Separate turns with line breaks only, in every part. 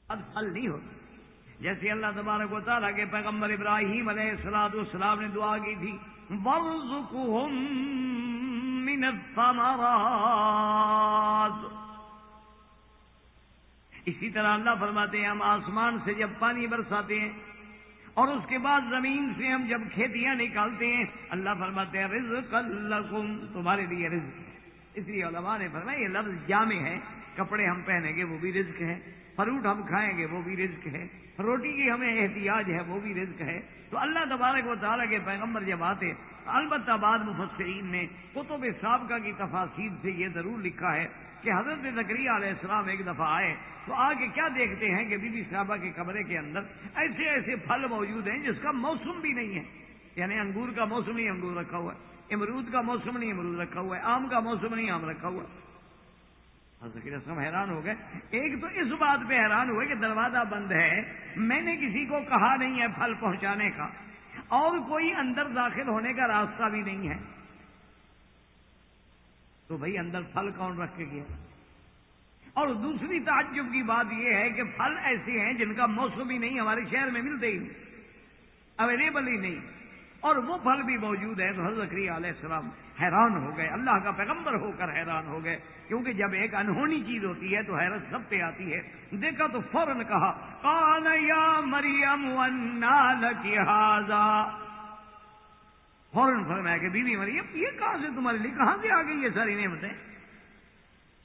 پھل نہیں ہوتا. جیسے اللہ تبارک و تعالیٰ کے پیغمبر ابراہیم علیہ السلام نے دعا کی تھی وَارْزُقْهُم مِّنَ الثَّمَرَاتِ. اسی طرح اللہ فرماتے ہیں ہم آسمان سے جب پانی برساتے ہیں اور اس کے بعد زمین سے ہم جب کھیتیاں نکالتے ہیں اللہ فرماتے ہیں رزقا لکم، تمہارے لیے رزق ہے. اس لیے علماء نے فرمایا یہ لفظ جامع ہے. کپڑے ہم پہنیں گے وہ بھی رزق ہے، فروٹ ہم کھائیں گے وہ بھی رزق ہے، روٹی کی ہمیں احتیاج ہے وہ بھی رزق ہے. تو اللہ تبارک و تعالیٰ کے پیغمبر جب آتے البتہ بعد مفسرین نے کتب سابقہ کی تفاسیر سے یہ ضرور لکھا ہے کہ حضرت زکریا علیہ السلام ایک دفعہ آئے تو آگے کیا دیکھتے ہیں کہ بی بی صاحبہ کے کمرے کے اندر ایسے ایسے پھل موجود ہیں جس کا موسم بھی نہیں ہے. یعنی انگور کا موسم نہیں انگور رکھا ہوا ہے، امرود کا موسم نہیں امرود رکھا ہوا ہے، آم کا موسم نہیں آم رکھا ہوا ہے. حضرت رسم حیران ہو گئے. ایک تو اس بات پہ حیران ہوئے کہ دروازہ بند ہے، میں نے کسی کو کہا نہیں ہے پھل پہنچانے کا، اور کوئی اندر داخل ہونے کا راستہ بھی نہیں ہے، تو بھئی اندر پھل کون رکھ کے گیا؟ اور دوسری تعجب کی بات یہ ہے کہ پھل ایسے ہیں جن کا موسم ہی نہیں، ہمارے شہر میں ملتے ہی نہیں، اویلیبل ہی نہیں، اور وہ پھل بھی موجود ہے. تو حضرت زکریا علیہ السلام حیران ہو گئے، اللہ کا پیغمبر ہو کر حیران ہو گئے، کیونکہ جب ایک انہونی چیز ہوتی ہے تو حیرت سب پہ آتی ہے. دیکھا تو فوراً کہا قال یا مریم انا لک ھذا. فوراً فرمایا کہ بیوی مریم یہ کہاں سے تمہارے لیے کہاں سے آ گئی یہ ساری نعمتیں؟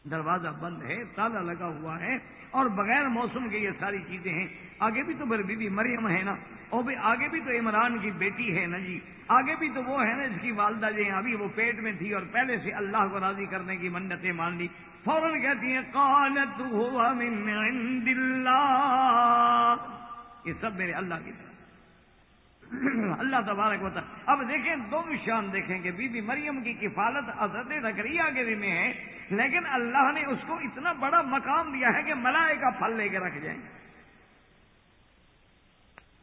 دروازہ بند ہے، تالا لگا ہوا ہے، اور بغیر موسم کے یہ ساری چیزیں ہیں. آگے بھی تو پھر بی بی مریم ہے نا، اور بھی آگے بھی تو عمران کی بیٹی ہے نا جی، آگے بھی تو وہ ہے نا اس کی والدہ جو ابھی وہ پیٹ میں تھی اور پہلے سے اللہ کو راضی کرنے کی منتیں مان لی. فوراً کہتی ہیں قالت هو من عند اللہ، یہ سب میرے اللہ کی طرف اللہ تبارک و تعالی. اب دیکھیں دونوں شان دیکھیں کہ بی بی مریم کی کفالت حضرت زکریا کے ذمہ ہے، لیکن اللہ نے اس کو اتنا بڑا مقام دیا ہے کہ ملائکہ پھل لے کے رکھ جائیں.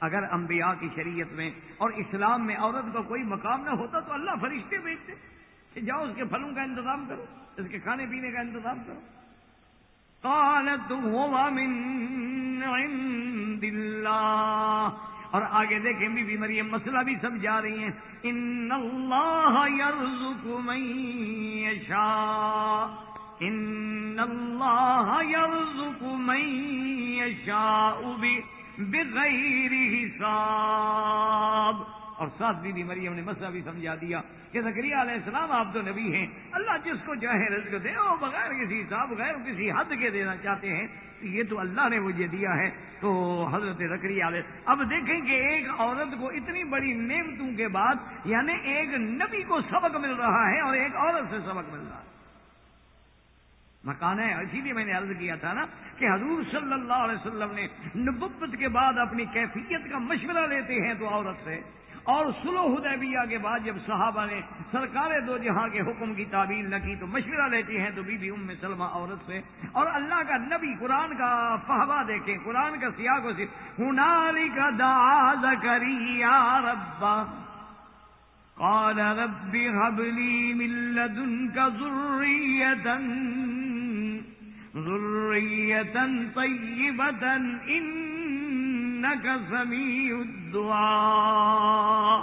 اگر انبیاء کی شریعت میں اور اسلام میں عورت کو کوئی مقام نہ ہوتا تو اللہ فرشتے بھیجتے کہ جاؤ اس کے پھلوں کا انتظام کرو، اس کے کھانے پینے کا انتظام کرو. قالت هو من عند اللہ. اور آگے دیکھیں بی بی مریم مسئلہ بھی سمجھا رہی ہیں ان اللہ یرزق من یشاء، ان اللہ یرزق من یشاء بغیر حساب. اور ساتھ بی بی مریم نے مسئلہ بھی سمجھا دیا کہ زکریا علیہ السلام آپ تو نبی ہیں، اللہ جس کو چاہے رزق دے وہ بغیر کسی حساب بغیر کسی حد کے دینا چاہتے ہیں، یہ تو اللہ نے مجھے دیا ہے. تو حضرت زکریا علیہ اب دیکھیں کہ ایک عورت کو اتنی بڑی نعمتوں کے بعد یعنی ایک نبی کو سبق مل رہا ہے اور ایک عورت سے سبق مل رہا ہے. مکان ہے. اسی لیے میں نے عرض کیا تھا نا کہ حضور صلی اللہ علیہ وسلم نے نبوت کے بعد اپنی کیفیت کا مشورہ لیتے ہیں تو عورت سے، اور صلح حدیبیہ کے بعد جب صحابہ نے سرکار دو جہاں کے حکم کی تعبیر نہ کی تو مشورہ لیتے ہیں تو بی بی ام سلمہ عورت سے. اور اللہ کا نبی قرآن کا فہوا دیکھیں، قرآن کا سیاق و سیر ہنالک دعا زکریا ربہ قال رب هب لي من لدنك ذرية طيبة إنك سميع الدعاء.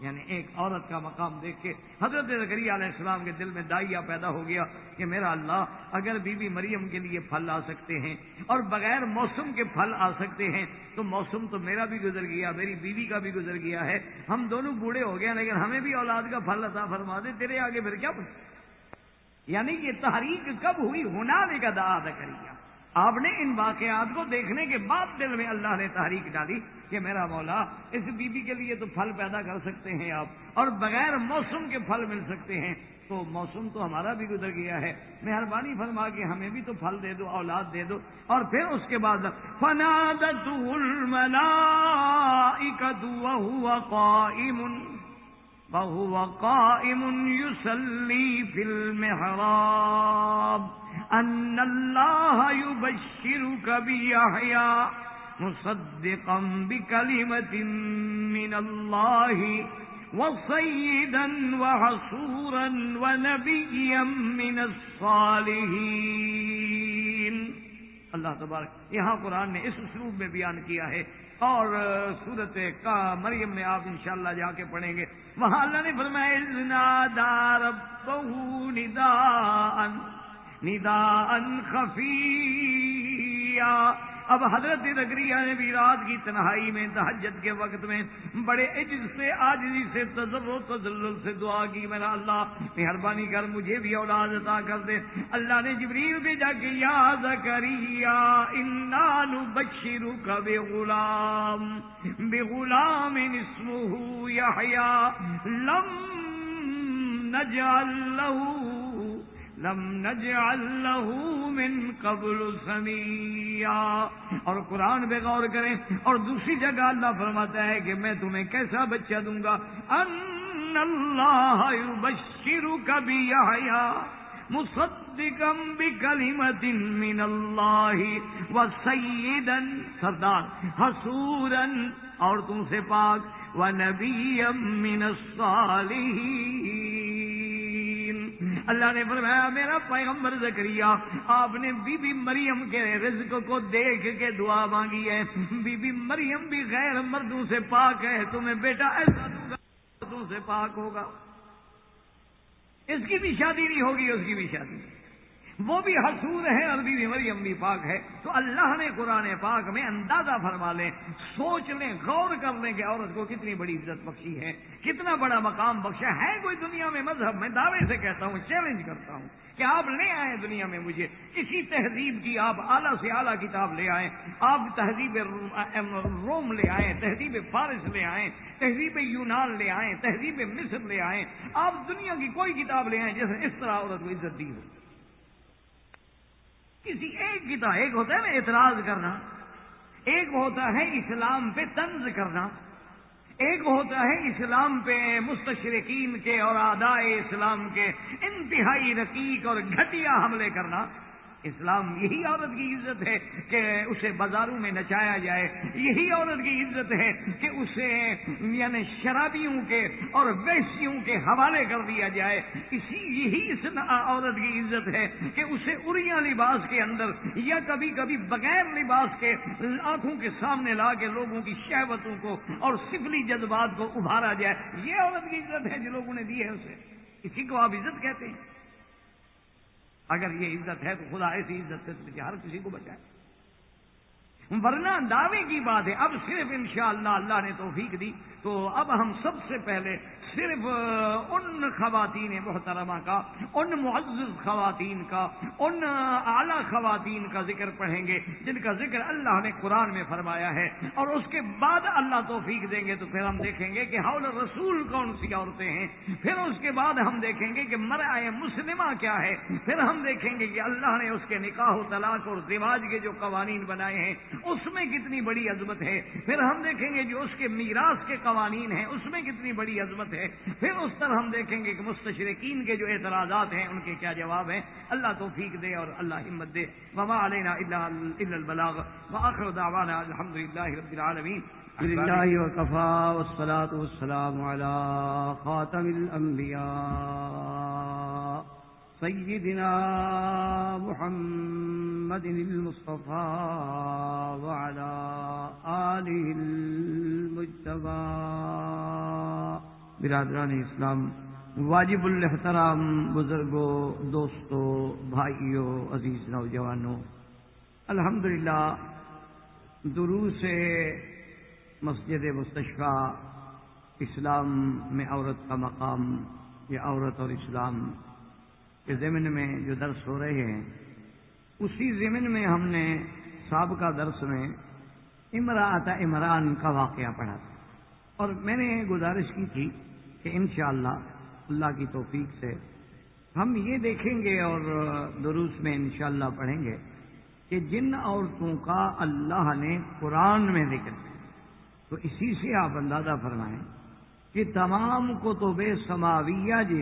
یعنی ایک عورت کا مقام دیکھ کے حضرت زکریا علیہ السلام کے دل میں داعیہ پیدا ہو گیا کہ میرا اللہ اگر بی بی مریم کے لیے پھل آ سکتے ہیں اور بغیر موسم کے پھل آ سکتے ہیں تو موسم تو میرا بھی گزر گیا، میری بیوی کا بھی گزر گیا ہے، ہم دونوں بوڑھے ہو گئے، لیکن ہمیں بھی اولاد کا پھل عطا فرما دے، تیرے آگے پھر کیا پوچھ. یعنی یہ تحریک کب ہوئی؟ ہنالک دعا زکریا. آپ نے ان واقعات کو دیکھنے کے بعد دل میں اللہ نے تحریک ڈالی کہ میرا مولا اس بی بی کے لیے تو پھل پیدا کر سکتے ہیں آپ، اور بغیر موسم کے پھل مل سکتے ہیں، تو موسم تو ہمارا بھی گزر گیا ہے، مہربانی فرما کے ہمیں بھی تو پھل دے دو، اولاد دے دو. اور پھر اس کے بعد فنادته الملائکۃ وهو قائم يصلي في المحراب ان اللہ يبشرك بيحيى مصدقا بكلمة من اللہ وسيدا وحصورا ونبيا من الصالحين. اللہ تبارک یہاں قرآن نے اس اسلوب میں بیان کیا ہے، اور سورت مریم میں آپ انشاءاللہ جا کے پڑھیں گے، وہاں اللہ نے فرمایا اذ نادى ربه نداء خفیا۔ اب حضرت زکریا نے بھی رات کی تنہائی میں تہجد کے وقت میں بڑے عجز سے، عاجزی سے، تضرع و تذلل سے دعا کی، میرا اللہ مہربانی کر مجھے بھی اولاد عطا کر دے۔ اللہ نے جبریل بھیجا کہ یا زکریا انا نبشرک بغلام اسمہ یحییٰ لم نجعل له من قبل سمیا۔ اور قرآن پہ غور کریں، اور دوسری جگہ اللہ فرماتا ہے کہ میں تمہیں کیسا بچہ دوں گا، ان اللہ یبشرک بیحییٰ مصدقا بکلمۃ من اللہ وسیدا سردار حصورا عورتوں سے پاک ونبیا من الصالحین۔ اللہ نے فرمایا میرا پیغمبر زکریا آپ نے بی بی مریم کے رزق کو دیکھ کے دعا مانگی ہے، بی بی مریم بھی غیر مردوں سے پاک ہے، تمہیں بیٹا ایسا دوں گا مردوں سے پاک ہوگا، اس کی بھی شادی نہیں ہوگی، اس کی بھی شادی، وہ بھی حصور ہے اور بی بی مریم بھی پاک ہے۔ تو اللہ نے قرآن پاک میں اندازہ فرما لیں، سوچ لیں، غور کر لیں کہ عورت کو کتنی بڑی عزت بخشی ہے، کتنا بڑا مقام بخشا ہے۔ کوئی دنیا میں مذہب میں دعوے سے کہتا ہوں، چیلنج کرتا ہوں کہ آپ لے آئیں دنیا میں مجھے کسی تہذیب کی، آپ اعلیٰ سے اعلیٰ کتاب لے آئیں، آپ تہذیب روم لے آئیں، تہذیب فارس لے آئیں، تہذیب یونان لے آئیں، تہذیب مصر لے آئیں، آپ دنیا کی کوئی کتاب لے آئیں جس نے اس طرح عورت کو عزت دی ہو۔ کسی ایک کتاب، ایک ہوتا ہے نا اعتراض کرنا، ایک ہوتا ہے اسلام پہ طنز کرنا، ایک ہوتا ہے اسلام پہ مستشرقین کے اور اعدائے اسلام کے انتہائی رقیق اور گھٹیا حملے کرنا۔ اسلام یہی عورت کی عزت ہے کہ اسے بازاروں میں نچایا جائے، یہی عورت کی عزت ہے کہ اسے یعنی شرابیوں کے اور ویسیوں کے حوالے کر دیا جائے، یہی اس عورت کی عزت ہے کہ اسے عریاں لباس کے اندر یا کبھی کبھی بغیر لباس کے آنکھوں کے سامنے لا کے لوگوں کی شہوتوں کو اور سفلی جذبات کو ابھارا جائے۔ یہ عورت کی عزت ہے جو لوگوں نے دی ہے اسے، اسی کو آپ عزت کہتے ہیں۔ اگر یہ عزت ہے تو خدا ایسی عزت سے ہر کسی کو بچائے، ورنہ دعوے کی بات ہے۔ اب صرف انشاءاللہ اللہ نے توفیق دی تو اب ہم سب سے پہلے صرف ان خواتین محترمہ کا، ان معزز خواتین کا، ان اعلیٰ خواتین کا ذکر پڑھیں گے جن کا ذکر اللہ نے قرآن میں فرمایا ہے، اور اس کے بعد اللہ توفیق دیں گے تو پھر ہم دیکھیں گے کہ حول رسول کون سی عورتیں ہیں، پھر اس کے بعد ہم دیکھیں گے کہ مرأة مسلمہ کیا ہے، پھر ہم دیکھیں گے کہ اللہ نے اس کے نکاح و طلاق اور زواج کے جو قوانین بنائے ہیں اس میں کتنی بڑی عظمت ہے، پھر ہم دیکھیں گے جو اس کے میراث کے قوانین ہیں اس میں کتنی بڑی عظمت ہے، پھر اس طرح ہم دیکھیں گے کہ مستشرقین کے جو اعتراضات ہیں ان کے کیا جواب ہیں۔ اللہ توفیق دے اور اللہ ہمت دے۔ وما علینا الا البلاغ وآخر دعوانا الحمدللہ رب العالمین۔
للہ وکفا والصلاة والسلام علی خاتم الانبیاء سیدنا محمد المصطفى وعلى آلہ المجتبى۔ برادران اسلام، واجب الاحترام بزرگوں، دوستوں، بھائیوں، عزیز نوجوانوں، الحمدللہ دروس مسجد مستشفیٰ اسلام میں عورت کا مقام، یہ عورت اور اسلام کے ضمن میں جو درس ہو رہے ہیں اسی ضمن میں ہم نے سابقہ درس میں امرأۃ عمران کا واقعہ پڑھا تھا، اور میں نے گزارش کی تھی کہ انشاءاللہ اللہ کی توفیق سے ہم یہ دیکھیں گے اور دروس میں انشاءاللہ پڑھیں گے کہ جن عورتوں کا اللہ نے قرآن میں ذکر کیا، تو اسی سے آپ اندازہ فرمائیں کہ تمام کتب سماویہ جو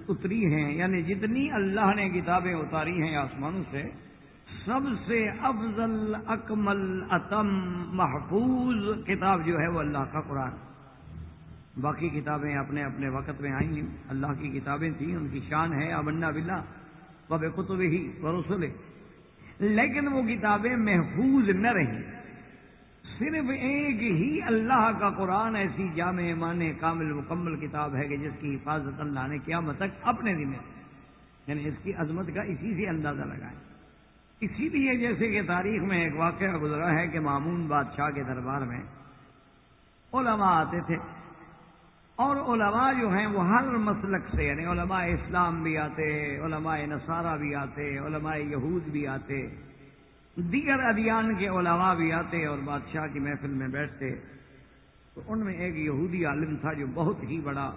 اتری ہیں، یعنی جتنی اللہ نے کتابیں اتاری ہیں آسمانوں سے، سب سے افضل، اکمل، اتم، محفوظ کتاب جو ہے وہ اللہ کا قرآن۔ باقی کتابیں اپنے اپنے وقت میں آئیں، اللہ کی کتابیں تھیں، ان کی شان ہے آمنا باللہ وبکتبہ ورسلہ، لیکن وہ کتابیں محفوظ نہ رہیں. صرف ایک ہی اللہ کا قرآن ایسی جامع معنی کامل مکمل کتاب ہے کہ جس کی حفاظت اللہ نے قیامت تک اپنے ذمہ، یعنی اس کی عظمت کا اسی سے اندازہ لگائے. اسی لیے جیسے کہ تاریخ میں ایک واقعہ گزرا ہے کہ مامون بادشاہ کے دربار میں علماء آتے تھے، اور علماء جو ہیں وہ ہر مسلک سے، یعنی علماء اسلام بھی آتے، علماء نصارہ بھی آتے، علماء یہود بھی آتے، دیگر ادیان کے علماء بھی آتے اور بادشاہ کی محفل میں بیٹھتے. تو ان میں ایک یہودی عالم تھا جو بہت ہی بڑا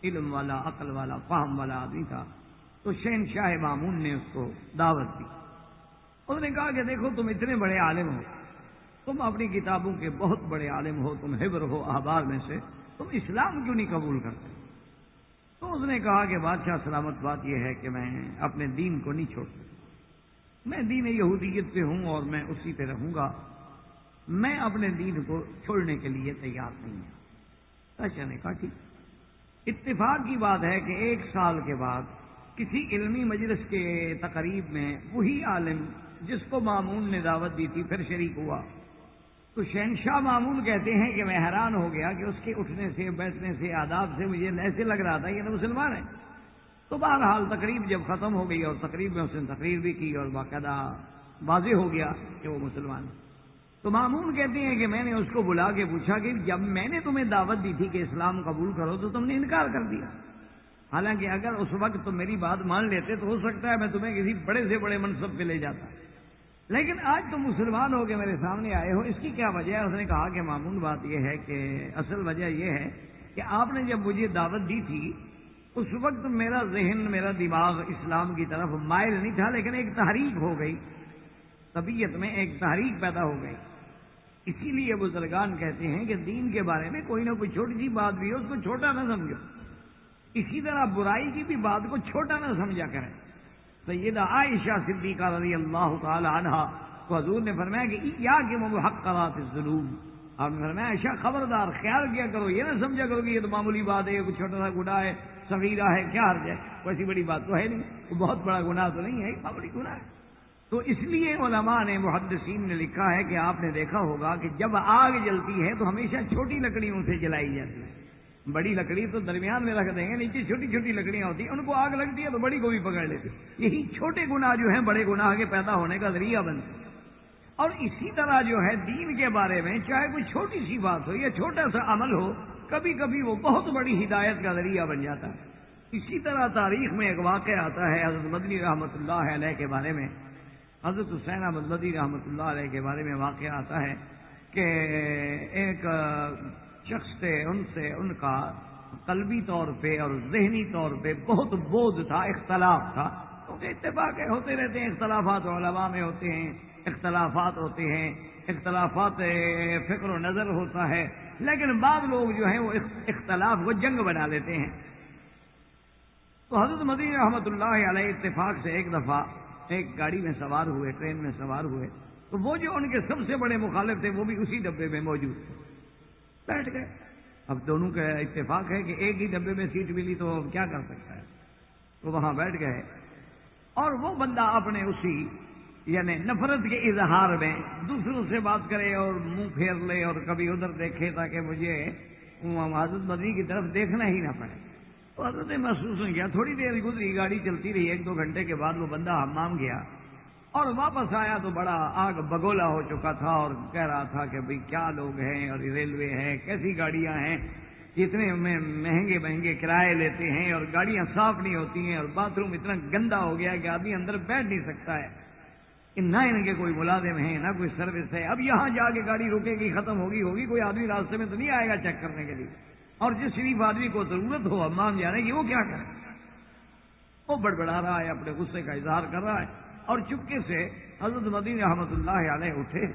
علم والا، عقل والا، فہم والا آدمی تھا. تو شہنشاہ مامون نے اس کو دعوت دی. اس نے کہا کہ دیکھو تم اتنے بڑے عالم ہو، تم اپنی کتابوں کے بہت بڑے عالم ہو، تم حبر ہو احبار میں سے، تم اسلام کیوں نہیں قبول کرتے؟ تو اس نے کہا کہ بادشاہ سلامت بات یہ ہے کہ میں اپنے دین کو نہیں چھوڑ سکتا، میں دین یہودیت پہ ہوں اور میں اسی پہ رہوں گا، میں اپنے دین کو چھوڑنے کے لیے تیار نہیں ہوں. بادشاہ نے کہا ٹھیک. اتفاق کی بات ہے کہ 1 سال کے بعد کسی علمی مجلس کے تقریب میں وہی عالم جس کو مامون نے دعوت دی تھی پھر شریک ہوا. تو شہنشاہ مامون کہتے ہیں کہ میں حیران ہو گیا کہ اس کے اٹھنے سے، بیٹھنے سے، آداب سے مجھے ایسے لگ رہا تھا یہ تو مسلمان ہے. تو بہرحال تقریب جب ختم ہو گئی اور تقریب میں اس نے تقریر بھی کی اور باقاعدہ واضح ہو گیا کہ وہ مسلمان ہے. تو مامون کہتے ہیں کہ میں نے اس کو بلا کے پوچھا کہ جب میں نے تمہیں دعوت دی تھی کہ اسلام قبول کرو تو تم نے انکار کر دیا. حالانکہ اگر اس وقت تم میری بات مان لیتے تو ہو سکتا ہے میں تمہیں کسی بڑے سے بڑے منصب پہ لے جاتا، لیکن آج تم مسلمان ہو کے میرے سامنے آئے ہو، اس کی کیا وجہ ہے؟ اس نے کہا کہ مامون بات یہ ہے کہ اصل وجہ یہ ہے کہ آپ نے جب مجھے دعوت دی تھی اس وقت میرا ذہن، میرا دماغ اسلام کی طرف مائل نہیں تھا، لیکن ایک تحریک ہو گئی، طبیعت میں ایک تحریک پیدا ہو گئی. اسی لیے بزرگان کہتے ہیں کہ دین کے بارے میں کوئی نہ کوئی چھوٹی سی بات بھی ہو اس کو چھوٹا نہ سمجھو، اسی طرح برائی کی بھی بات کو چھوٹا نہ سمجھا کریں. سیدہ عائشہ صدیقہ رضی اللہ تعالی عنہ کو حضور نے فرمایا کہ ایاک ومحقرات الذنوب، آپ نے فرمایا عائشہ خبردار، خیال کیا کرو، یہ نہ سمجھا کرو کہ یہ تو معمولی بات ہے، یہ کوئی چھوٹا سا گناہ ہے، صغیرہ ہے، کیا حرج ہے، کوئی ایسی بڑی بات تو ہے نہیں، وہ بہت بڑا گناہ تو نہیں ہے، ایک معمولی گناہ ہے. تو اس لیے علماء نے، محدثین نے لکھا ہے کہ آپ نے دیکھا ہوگا کہ جب آگ جلتی ہے تو ہمیشہ چھوٹی لکڑیوں سے جلائی جاتی ہے. بڑی لکڑی تو درمیان میں رکھ دیں گے، نیچے چھوٹی چھوٹی لکڑیاں ہوتی ہیں، ان کو آگ لگتی ہے تو بڑی کو بھی پکڑ لیتی. یہی چھوٹے گناہ جو ہیں بڑے گناہ کے پیدا ہونے کا ذریعہ بنتے ہیں. اور اسی طرح جو ہے دین کے بارے میں چاہے کوئی چھوٹی سی بات ہو یا چھوٹا سا عمل ہو، کبھی کبھی وہ بہت بڑی ہدایت کا ذریعہ بن جاتا ہے. اسی طرح تاریخ میں ایک واقعہ آتا ہے حضرت مدنی رحمۃ اللہ علیہ کے بارے میں. حضرت حسین احمد مدنی رحمۃ اللہ علیہ کے بارے میں واقعہ آتا ہے کہ ایک شخص تھے، ان سے ان کا قلبی طور پہ اور ذہنی طور پہ بہت بودھ تھا، اختلاف تھا. کیونکہ اتفاق ہوتے رہتے ہیں، اختلافات علماء میں ہوتے ہیں، اختلافات ہوتے ہیں، اختلافات فکر و نظر ہوتا ہے، لیکن بعض لوگ جو ہیں وہ اختلاف کو جنگ بنا لیتے ہیں. تو حضرت مدنی رحمۃ اللہ علیہ اتفاق سے ایک دفعہ ایک گاڑی میں سوار ہوئے، ٹرین میں سوار ہوئے، تو وہ جو ان کے سب سے بڑے مخالف تھے وہ بھی اسی ڈبے میں موجود تھے. بیٹھ گئے. اب دونوں کا اتفاق ہے کہ ایک ہی ڈبے میں سیٹ ملی تو کیا کر سکتا ہے. تو وہاں بیٹھ گئے اور وہ بندہ اپنے اسی یعنی نفرت کے اظہار میں دوسروں سے بات کرے اور منہ پھیر لے اور کبھی ادھر دیکھے تاکہ مجھے حضرت مدنی کی طرف دیکھنا ہی نہ پڑے. تو حضرت نے محسوس نہیں کیا. تھوڑی دیر گزری، گاڑی چلتی رہی، 1-2 گھنٹے کے بعد وہ بندہ حمام گیا اور واپس آیا تو بڑا آگ بگولا ہو چکا تھا اور کہہ رہا تھا کہ بھئی کیا لوگ ہیں اور ریلوے ہے، کیسی گاڑیاں ہیں، اتنے مہنگے مہنگے کرائے لیتے ہیں اور گاڑیاں صاف نہیں ہوتی ہیں اور باتھ روم اتنا گندا ہو گیا کہ آدمی اندر بیٹھ نہیں سکتا ہے، کہ نہ ان کے کوئی ملازم ہیں نہ کوئی سروس ہے. اب یہاں جا کے گاڑی رکے گی، ختم ہوگی کوئی آدمی راستے میں تو نہیں آئے گا چیک کرنے کے لیے. اور جس شریف آدمی کو ضرورت ہو حمام جانے کی وہ کیا کرے؟ وہ بڑبڑا رہا ہے، اپنے غصے کا اظہار کر رہا ہے. اور چپکے سے حضرت مدنی رحمۃ اللہ علیہ اٹھے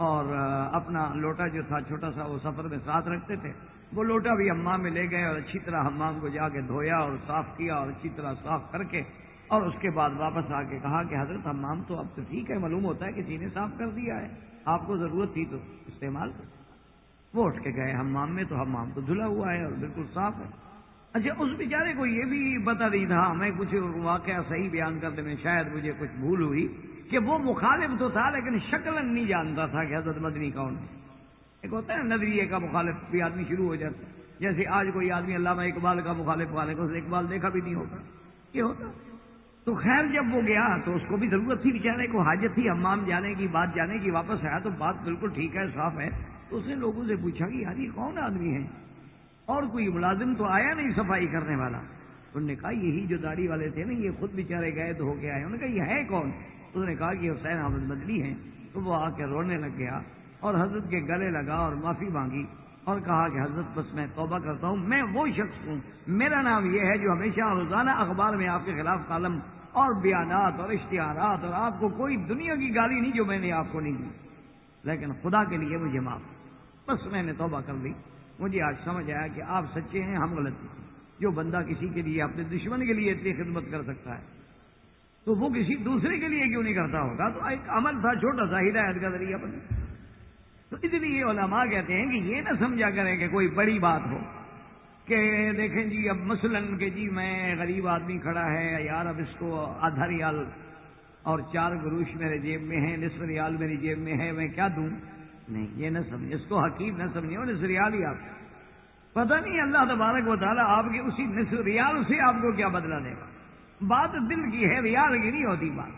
اور اپنا لوٹا جو تھا چھوٹا سا وہ سفر میں ساتھ رکھتے تھے، وہ لوٹا بھی حمام میں لے گئے اور اچھی طرح حمام کو جا کے دھویا اور صاف کیا اور اچھی طرح صاف کر کے اور اس کے بعد واپس آ کے کہا کہ حضرت حمام تو اب تو ٹھیک ہے، معلوم ہوتا ہے کسی نے صاف کر دیا ہے، آپ کو ضرورت تھی تو استعمال کرو. وہ اٹھ کے گئے حمام میں تو حمام تو دھلا ہوا ہے اور بالکل صاف ہے. اچھا اس بیچارے کو یہ بھی پتہ نہیں تھا، میں کچھ واقعہ صحیح بیان کرنے میں شاید مجھے کچھ بھول ہوئی کہ وہ مخالف تو تھا لیکن شکلاً نہیں جانتا تھا کہ حضرت مدنی کون ہے. ایک ہوتا ہے نظریے کا مخالف بھی آدمی شروع ہو جاتا ہے. جیسے آج کوئی آدمی علامہ اقبال کا مخالف والے کو اقبال دیکھا بھی نہیں ہوگا، یہ ہوتا. تو خیر جب وہ گیا تو اس کو بھی ضرورت تھی بیچارے کو، حاجت تھی حمام جانے کی، بات جانے کی. واپس آیا تو بات بالکل ٹھیک ہے، صاف ہے. تو اس نے لوگوں سے پوچھا کہ یار یہ کون آدمی ہے، اور کوئی ملازم تو آیا نہیں صفائی کرنے والا. انہوں نے کہا یہی جو داڑھی والے تھے نا، یہ خود بیچارے گئے تو ہو کے آئے. انہوں نے کہا یہ ہے کون؟ اس نے کہا کہ حسین احمد مدنی ہیں. تو وہ آ کے رونے لگ گیا اور حضرت کے گلے لگا اور معافی مانگی اور کہا کہ حضرت بس میں توبہ کرتا ہوں، میں وہ شخص ہوں، میرا نام یہ ہے جو ہمیشہ روزانہ اخبار میں آپ کے خلاف کالم اور بیانات اور اشتہارات، اور آپ کو کوئی دنیا کی گالی نہیں جو میں نے آپ کو نہیں دی، لیکن خدا کے لیے مجھے معاف. بس میں نے توبہ کر لی. مجھے آج سمجھ آیا کہ آپ سچے ہیں، ہم غلط ہیں. جو بندہ کسی کے لیے اپنے دشمن کے لیے اتنی خدمت کر سکتا ہے تو وہ کسی دوسرے کے لیے کیوں نہیں کرتا ہوگا؟ تو ایک عمل تھا چھوٹا سا، ہدایت کا ذریعہ بن. تو اس لیے علماء کہتے ہیں کہ یہ نہ سمجھا کریں کہ کوئی بڑی بات ہو کہ دیکھیں جی اب مثلاً کہ جی میں غریب آدمی کھڑا ہے یار، اب اس کو آدھا ریال اور 4 گروش میرے جیب میں ہیں، نصف ریال میری جیب میں ہے، میں کیا دوں؟ نہیں، یہ نہ سمجھے، اس کو حقیر نہ سمجھے. اور نصف ریال ہی آپ پتہ نہیں اللہ تبارک و تعالیٰ آپ کے اسی نصف ریال سے آپ کو کیا بدلہ دے گا. بات دل کی ہے، ریال کی نہیں ہوتی بات.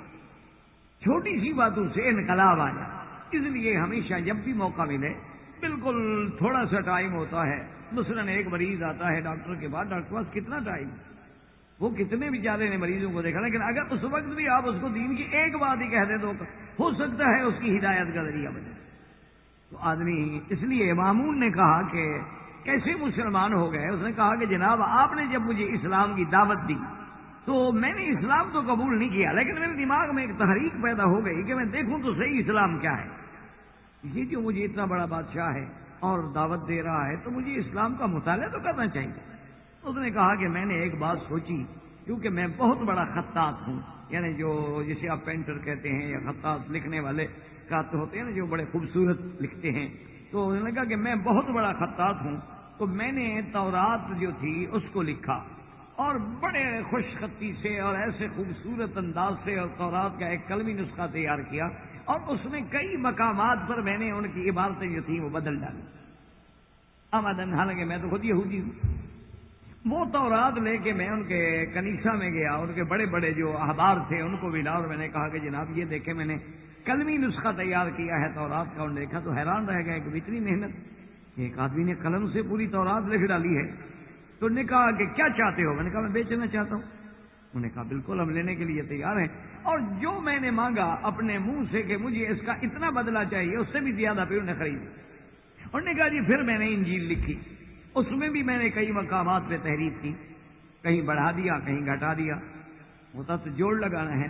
چھوٹی سی باتوں سے انقلاب آ جائے. اس لیے ہمیشہ جب بھی موقع ملے، بالکل تھوڑا سا ٹائم ہوتا ہے. مثلاً ایک مریض آتا ہے ڈاکٹر کے پاس، ڈاکٹر کے پاس کتنا ٹائم، وہ کتنے بیچارے نے مریضوں کو دیکھا، لیکن اگر اس وقت بھی آپ اس کو دین کی ایک بات ہی کہہ دیں تو ہو سکتا ہے اس کی ہدایت کا ذریعہ بنے. تو آدمی، اس لیے مامون نے کہا کہ کیسے مسلمان ہو گئے؟ اس نے کہا کہ جناب آپ نے جب مجھے اسلام کی دعوت دی تو میں نے اسلام تو قبول نہیں کیا، لیکن میرے دماغ میں ایک تحریک پیدا ہو گئی کہ میں دیکھوں تو صحیح اسلام کیا ہے. یہ جو مجھے اتنا بڑا بادشاہ ہے اور دعوت دے رہا ہے تو مجھے اسلام کا مطالعہ تو کرنا چاہیے. اس نے کہا کہ میں نے ایک بات سوچی، کیونکہ میں بہت بڑا خطاط ہوں، یعنی جو جسے آپ پینٹر کہتے ہیں یا خطاط لکھنے والے خط ہوتے ہیں نا جو بڑے خوبصورت لکھتے ہیں. تو انہوں نے کہا کہ میں بہت بڑا خطاط ہوں، تو میں نے تورات جو تھی اس کو لکھا اور بڑے خوش خطی سے اور ایسے خوبصورت انداز سے اور تورات کا ایک قلمی نسخہ تیار کیا، اور اس میں کئی مقامات پر میں نے ان کی عبارتیں جو تھیں وہ بدل ڈالی. آمدن، حالانکہ میں تو خود یہودی ہوں. وہ تورات لے کے میں ان کے کنیسہ میں گیا، ان کے بڑے بڑے جو احبار تھے ان کو ملا اور میں نے کہا کہ جناب یہ دیکھیں میں نے قلمی نسخہ تیار کیا ہے تورات کا. انہوں نے دیکھا تو حیران رہ گئے کہ اتنی محنت، ایک آدمی نے قلم سے پوری تورات لکھ ڈالی ہے. تو انہوں نے کہا کہ کیا چاہتے ہو؟ میں نے کہا میں بیچنا چاہتا ہوں. انہوں نے کہا بالکل ہم لینے کے لیے تیار ہیں، اور جو میں نے مانگا اپنے منہ سے کہ مجھے اس کا اتنا بدلہ چاہیے، اس سے بھی زیادہ پھر انہوں نے خریدی. انہوں نے کہا جی پھر میں نے انجیل لکھی، اس میں بھی میں نے کئی مقامات پہ تحریف کی، کہیں بڑھا دیا کہیں گھٹا دیا. ہوتا تو جوڑ لگانا ہے،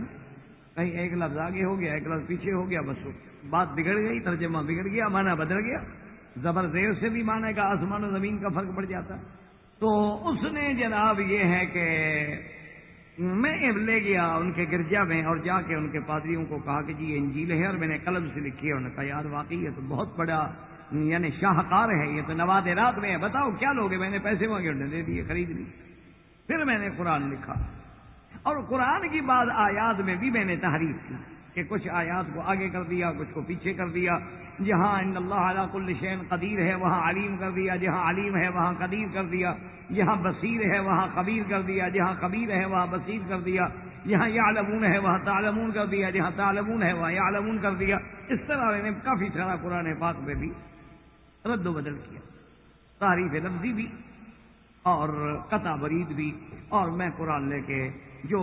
کہیں ایک لفظ آگے ہو گیا ایک لفظ پیچھے ہو گیا، بس بات بگڑ گئی، ترجمہ بگڑ گیا، معنی بدل گیا. زبر زیر سے بھی معنی کا آسمان و زمین کا فرق پڑ جاتا. تو اس نے جناب یہ ہے کہ میں لے گیا ان کے گرجا میں اور جا کے ان کے پادریوں کو کہا کہ جی یہ انجیل ہے اور میں نے قلم سے لکھی ہے. انہوں نے کہا یار واقعی یہ تو بہت بڑا یعنی شاہکار ہے، یہ تو نوادرات میں ہے، بتاؤ کیا لوگے؟ میں نے پیسے مانگے، انہوں نے دے دیے، خرید لی. پھر میں نے قرآن لکھا، اور قرآن کی بعض آیات میں بھی میں نے تحریف کی کہ کچھ آیات کو آگے کر دیا، کچھ کو پیچھے کر دیا. جہاں ان اللہ علی کل شیء قدیر ہے وہاں علیم کر دیا، جہاں علیم ہے وہاں قدیر کر دیا، جہاں بصیر ہے وہاں خبیر کر دیا، جہاں خبیر ہے وہاں بصیر کر دیا، جہاں یعلمون ہے وہاں تعلمون کر دیا، جہاں تعلمون ہے وہاں یعلمون کر دیا. اس طرح میں نے کافی سارا قرآن پاک میں بھی رد و بدل کیا، تعریف لفظی بھی اور قطع برید بھی. اور میں قرآن لے کے جو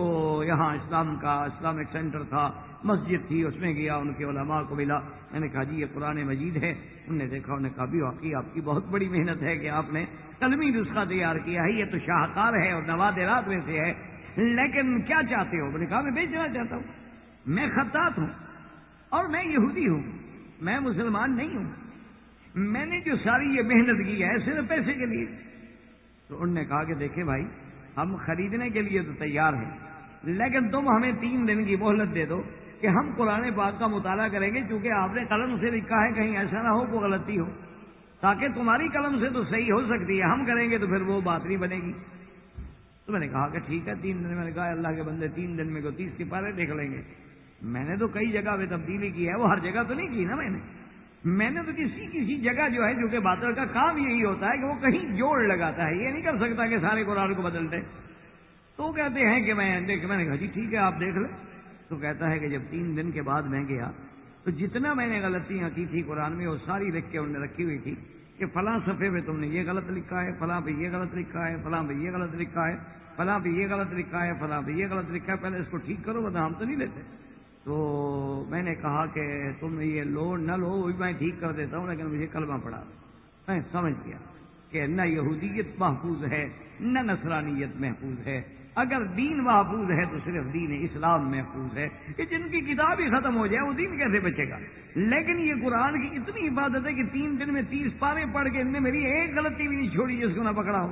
یہاں اسلام کا اسلامک سینٹر تھا، مسجد تھی، اس میں گیا، ان کے علماء کو ملا، میں نے کہا جی یہ قرآن مجید ہے. انہوں نے دیکھا، انہوں نے کہا بھی واقعی آپ کی بہت بڑی محنت ہے کہ آپ نے قلمی نسخہ تیار کیا ہے، یہ تو شاہکار ہے اور نوادرات میں سے ہے، لیکن کیا چاہتے ہو؟ میں نے کہا میں بیچنا چاہتا ہوں، میں خطاط ہوں اور میں یہودی ہوں، میں مسلمان نہیں ہوں، میں نے جو ساری یہ محنت کی ہے صرف پیسے کے لیے. تو انہوں نے کہا کہ دیکھیں بھائی ہم خریدنے کے لیے تو تیار ہیں، لیکن تم ہمیں 3 دن کی مہلت دے دو کہ ہم قرآن پاک کا مطالعہ کریں گے، چونکہ آپ نے قلم سے لکھا ہے، کہیں ایسا نہ ہو کوئی غلطی ہو، تاکہ تمہاری قلم سے تو صحیح ہو سکتی ہے، ہم کریں گے تو پھر وہ بات نہیں بنے گی. تو میں نے کہا کہ ٹھیک ہے 3 دن. میں نے کہا اللہ کے بندے 3 دن میں کو 30 سپارے دیکھ لیں گے. میں نے تو کئی جگہ پہ تبدیلی کی ہے، وہ ہر جگہ تو نہیں کی نا میں نے تو کسی جگہ جو ہے جو کہ باطل کا کام یہی ہوتا ہے کہ وہ کہیں جوڑ لگاتا ہے، یہ نہیں کر سکتا کہ سارے قرآن کو بدل دے۔ تو کہتے ہیں کہ میں نے کہا جی ٹھیک ہے آپ دیکھ لیں۔ تو کہتا ہے کہ جب 3 دن کے بعد میں گیا تو جتنا میں نے غلطیاں کی تھی قرآن میں وہ ساری لکھ کے انہوں نے رکھی ہوئی تھی کہ فلاں صفحے میں تم نے یہ غلط لکھا ہے، فلاں پہ یہ غلط لکھا ہے، فلاں پہ یہ غلط لکھا ہے، فلاں پہ یہ غلط لکھا ہے، فلاں پہ یہ غلط لکھا ہے، پہلے اس کو ٹھیک کرو ورنہ ہم تو نہیں لیتے۔ تو میں نے کہا کہ تم یہ لو نہ لو وہ میں ٹھیک کر دیتا ہوں، لیکن مجھے کلمہ پڑھا دو۔ میں سمجھ گیا کہ نہ یہودیت محفوظ ہے نہ نصرانیت محفوظ ہے، اگر دین محفوظ ہے تو صرف دین اسلام محفوظ ہے، کہ جن کی کتاب ہی ختم ہو جائے وہ دین کیسے بچے گا؟ لیکن یہ قرآن کی اتنی عبادت ہے کہ 3 دن میں 30 پارے پڑھ کے ان نے میری ایک غلطی بھی نہیں چھوڑی جس کو نہ پکڑا ہو۔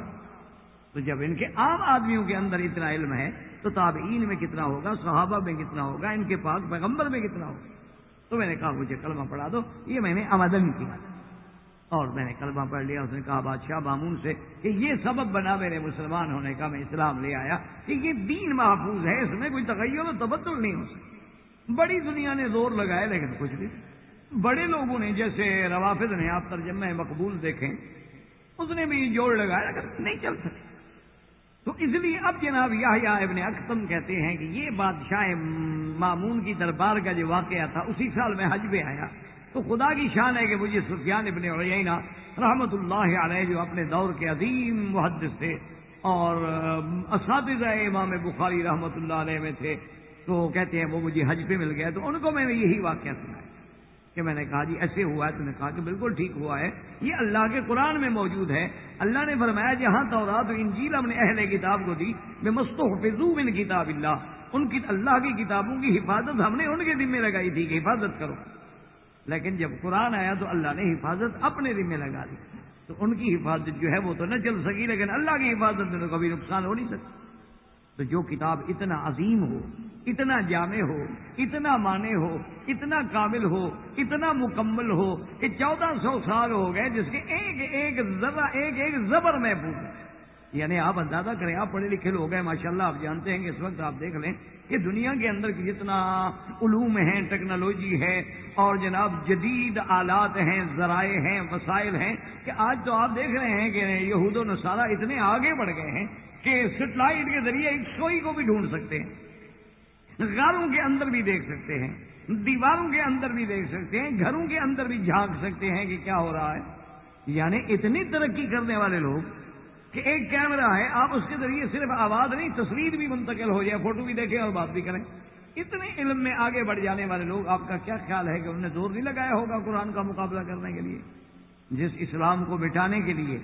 تو جب ان کے عام آدمیوں کے اندر اتنا علم ہے تو تابعین میں کتنا ہوگا، صحابہ میں کتنا ہوگا، ان کے پاک پیغمبر میں کتنا ہوگا؟ تو میں نے کہا مجھے کلمہ پڑھا دو۔ یہ میں نے آمدن کیا اور میں نے کلمہ پڑھ لیا۔ اس نے کہا بادشاہ مامون سے کہ یہ سبب بنا میرے مسلمان ہونے کا، میں اسلام لے آیا کہ یہ دین محفوظ ہے، اس میں کوئی تغیر و تبدل نہیں ہو سکتا۔ بڑی دنیا نے زور لگائے لیکن کچھ بھی، بڑے لوگوں نے جیسے روافض نے، آپ ترجمہ مقبول دیکھیں، اس نے بھی جوڑ لگایا لیکن نہیں چل سکے۔ تو اس لیے اب جناب یحییٰ ابن اکثم کہتے ہیں کہ یہ بادشاہ مامون کی دربار کا جو واقعہ تھا اسی سال میں حج پہ آیا۔ تو خدا کی شان ہے کہ مجھے سفیان ابن عیینہ رحمۃ اللہ علیہ جو اپنے دور کے عظیم محدث تھے اور اساتذہ امام بخاری رحمۃ اللہ علیہ میں تھے، تو کہتے ہیں وہ مجھے حج پہ مل گیا، تو ان کو میں نے یہی واقعہ سنایا کہ میں نے کہا جی ایسے ہوا ہے۔ تو نے کہا کہ بالکل ٹھیک ہوا ہے، یہ اللہ کے قرآن میں موجود ہے۔ اللہ نے فرمایا جہاں تورات و انجیل ہم نے اہل کتاب کو دی، بمستحفظوا من کتاب اللہ، ان کی اللہ کی کتابوں کی حفاظت ہم نے ان کے ذمہ لگائی تھی کہ حفاظت کرو، لیکن جب قرآن آیا تو اللہ نے حفاظت اپنے ذمہ لگا دی، تو ان کی حفاظت جو ہے وہ تو نہ چل سکی، لیکن اللہ کی حفاظت میں تو کبھی نقصان ہو نہیں سکتا۔ تو جو کتاب اتنا عظیم ہو، اتنا جامع ہو، اتنا مانے ہو، اتنا کامل ہو، اتنا مکمل ہو کہ 1400 سال ہو گئے جس کے ایک زبر محفوظ ہے۔ یعنی آپ اندازہ کریں، آپ پڑھے لکھے لوگ ہیں ماشاءاللہ، آپ جانتے ہیں کہ اس وقت آپ دیکھ لیں کہ دنیا کے اندر جتنا علوم ہیں، ٹیکنالوجی ہے اور جناب جدید آلات ہیں، ذرائع ہیں، وسائل ہیں، کہ آج تو آپ دیکھ رہے ہیں کہ یہود و نصارہ اتنے آگے بڑھ گئے ہیں کہ سیٹلائٹ کے ذریعے ایک سوئی کو بھی ڈھونڈ سکتے ہیں، غاروں کے اندر بھی دیکھ سکتے ہیں، دیواروں کے اندر بھی دیکھ سکتے ہیں، گھروں کے اندر بھی جھانک سکتے ہیں کہ کیا ہو رہا ہے۔ یعنی اتنی ترقی کرنے والے لوگ کہ ایک کیمرہ ہے، آپ اس کے ذریعے صرف آواز نہیں تصویر بھی منتقل ہو جائے، فوٹو بھی دیکھیں اور بات بھی کریں۔ اتنے علم میں آگے بڑھ جانے والے لوگ، آپ کا کیا خیال ہے کہ انہوں نے زور نہیں لگایا ہوگا قرآن کا مقابلہ کرنے کے لیے؟ جس اسلام کو مٹانے کے لیے،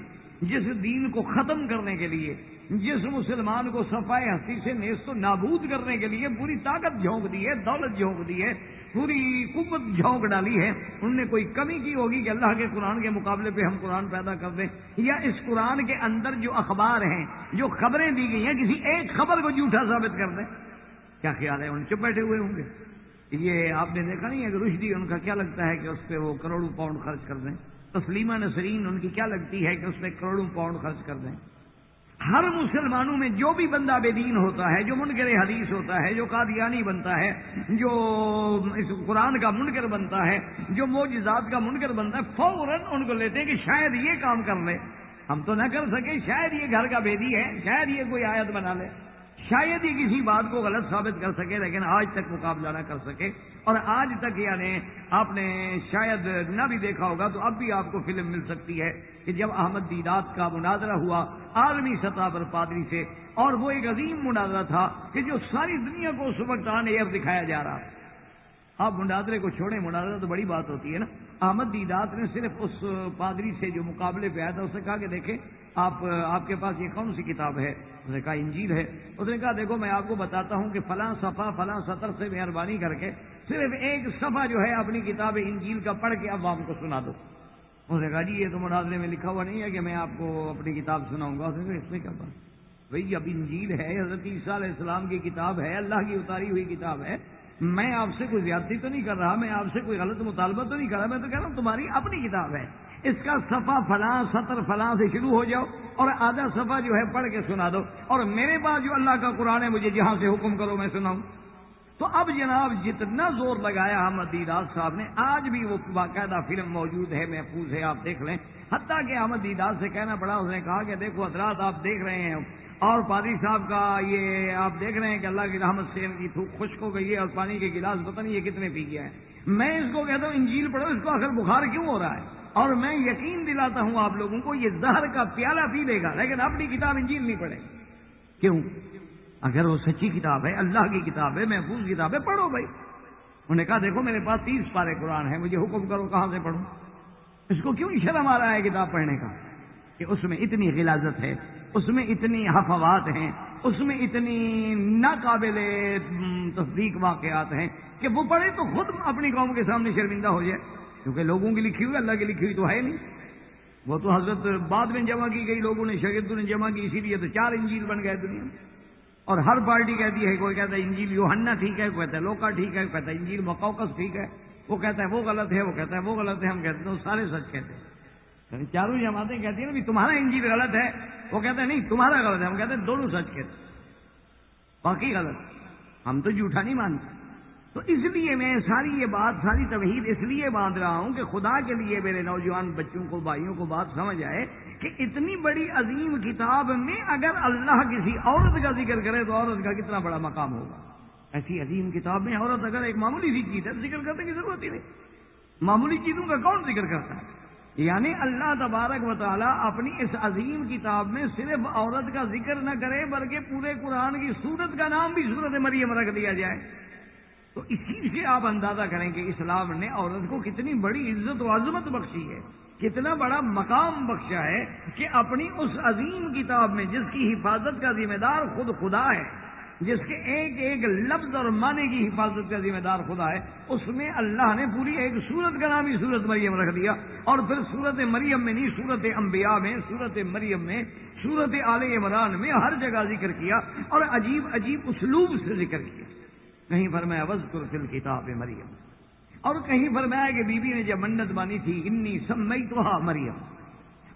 جس دین کو ختم کرنے کے لیے، جس مسلمان کو صفائے ہستی سے نیست و نابود کرنے کے لیے پوری طاقت جھونک دی ہے، دولت جھونک دی ہے، پوری قوت جھونک ڈالی ہے، انہوں نے کوئی کمی کی ہوگی کہ اللہ کے قرآن کے مقابلے پہ ہم قرآن پیدا کر دیں؟ یا اس قرآن کے اندر جو اخبار ہیں، جو خبریں دی گئی ہیں، کسی ایک خبر کو جھوٹا ثابت کر دیں؟ کیا خیال ہے؟ ان چپ بیٹھے ہوئے ہوں گے؟ یہ آپ نے دیکھا نہیں ہے کہ رشدی ان کا کیا لگتا ہے کہ اس پہ وہ کروڑوں پاؤنڈ خرچ کر دیں؟ تسلیمہ نسرین ان کی کیا لگتی ہے کہ اس پہ کروڑوں پاؤنڈ خرچ کر دیں؟ ہر مسلمانوں میں جو بھی بندہ بے دین ہوتا ہے، جو منکر حدیث ہوتا ہے، جو قادیانی بنتا ہے، جو اس قرآن کا منکر بنتا ہے، جو معجزات کا منکر بنتا ہے، فوراً ان کو لیتے ہیں کہ شاید یہ کام کر لے، ہم تو نہ کر سکے، شاید یہ گھر کا بیدی ہے، شاید یہ کوئی آیت بنا لے، شاید ہی کسی بات کو غلط ثابت کر سکے، لیکن آج تک مقابلہ نہ کر سکے۔ اور آج تک یعنی آپ نے شاید نہ بھی دیکھا ہوگا تو اب بھی آپ کو فلم مل سکتی ہے کہ جب احمد دیدات کا مناظرہ ہوا عالمی سطح پر پادری سے، اور وہ ایک عظیم مناظرہ تھا کہ جو ساری دنیا کو اس وقت آن ایئر دکھایا جا رہا۔ آپ مناظرے کو چھوڑیں، مناظرہ تو بڑی بات ہوتی ہے نا۔ احمد دیدات نے صرف اس پادری سے جو مقابلے پہ آیا تھا، اس نے کہا کہ دیکھیں آپ کے پاس یہ کون سی کتاب ہے؟ اس نے کہا انجیل ہے۔ اس نے کہا دیکھو میں آپ کو بتاتا ہوں کہ فلاں صفحہ فلاں سطر سے مہربانی کر کے صرف ایک صفحہ جو ہے اپنی کتاب انجیل کا پڑھ کے عوام کو سنا دو۔ اس نے کہا جی یہ تو مناظرے میں لکھا ہوا نہیں ہے کہ میں آپ کو اپنی کتاب سناؤں گا۔ اس نے کہا اس میں کیا بات بھائی، اب انجیل ہے، حضرت عیسیٰ علیہ السلام کی کتاب ہے، اللہ کی اتاری ہوئی کتاب ہے، میں آپ سے کوئی زیادتی تو نہیں کر رہا، میں آپ سے کوئی غلط مطالبہ تو نہیں کر رہا، میں تو کہہ رہا ہوں تمہاری اپنی کتاب ہے، اس کا صفحہ فلاں سطر فلاں سے شروع ہو جاؤ اور آدھا صفحہ جو ہے پڑھ کے سنا دو، اور میرے پاس جو اللہ کا قرآن ہے مجھے جہاں سے حکم کرو میں سناؤں۔ تو اب جناب جتنا زور لگایا احمد دیدار صاحب نے، آج بھی وہ باقاعدہ فلم موجود ہے، محفوظ ہے، آپ دیکھ لیں. حتیٰ کہ احمد دیدار سے کہنا پڑا، اس نے کہا کہ دیکھو حضرات آپ دیکھ رہے ہیں، اور پادری صاحب کا یہ آپ دیکھ رہے ہیں کہ اللہ کی رحمت سے ان کی تھوک خشک ہو گئی ہے اور پانی کے گلاس پتہ نہیں یہ کتنے پی گیا ہے. میں اس کو کہتا ہوں انجیل پڑھو، اس کو آخر بخار کیوں ہو رہا ہے؟ اور میں یقین دلاتا ہوں آپ لوگوں کو یہ زہر کا پیالہ پی لے گا لیکن اپنی کتاب انجیل نہیں پڑھے. کیوں؟ اگر وہ سچی کتاب ہے، اللہ کی کتاب ہے، محفوظ کتاب ہے، پڑھو بھائی. انہوں نے کہا دیکھو میرے پاس 30 پارے قرآن ہے، مجھے حکم کرو کہاں سے پڑھوں. اس کو کیوں شرم آ رہا ہے کتاب پڑھنے کا؟ کہ اس میں اتنی غلاظت ہے، اس میں اتنی حفوات ہیں، اس میں اتنی ناقابل تصدیق واقعات ہیں کہ وہ پڑھے تو خود اپنی قوم کے سامنے شرمندہ ہو جائے. کیونکہ لوگوں کی لکھی ہوئی، اللہ کی لکھی ہوئی تو ہے نہیں. وہ تو حضرت بعد میں جمع کی گئی، لوگوں نے، شاگردوں نے جمع کی، اسی لیے تو 4 انجیل بن گئے دنیا میں. اور ہر پارٹی کہتی ہے، کوئی کہتا ہے انجیل یوحنا ٹھیک ہے، کوئی کہتا ہے لوکا ٹھیک ہے، کوئی کہتا ہے انجیل مقوقس ٹھیک ہے، وہ کہتا ہے وہ غلط ہے، وہ کہتا ہے وہ غلط ہے. ہم کہتے ہیں وہ سارے سچ کہتے ہیں. چاروں جماعتیں کہتی ہیں نا تمہارا انجیل غلط ہے، وہ کہتے ہیں نہیں تمہارا غلط ہے. ہم کہتے ہیں دونوں سچ کہتے ہیں، باقی غلط. ہم تو جھوٹا نہیں مانتے. تو اس لیے میں ساری یہ بات، ساری توحید اس لیے باندھ رہا ہوں کہ خدا کے لیے میرے نوجوان بچوں کو، بھائیوں کو بات سمجھ آئے کہ اتنی بڑی عظیم کتاب میں اگر اللہ کسی عورت کا ذکر کرے تو عورت کا کتنا بڑا مقام ہوگا. ایسی عظیم کتاب میں عورت اگر ایک معمولی سی چیز ہے، ذکر کرنے کی ضرورت ہی نہیں. معمولی چیزوں کا کون ذکر کرتا ہے؟ یعنی اللہ تبارک و تعالیٰ اپنی اس عظیم کتاب میں صرف عورت کا ذکر نہ کرے بلکہ پورے قرآن کی سورت کا نام بھی سورت مریم رکھ دیا جائے. تو اسی سے آپ اندازہ کریں کہ اسلام نے عورت کو کتنی بڑی عزت و عظمت بخشی ہے، کتنا بڑا مقام بخشا ہے کہ اپنی اس عظیم کتاب میں جس کی حفاظت کا ذمہ دار خود خدا ہے، جس کے ایک ایک لفظ اور معنی کی حفاظت کا ذمہ دار خدا ہے، اس میں اللہ نے پوری ایک سورت کا نام ہی سورت مریم رکھ دیا. اور پھر سورت مریم میں نہیں، سورت انبیاء میں، سورت مریم میں، سورت آل عمران میں ہر جگہ ذکر کیا اور عجیب عجیب اسلوب سے ذکر کیا. کہیں فرمایا وذکر فی الکتاب مریم، اور کہیں فرمایا کہ بی بی نے جب منت مانی تھی انی سمیتھا مریم،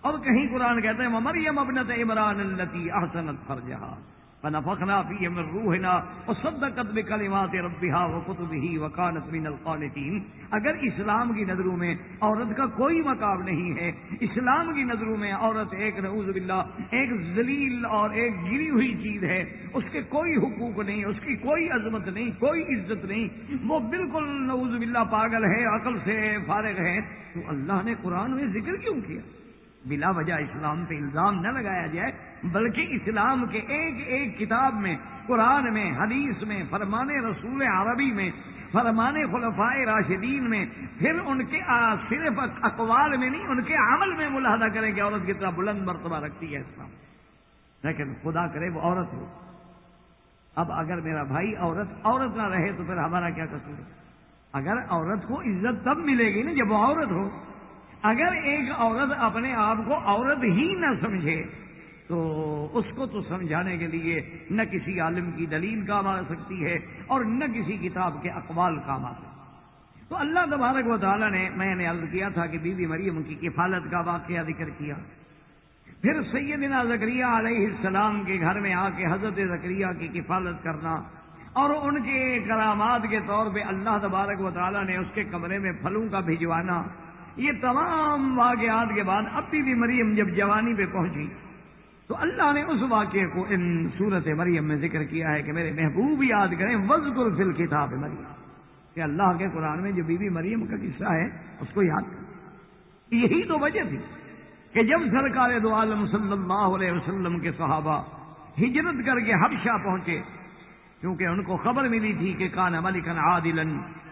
اور کہیں قرآن کہتا ہے مریم ابنت عمران التی احسنت فرجہا فنفخنا فیہ من روحنا وصدقت بکلمات ربہا وکتبہ وکانت من القانتین. اگر اسلام کی نظروں میں عورت کا کوئی مقام نہیں ہے، اسلام کی نظروں میں عورت ایک نعوذ باللہ ایک ذلیل اور ایک گری ہوئی چیز ہے، اس کے کوئی حقوق نہیں، اس کی کوئی عظمت نہیں، کوئی عزت نہیں، وہ بالکل نعوذ باللہ پاگل ہے، عقل سے فارغ ہے، تو اللہ نے قرآن میں ذکر کیوں کیا؟ بلا وجہ اسلام پہ الزام نہ لگایا جائے، بلکہ اسلام کے ایک ایک کتاب میں، قرآن میں، حدیث میں، فرمان رسول عربی میں، فرمان خلفائے راشدین میں، پھر ان کے صرف اقوال میں نہیں، ان کے عمل میں ملاحظہ کریں کہ عورت کتنا بلند مرتبہ رکھتی ہے اسلام. لیکن خدا کرے وہ عورت ہو. اب اگر میرا بھائی عورت نہ رہے تو پھر ہمارا کیا قصور ہے؟ اگر عورت کو عزت تب ملے گی نا جب وہ عورت ہو. اگر ایک عورت اپنے آپ کو عورت ہی نہ سمجھے تو اس کو تو سمجھانے کے لیے نہ کسی عالم کی دلیل کام آ سکتی ہے اور نہ کسی کتاب کے اقوال کام آ سکتے. تو اللہ تبارک و تعالیٰ نے، میں نے عرض کیا تھا کہ بی بی مریم کی کفالت کا واقعہ ذکر کیا. پھر سیدنا زکریا علیہ السلام کے گھر میں آ کے حضرت زکریا کی کفالت کرنا اور ان کے کرامات کے طور پہ اللہ تبارک و تعالیٰ نے اس کے کمرے میں پھلوں کا بھجوانا، یہ تمام واقعات کے بعد اب بھی مریم جب جوانی پہ پہنچی تو اللہ نے اس واقعے کو ان سورت مریم میں ذکر کیا ہے کہ میرے محبوب یاد کریں وذکر فی الکتاب مریم، کہ اللہ کے قرآن میں جو بی بی مریم کا قصہ ہے اس کو یاد کریں. یہی تو وجہ تھی کہ جب سرکار دو عالم صلی اللہ علیہ وسلم کے صحابہ ہجرت کر کے حبشہ پہنچے، کیونکہ ان کو خبر ملی تھی کہ کان ملکا عادلا،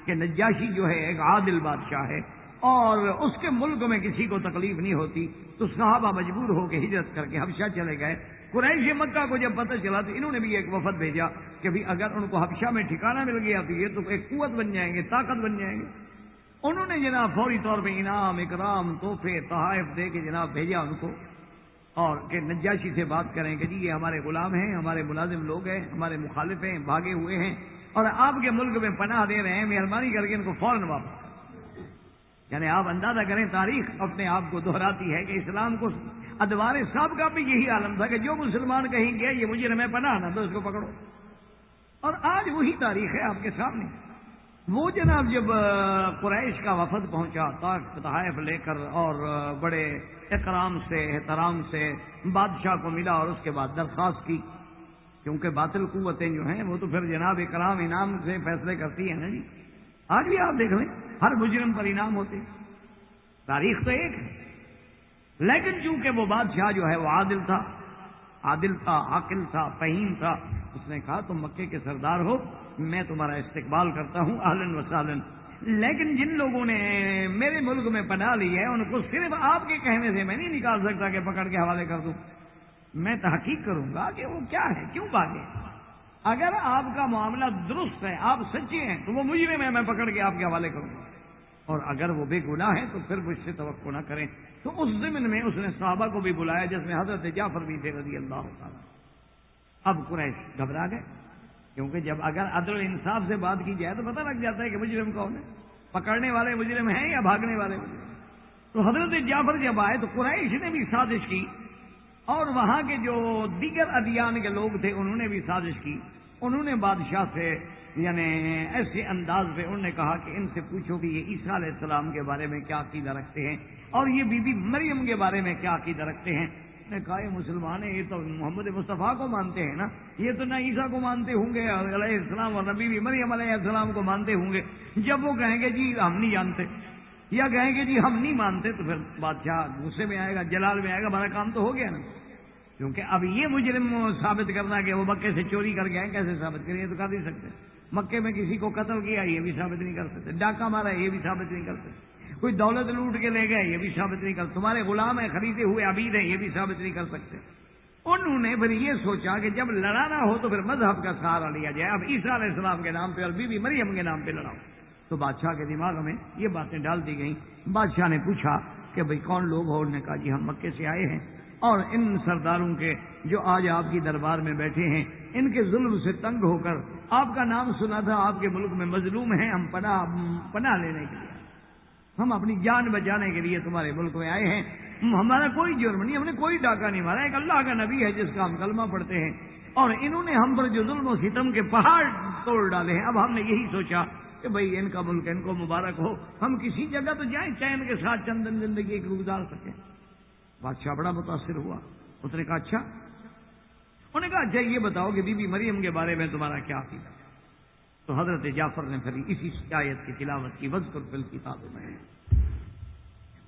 کہ نجاشی جو ہے ایک عادل بادشاہ ہے اور اس کے ملک میں کسی کو تکلیف نہیں ہوتی، تو صحابہ مجبور ہو کے ہجرت کر کے حبشہ چلے گئے. قریش مکہ کو جب پتہ چلا تو انہوں نے بھی ایک وفد بھیجا کہ بھی اگر ان کو حبشہ میں ٹھکانہ مل گیا تو یہ تو ایک قوت بن جائیں گے، طاقت بن جائیں گے. انہوں نے جناب فوری طور پہ انعام، اکرام، تحفے، تحائف دے کے جناب بھیجا ان کو، اور کہ نجاشی سے بات کریں کہ جی یہ ہمارے غلام ہیں، ہمارے ملازم لوگ ہیں، ہمارے مخالف ہیں، بھاگے ہوئے ہیں اور آپ کے ملک میں پناہ دے رہے ہیں، مہربانی کر کے ان کو فوراً واپس. یعنی آپ اندازہ کریں تاریخ اپنے آپ کو دہراتی ہے کہ اسلام کو ادوار سابقہ بھی یہی عالم تھا کہ جو مسلمان کہیں گیا یہ مجرم ہے پناہ نہ دو، اس کو پکڑو. اور آج وہی تاریخ ہے آپ کے سامنے. وہ جناب جب قریش کا وفد پہنچا تحائف لے کر اور بڑے اکرام سے احترام سے بادشاہ کو ملا اور اس کے بعد درخواست کی، کیونکہ باطل قوتیں جو ہیں وہ تو پھر جناب اکرام انعام سے فیصلے کرتی ہیں نا جی. آج بھی آپ دیکھ لیں ہر مجرم پر انعام ہوتے، تاریخ تو ایک ہے. لیکن چونکہ وہ بادشاہ جو ہے وہ عادل تھا عاقل تھا، فہیم تھا، اس نے کہا تم مکے کے سردار ہو، میں تمہارا استقبال کرتا ہوں، اہلاً و سہلاً. لیکن جن لوگوں نے میرے ملک میں پناہ لی ہے ان کو صرف آپ کے کہنے سے میں نہیں نکال سکتا کہ پکڑ کے حوالے کر دوں. میں تحقیق کروں گا کہ وہ کیا ہے، کیوں بھاگے. اگر آپ کا معاملہ درست ہے، آپ سچے ہیں، تو وہ مجرم ہے، میں پکڑ کے آپ کے حوالے کروں گا. اور اگر وہ بے گناہ ہے تو پھر مجھ سے توقع نہ کریں. تو اس ضمن میں اس نے صحابہ کو بھی بلایا جس میں حضرت جعفر بھی تھے رضی اللہ تعالیٰ. اب قریش گھبرا گئے، کیونکہ جب اگر عدل و انصاف سے بات کی جائے تو پتہ لگ جاتا ہے کہ مجرم کون ہے، پکڑنے والے مجرم ہیں یا بھاگنے والے مجرم. تو حضرت جعفر جب آئے تو قریش نے بھی سازش کی، اور وہاں کے جو دیگر ادیان کے لوگ تھے انہوں نے بھی سازش کی. انہوں نے بادشاہ سے یعنی ایسے انداز پہ انہوں نے کہا کہ ان سے پوچھو کہ یہ عیسیٰ علیہ السلام کے بارے میں کیا عقیدہ رکھتے ہیں اور یہ بی بی مریم کے بارے میں کیا عقیدہ رکھتے ہیں. نے کہا یہ مسلمان ہیں، یہ تو محمد مصطفیٰ کو مانتے ہیں نا، یہ تو نہ عیسیٰ کو مانتے ہوں گے علیہ السلام اور نبی بھی مریم علیہ السلام کو مانتے ہوں گے. جب وہ کہیں گے جی ہم نہیں جانتے یا کہیں گے جی ہم نہیں مانتے تو پھر بادشاہ غصے میں آئے گا، جلال میں آئے گا، ہمارا کام تو ہو گیا نا. کیونکہ اب یہ مجرم ثابت کرنا کہ وہ مکے سے چوری کر گئے کیسے ثابت کریں، یہ تو کر نہیں سکتے. مکے میں کسی کو قتل کیا یہ بھی ثابت نہیں کر سکتے، ڈاکہ مارا یہ بھی ثابت نہیں کر سکتے، کوئی دولت لوٹ کے لے گئے یہ بھی ثابت نہیں کر سکتے، تمہارے غلام ہیں خریدے ہوئے عبید ہیں یہ بھی ثابت نہیں کر سکتے. انہوں نے پھر یہ سوچا کہ جب لڑانا ہو تو پھر مذہب کا سہارا لیا جائے. اب عیسیٰ علیہ السلام کے نام پہ اور بی بی مریم کے نام پہ لڑاؤ. تو بادشاہ کے دماغ میں یہ باتیں ڈال دی گئیں. بادشاہ نے پوچھا کہ بھئی کون لوگ ہو؟ انہوں نے کہا جی ہم مکے سے آئے ہیں اور ان سرداروں کے جو آج آپ کی دربار میں بیٹھے ہیں ان کے ظلم سے تنگ ہو کر آپ کا نام سنا تھا، آپ کے ملک میں مظلوم ہیں، ہم پناہ لینے کے لیے، ہم اپنی جان بچانے کے لیے تمہارے ملک میں آئے ہیں. ہمارا کوئی جرم نہیں، ہم نے کوئی ڈاکہ نہیں مارا، ایک اللہ کا نبی ہے جس کا ہم کلمہ پڑھتے ہیں اور انہوں نے ہم پر جو ظلم و ستم کے پہاڑ توڑ ڈالے ہیں. اب ہم نے یہی سوچا کہ بھئی ان کا ملک ان کو مبارک ہو، ہم کسی جگہ تو جائیں چین کے ساتھ چند دن زندگی ایک گزار سکیں. بادشاہ بڑا متاثر ہوا. اس نے کہا اچھا، انہوں نے کہا اچھا یہ بتاؤ کہ بی بی مریم کے بارے میں تمہارا کیا عقیدہ ہے؟ تو حضرت جعفر نے پھر اسی آیت کی تلاوت کی، وذکر فی الکتاب میں.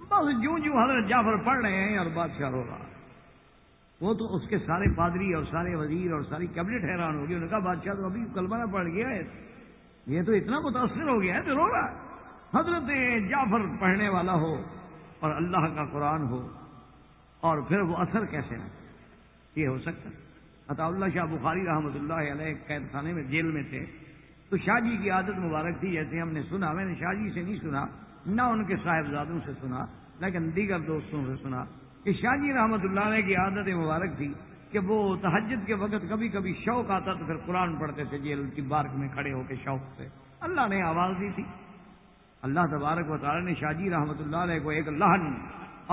بس جو حضرت جعفر پڑھ رہے ہیں اور بادشاہ رو رہا، وہ تو اس کے سارے پادری اور سارے وزیر اور ساری کیبنٹ حیران ہو گئی. انہوں نے کہا بادشاہ تو ابھی کلمہ نہ پڑھ گیا ہے، یہ تو اتنا متاثر ہو گیا ہے تو رو رہا ہے. حضرت جعفر پڑھنے والا ہو اور اللہ کا قرآن ہو اور پھر وہ اثر کیسے نہ یہ ہو سکتا. عطا اللہ شاہ بخاری رحمۃ اللہ علیہ قید خانے میں جیل میں تھے تو شاہ جی کی عادت مبارک تھی، جیسے ہم نے سنا، میں نے شاہ جی سے نہیں سنا نہ ان کے صاحبزادوں سے سنا لیکن دیگر دوستوں سے سنا کہ شاہ جی رحمۃ اللہ علیہ کی عادت مبارک تھی کہ وہ تہجد کے وقت کبھی کبھی شوق آتا تو پھر قرآن پڑھتے تھے جیل کی بارک میں کھڑے ہو کے شوق سے. اللہ نے آواز دی تھی، اللہ تبارک و تعالی نے شاہ جی رحمۃ اللہ علیہ کو ایک لحن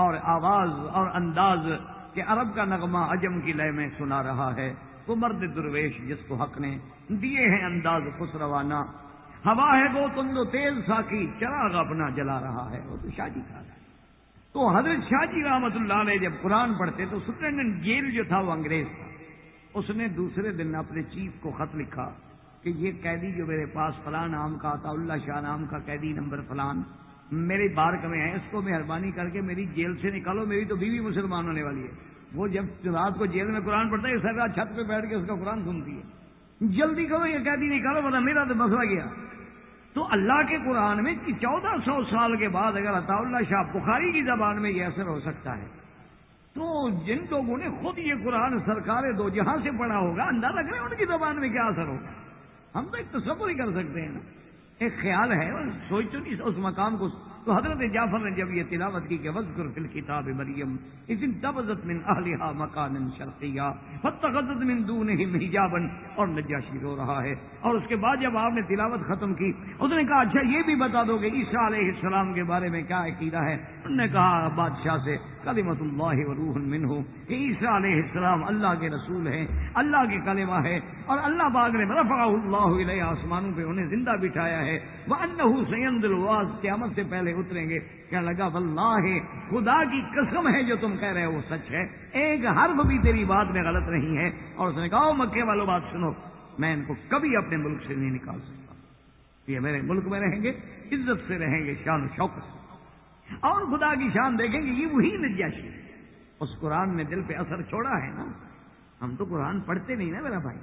اور آواز اور انداز کہ عرب کا نغمہ عجم کی لے میں سنا رہا ہے، وہ مرد درویش جس کو حق نے دیے ہیں انداز خسروانہ، ہوا ہے وہ تند و تیز ساکی چراغ اپنا جلا رہا ہے. وہ تو شاہ جی کا ہے. تو حضرت شاہ جی رحمۃ اللہ علیہ جب قرآن پڑھتے تو سپرنٹینڈنٹ جیل جو تھا وہ انگریز تھا. اس نے دوسرے دن اپنے چیف کو خط لکھا کہ یہ قیدی جو میرے پاس فلاں نام کا عطا اللہ شاہ نام کا قیدی نمبر فلان میری بارک میں ہے، اس کو مہربانی کر کے میری جیل سے نکالو، میری تو بیوی مسلمان ہونے والی ہے. وہ جب رات کو جیل میں قرآن پڑھتا ہے سر رات چھت پہ بیٹھ کے اس کا قرآن سنتی ہے. جلدی کرو یہ قیدی نکالو ورنہ میرا تو مسئلہ گیا. تو اللہ کے قرآن میں 1400 سال کے بعد اگر عطا اللہ شاہ بخاری کی زبان میں یہ اثر ہو سکتا ہے تو جن لوگوں نے خود یہ قرآن سرکار دو جہاں سے پڑھا ہوگا اندازہ کریں ان کی زبان میں کیا اثر ہوگا. ہم تو ایک تصور ہی کر سکتے ہیں نا، ایک خیال ہے، سوچ تو نہیں اس مقام کو تو حضرت جعفر نے جب یہ تلاوت کی کہ وذکر فی الکتاب مریم اذ انتبذت من اہلہا مکانا شرقیا فاتخذت من دونہم حجابا، اور نجاشی رو رہا ہے، اور اس کے بعد جب آپ نے تلاوت ختم کی اس نے کہا اچھا یہ بھی بتا دو کہ عیسیٰ علیہ السلام کے بارے میں کیا عقیدہ ہے؟ انہوں نے کہا بادشاہ سے کلمۃ اللہ و روح منہ، کہ عیسیٰ علیہ السلام اللہ کے رسول ہیں، اللہ کی کلمہ ہے، اور اللہ پاک نے رفعہ اللہ الیہ، آسمانوں پہ انہیں زندہ بٹھایا ہے، وانہ سینزل، واز قیامت سے پہلے اتریں گے۔ کہنے لگا واللہ خدا کی قسم ہے جو تم کہہ رہے ہو وہ سچ ہے، ایک حرف بھی تیری بات میں غلط نہیں ہے۔ اور اس نے کہا مکے والوں بات سنو، میں ان کو کبھی اپنے ملک سے نہیں نکال سکتا، یہ میرے ملک میں رہیں گے، عزت سے رہیں گے، شان و شوکت سے، اور خدا کی شان دیکھیں گے۔ یہ وہی نجاشی ہے، اس قرآن نے دل پہ اثر چھوڑا ہے نا۔ ہم تو قرآن پڑھتے نہیں نا میرا بھائی،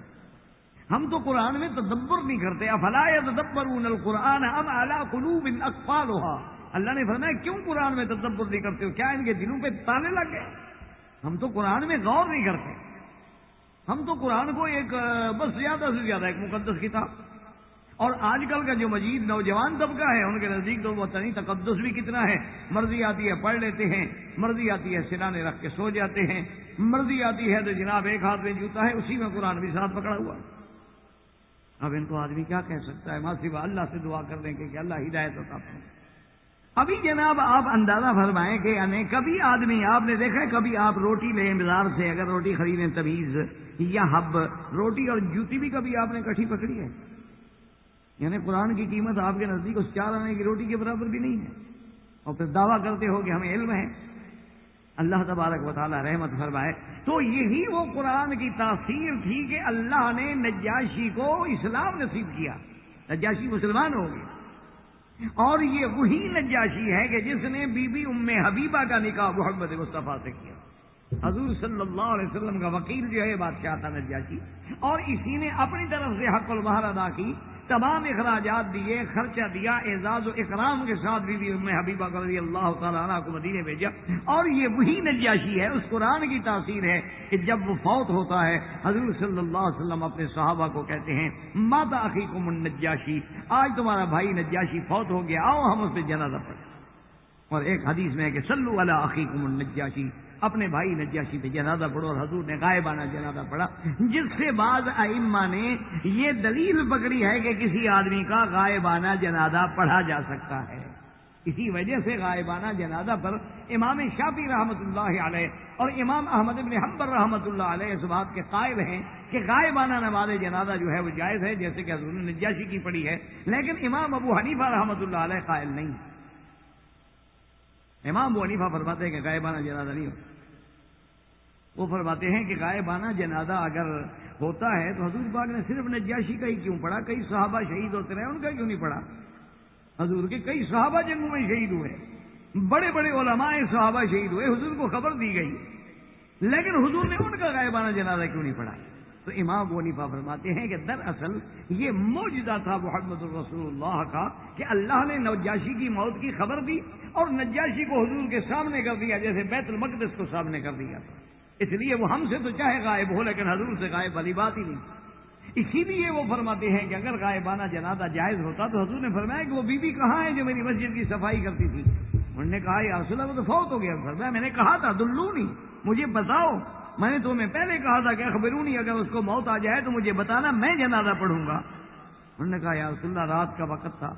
ہم تو قرآن میں تدبر نہیں کرتے۔ افلا یتدبرون القرآن ام علی قلوب اقفالها، اللہ نے فرمایا کیوں قرآن میں تدبر نہیں کرتے ہو؟ کیا ان کے دلوں پہ تالے لگ گئے؟ ہم تو قرآن میں غور نہیں کرتے، ہم تو قرآن کو ایک بس زیادہ سے زیادہ ایک مقدس کتاب، اور آج کل کا جو مجید نوجوان طبقہ ہے ان کے نزدیک تو وہ تنی تقدس بھی کتنا ہے، مرضی آتی ہے پڑھ لیتے ہیں، مرضی آتی ہے سرانے رکھ کے سو جاتے ہیں، مرضی آتی ہے تو جناب ایک ہاتھ میں جوتا ہے اسی میں قرآن بھی ساتھ پکڑا ہوا۔ اب ان کو آدمی کیا کہہ سکتا ہے؟ ماں سوا اللہ سے دعا کر دیں کہ اللہ ہدایت عطا فرمائے۔ ابھی جناب آپ اندازہ فرمائیں کہ کبھی آدمی، آپ نے دیکھا ہے کبھی آپ روٹی لیں بازار سے، اگر روٹی خریدیں تمیز یا حب، روٹی اور جوتی بھی کبھی آپ نے کٹھی پکڑی ہے؟ یعنی قرآن کی قیمت آپ کے نزدیک اس 4 آنے کی روٹی کے برابر بھی نہیں ہے، اور پھر دعویٰ کرتے ہو کہ ہمیں علم ہے۔ اللہ تبارک و تعالی رحمت فرمائے۔ تو یہی وہ قرآن کی تاثیر تھی کہ اللہ نے نجاشی کو اسلام نصیب کیا، نجاشی مسلمان ہو گیا، اور یہ وہی نجاشی ہے کہ جس نے بی بی ام حبیبہ کا نکاح محمد مصطفیٰ سے کیا۔ حضور صلی اللہ علیہ وسلم کا وکیل جو ہے بادشاہ تھا نجاشی، اور اسی نے اپنی طرف سے حق المہر ادا کی، تمام اخراجات دیے، خرچہ دیا، اعزاز و اکرام کے ساتھ بی بی ام حبیبہ رضی اللہ تعالیٰ عنہ کو مدینے بھیجا۔ اور یہ وہی نجاشی ہے، اس قرآن کی تاثیر ہے کہ جب وہ فوت ہوتا ہے حضور صلی اللہ علیہ وسلم اپنے صحابہ کو کہتے ہیں مات اخیکم النجاشی، آج تمہارا بھائی نجاشی فوت ہو گیا، آؤ ہم اس پہ جنازہ پڑھیں۔ اور ایک حدیث میں ہے کہ صلوا علی اخیکم النجاشی، اپنے بھائی نجاشی پہ جنازہ پڑھو، اور حضور نے غائبانہ جنازہ پڑھا، جس سے بعض ائمہ نے یہ دلیل پکڑی ہے کہ کسی آدمی کا غائبانہ جنازہ پڑھا جا سکتا ہے۔ اسی وجہ سے غائبانہ جنازہ پر امام شافعی رحمۃ اللہ علیہ اور امام احمد بن حنبل رحمۃ اللہ علیہ اس بات کے قائل ہیں کہ غائبانہ نماز جنازہ جو ہے وہ جائز ہے، جیسے کہ حضور نے نجاشی کی پڑھی ہے، لیکن امام ابو حنیفہ رحمۃ اللہ علیہ قائل نہیں۔ امام ابو حنیفہ فرماتے ہیں کہ غائبانہ جنازہ نہیں ہوتا، وہ فرماتے ہیں کہ غائبانہ جنازہ اگر ہوتا ہے تو حضور پاک نے صرف نجاشی کا ہی کیوں پڑھا؟ کئی صحابہ شہید ہوتے رہے، ان کا کیوں نہیں پڑھا؟ حضور کے کئی صحابہ جنگوں میں شہید ہوئے، بڑے بڑے علماء صحابہ شہید ہوئے، حضور کو خبر دی گئی، لیکن حضور نے ان کا غائبانہ جنازہ کیوں نہیں پڑھا؟ تو امام ابو حنیفہ فرماتے ہیں کہ دراصل یہ معجزہ تھا محمد رسول اللہ کا کہ اللہ نے نجاشی کی موت کی خبر دی اور نجاشی کو حضور کے سامنے کر دیا، جیسے بیت المقدس کو سامنے کر دیا تھا۔ اس لیے وہ ہم سے تو چاہے غائب ہو لیکن حضور سے غائب والی بات ہی نہیں۔ اسی لیے وہ فرماتے ہیں کہ اگر غائبانہ جنازہ جائز ہوتا تو حضور نے فرمایا کہ وہ بی بی کہاں ہے جو میری مسجد کی صفائی کرتی تھی؟ انہوں نے کہا یا رسول اللہ وہ تو فوت ہو گیا۔ فرمایا میں نے کہا تھا دلونی، مجھے بتاؤ، میں نے تمہیں پہلے کہا تھا کہ اخبرونی، اگر اس کو موت آ جائے تو مجھے بتانا، میں جنازہ پڑھوں گا۔ انہوں نے کہا یا رسول اللہ رات کا وقت تھا،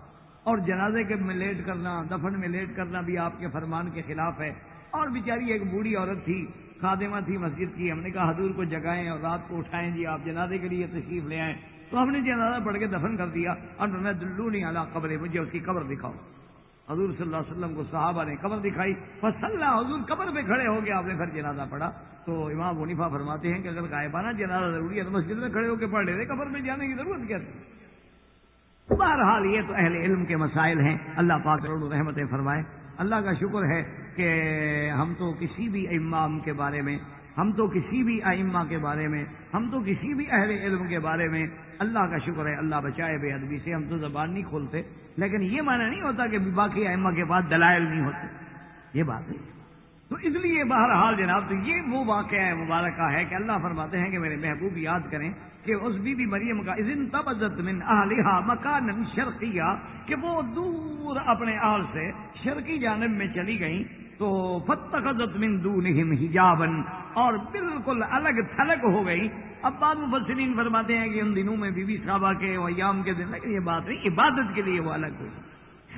اور جنازے کے میں لیٹ کرنا، دفن میں لیٹ کرنا بھی آپ کے فرمان کے خلاف ہے، اور بیچاری ایک بوڑھی عورت تھی، خادمہ تھی مسجد کی، ہم نے کہا حضور کو جگائیں اور رات کو اٹھائیں جی، آپ جنازے کے لیے تشریف لے آئیں، تو ہم نے جنازہ پڑھ کے دفن کر دیا، اور انہوں نے دلونی علی قبر، مجھے اس کی قبر دکھاؤ۔ حضور صلی اللہ علیہ وسلم کو صحابہ نے قبر دکھائی، فصلى، حضور قبر پہ کھڑے ہو گئے، آپ نے پھر جنازہ پڑھا۔ تو امام ابو حنیفہ فرماتے ہیں کہ اگر غائبانہ جنازہ ضروری ہے تو مسجد میں کھڑے ہو کے پڑھ لیتے، قبر میں جانے کی ضرورت کیا تھی؟ بہرحال یہ تو اہل علم کے مسائل ہیں، اللہ پاک کروڑوں رحمتیں فرمائے۔ اللہ کا شکر ہے کہ ہم تو کسی بھی امام کے بارے میں، ہم تو کسی بھی ائمہ کے بارے میں، ہم تو کسی بھی اہل علم کے بارے میں، اللہ کا شکر ہے، اللہ بچائے بے ادبی سے، ہم تو زبان نہیں کھولتے، لیکن یہ معنی نہیں ہوتا کہ باقی ائمہ کے پاس دلائل نہیں ہوتے، یہ بات نہیں۔ تو اس لیے بہرحال جناب تو یہ وہ واقعہ مبارکہ ہے کہ اللہ فرماتے ہیں کہ میرے محبوب یاد کریں کہ اس بی بی مریم کا اذن تبذت من اہلہا مکانا شرقیہ کہ وہ دور اپنے اہل سے شرقی جانب میں چلی گئیں تو فاتخذت من دونہم حجابا اور بالکل الگ تھلگ ہو گئی. اب بعض مفسرین فرماتے ہیں کہ ان دنوں میں بی بی صحابہ کے ایام کے دن لیکن یہ بات نہیں, عبادت کے لیے وہ الگ ہوئی.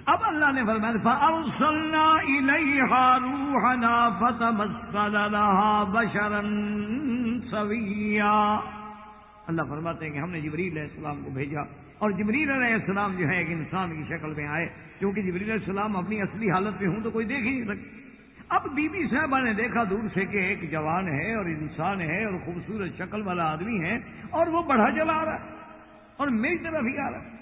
اب اللہ نے فرمایا فَأَرْسَلْنَا إِلَيْهَا رُوحَنَا فَتَمَثَّلَ لَهَا بَشَرًا سَوِيًّا. اللہ فرماتے ہیں کہ ہم نے جبریل علیہ السلام کو بھیجا اور جبریل علیہ السلام جو ہے ایک انسان کی شکل میں آئے, کیونکہ جبریل علیہ السلام اپنی اصلی حالت میں ہوں تو کوئی دیکھ ہی نہیں سکتا. اب بی بی صاحبہ نے دیکھا دور سے کہ ایک جوان ہے اور انسان ہے اور خوبصورت شکل والا آدمی ہے اور وہ بڑھا چلا آ رہا ہے اور میری طرف ہی آ رہا ہے.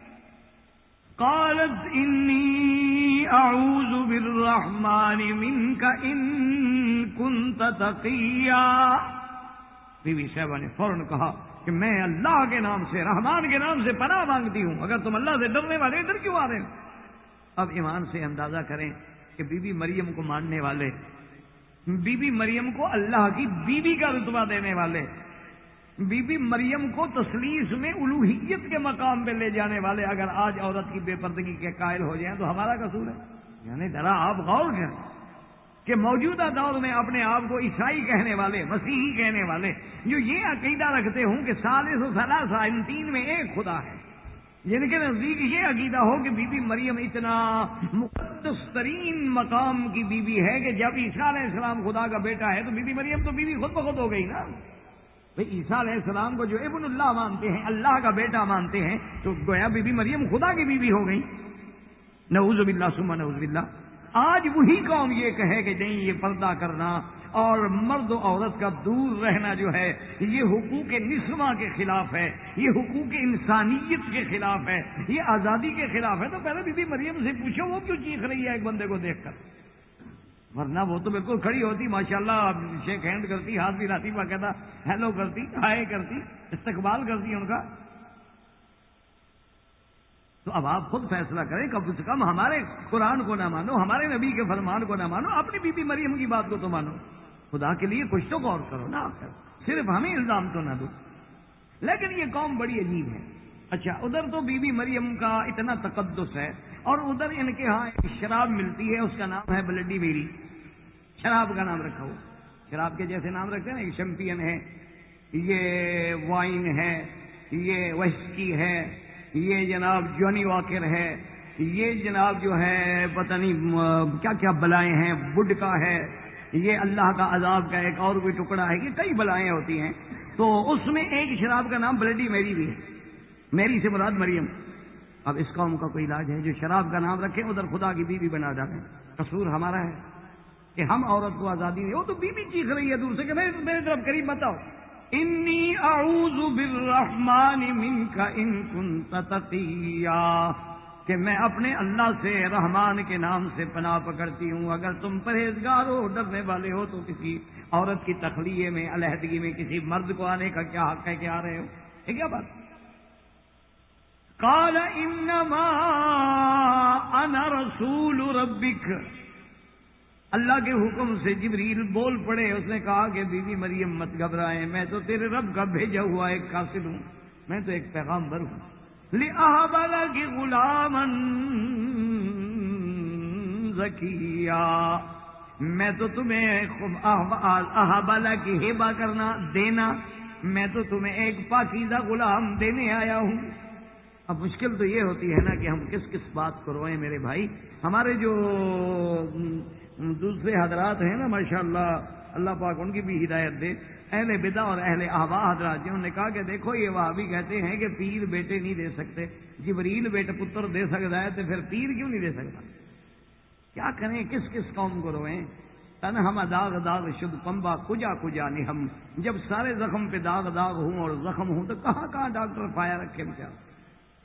قالت انی اعوذ بالرحمن منک ان کنت تقیا. بی بی صاحبہ نے فوراً کہا کہ میں اللہ کے نام سے, رحمان کے نام سے پناہ مانگتی ہوں, اگر تم اللہ سے ڈرنے والے ادھر کیوں آ رہے ہیں. اب ایمان سے اندازہ کریں کہ بی بی مریم کو ماننے والے, بی بی مریم کو اللہ کی بیوی کا رتبہ دینے والے, بی بی مریم کو تثلیث میں الوہیت کے مقام پہ لے جانے والے اگر آج عورت کی بے پردگی کے قائل ہو جائیں تو ہمارا قصور ہے. یعنی ذرا آپ غور کریں کہ موجودہ دور میں اپنے آپ کو عیسائی کہنے والے, مسیحی کہنے والے جو یہ عقیدہ رکھتے ہوں کہ ثالث و ثلاثہ ان تین میں ایک خدا ہے, جن کے نزدیک یہ عقیدہ ہو کہ بی بی مریم اتنا مقدس ترین مقام کی بی بی ہے کہ جب عیسیٰ علیہ السلام خدا کا بیٹا ہے تو بی بی مریم تو بیوی خود بخود ہو گئی نا. بھئی عیسیٰ علیہ السلام کو جو ابن اللہ مانتے ہیں, اللہ کا بیٹا مانتے ہیں, تو گویا بی بی مریم خدا کی بیوی ہو گئی. نعوذ باللہ ثم نعوذ باللہ. آج وہی قوم یہ کہے کہ نہیں یہ پردہ کرنا اور مرد و عورت کا دور رہنا جو ہے یہ حقوق نسواں کے خلاف ہے, یہ حقوق انسانیت کے خلاف ہے, یہ آزادی کے خلاف ہے. تو پہلے بی بی مریم سے پوچھو وہ کیوں چیخ رہی ہے ایک بندے کو دیکھ کر, ورنہ وہ تو بالکل کھڑی ہوتی ماشاءاللہ, شیک ہینڈ کرتی, ہاتھ بھی لاتی, باقاعدہ ہیلو کرتی, ہائے کرتی, استقبال کرتی ان کا. تو اب آپ خود فیصلہ کریں, کم سے کم ہمارے قرآن کو نہ مانو, ہمارے نبی کے فرمان کو نہ مانو, اپنی بی بی مریم کی بات کو تو مانو. خدا کے لیے کچھ تو غور کرو نا, آپ صرف ہمیں الزام تو نہ دو. لیکن یہ قوم بڑی عجیب ہے. اچھا ادھر تو بی بی مریم کا اتنا تقدس ہے اور ادھر ان کے ہاں ایک شراب ملتی ہے, اس کا نام ہے بلڈی میری. شراب کا نام رکھا ہو, شراب کے جیسے نام رکھتے ہیں نا, ایک شیمپین ہے, یہ وائن ہے, یہ وہسکی ہے, یہ جناب جونی واکر ہے, یہ جناب جو ہے پتہ نہیں کیا کیا بلائیں ہیں, بڈ کا ہے, یہ اللہ کا عذاب کا ایک اور کوئی ٹکڑا ہے, یہ کئی بلائیں ہوتی ہیں. تو اس میں ایک شراب کا نام بلڈی میری بھی ہے, میری سے مراد مریم. اب اس قوم کا کوئی علاج ہے جو شراب کا نام رکھے ادھر خدا کی بیوی بنا ڈالیں. قصور ہمارا ہے کہ ہم عورت کو آزادی نہیں. وہ تو بیوی چیخ رہی ہے دور سے کہ میرے طرف قریب بتاؤ, انی اعوذ بالرحمن منک ان کنت تقیا, کہ میں اپنے اللہ سے رحمان کے نام سے پناہ پکڑتی ہوں اگر تم پرہیزگار ہو, ڈرنے والے ہو. تو کسی عورت کی تخلیے میں, علیحدگی میں کسی مرد کو آنے کا کیا حق ہے کہ آ رہے ہو, ہے کیا بات. قال انما انا رسول ربک, اللہ کے حکم سے جبریل بول پڑے, اس نے کہا کہ بی بی مریم مت گھبرائیں, میں تو تیرے رب کا بھیجا ہوا ایک قاصد ہوں, میں تو ایک پیغامبر ہوں. لِأَهَبَ لَكِ غُلَامًا زَكِيًّا, میں تو تمہیں اہب لَكِ ہبہ کرنا, دینا, میں تو تمہیں ایک پاکیزہ غلام دینے آیا ہوں. اب مشکل تو یہ ہوتی ہے نا کہ ہم کس کس بات کو روئیں میرے بھائی. ہمارے جو دوسرے حضرات ہیں نا ماشاءاللہ, اللہ پاک ان کی بھی ہدایت دے, اہل بدع اور اہل احوا حضرات جنہوں نے کہا کہ دیکھو یہ وہابی کہتے ہیں کہ پیر بیٹے نہیں دے سکتے, جبریل بیٹے پتر دے سکتا ہے تو پھر پیر کیوں نہیں دے سکتا. کیا کریں, کس کس قوم کو روئیں. تن ہم داغ داغ شد پمبا کجا کجا نہم, جب سارے زخم پہ داغ داغ ہوں اور زخم ہوں تو کہاں کہاں ڈاکٹر پایا رکھے بیچارے.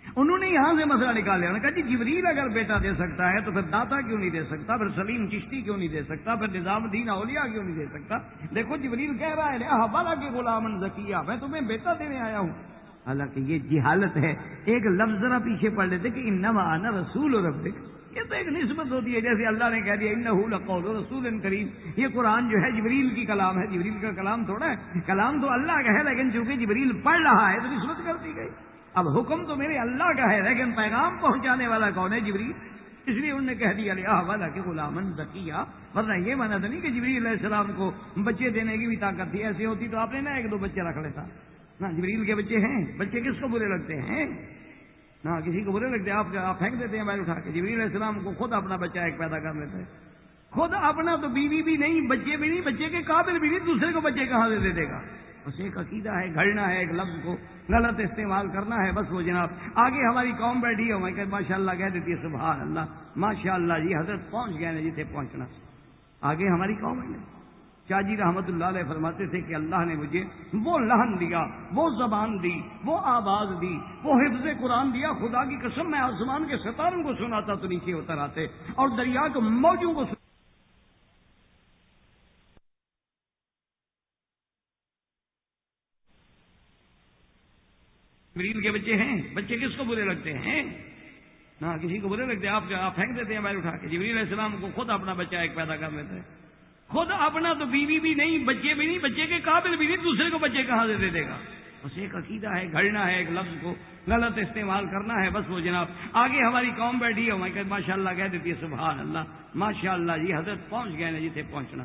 انہوں نے یہاں سے مسئلہ نکالیا, انہوں نے کہا جی جبریل اگر بیٹا دے سکتا ہے تو پھر داتا کیوں نہیں دے سکتا, پھر سلیم چشتی کیوں نہیں دے سکتا, پھر نظام الدین اولیاء کیوں نہیں دے سکتا. دیکھو جبریل کہہ رہا ہے احبالہ کے غلامن زکیہ, میں تمہیں بیٹا دینے آیا ہوں. حالانکہ یہ جہالت ہے. ایک لفظ ذرا پیچھے پڑھ لیتے کہ انما انا رسول ربک, یہ تو ایک نسبت ہوتی ہے، جیسے اللہ نے کہہ دیا انہ لقول رسول کریم، یہ قرآن جو ہے جبریل کی کلام ہے، جبریل کا کلام تھوڑا ہے، کلام تو اللہ کا ہے، لیکن چونکہ جبریل پڑھ رہا ہے تو نسبت کر دی گئی۔ اب حکم تو میرے اللہ کا ہے، لیکن پیغام پہنچانے والا کون ہے؟ جبریل۔ اس لیے انہوں نے کہہ دیا والا کہ غلامن زکیہ، ورنہ یہ مانا تو نہیں کہ جبریل علیہ السلام کو بچے دینے کی بھی طاقت تھی، ایسی ہوتی تو آپ نے نہ ایک دو بچے رکھ لیتا نا۔ جبریل کے بچے ہیں، بچے کس کو برے لگتے ہیں؟ نہ کسی کو برے لگتے، آپ پھینک دیتے ہیں بیل اٹھا کے۔ جبریل علیہ السلام کو خود اپنا بچہ ایک پیدا کر لیتے ہیں، خود اپنا تو بیوی بھی نہیں، بچے بھی نہیں، بچے کے قابل بھی نہیں، دوسرے کو بچے کہاں سے دے گا؟ بس ایک عقیدہ ہے، گھڑنا ہے، ایک لفظ کو غلط استعمال کرنا ہے، بس وہ جناب آگے ہماری قوم بیٹھی ہے، میں کہ ماشاء اللہ کہہ دیتی ہے سبحان اللہ، ماشاء اللہ جی حضرت پہنچ گئے ہیں جسے پہنچنا، آگے ہماری قوم ہے۔ شاہ جی رحمت اللہ علیہ فرماتے تھے کہ اللہ نے مجھے وہ لہن دیا، وہ زبان دی، وہ آواز دی، وہ حفظ قرآن دیا، خدا کی قسم میں آسمان کے ستاروں کو سناتا تو نیچے اتر آتے اور دریا کے موجوں کو جبریل کے بچے ہیں، بچے کس کو برے لگتے ہیں؟ نہ کسی کو برے لگتے، آپ پھینک دیتے ہیں بیل اٹھا کے۔ جبریل علیہ السلام کو خود اپنا بچہ ایک پیدا کر لیتے ہیں، خود اپنا تو بیوی بھی نہیں، بچے بھی نہیں، بچے کے قابل بھی نہیں، دوسرے کو بچے کہاں سے دے گا؟ بس ایک عقیدہ ہے، گھڑنا ہے، ایک لفظ کو غلط استعمال کرنا ہے، بس وہ جناب آگے ہماری قوم بیٹھی ہے، میں کہ ماشاء اللہ کہہ دیتی ہے سبحان اللہ، ماشاء اللہ جی حضرت پہنچ گئے ہیں جسے پہنچنا،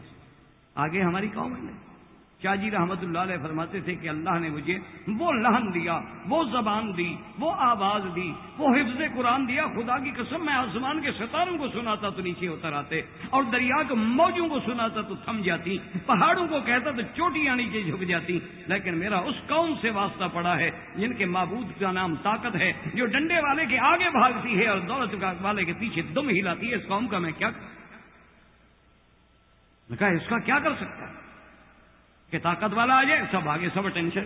آگے ہماری قوم ہے۔ شاہ جی رحمت اللہ علیہ فرماتے تھے کہ اللہ نے مجھے وہ لہن دیا، وہ زبان دی، وہ آواز دی، وہ حفظ قرآن دیا، خدا کی قسم میں آسمان کے ستاروں کو سناتا تو نیچے اتر آتے اور دریا کے موجوں کو سناتا تو تھم جاتی، پہاڑوں کو کہتا تو چوٹیاں نیچے جھک جاتی، لیکن میرا اس قوم سے واسطہ پڑا ہے جن کے معبود کا نام طاقت ہے، جو ڈنڈے والے کے آگے بھاگتی ہے اور دولت والے کے پیچھے دم ہلاتی ہے۔ اس قوم کا میں کیا کہا، اس کا کیا کر سکتا ہے کہ طاقت والا آ جائے سب آگے، سب ٹینشن،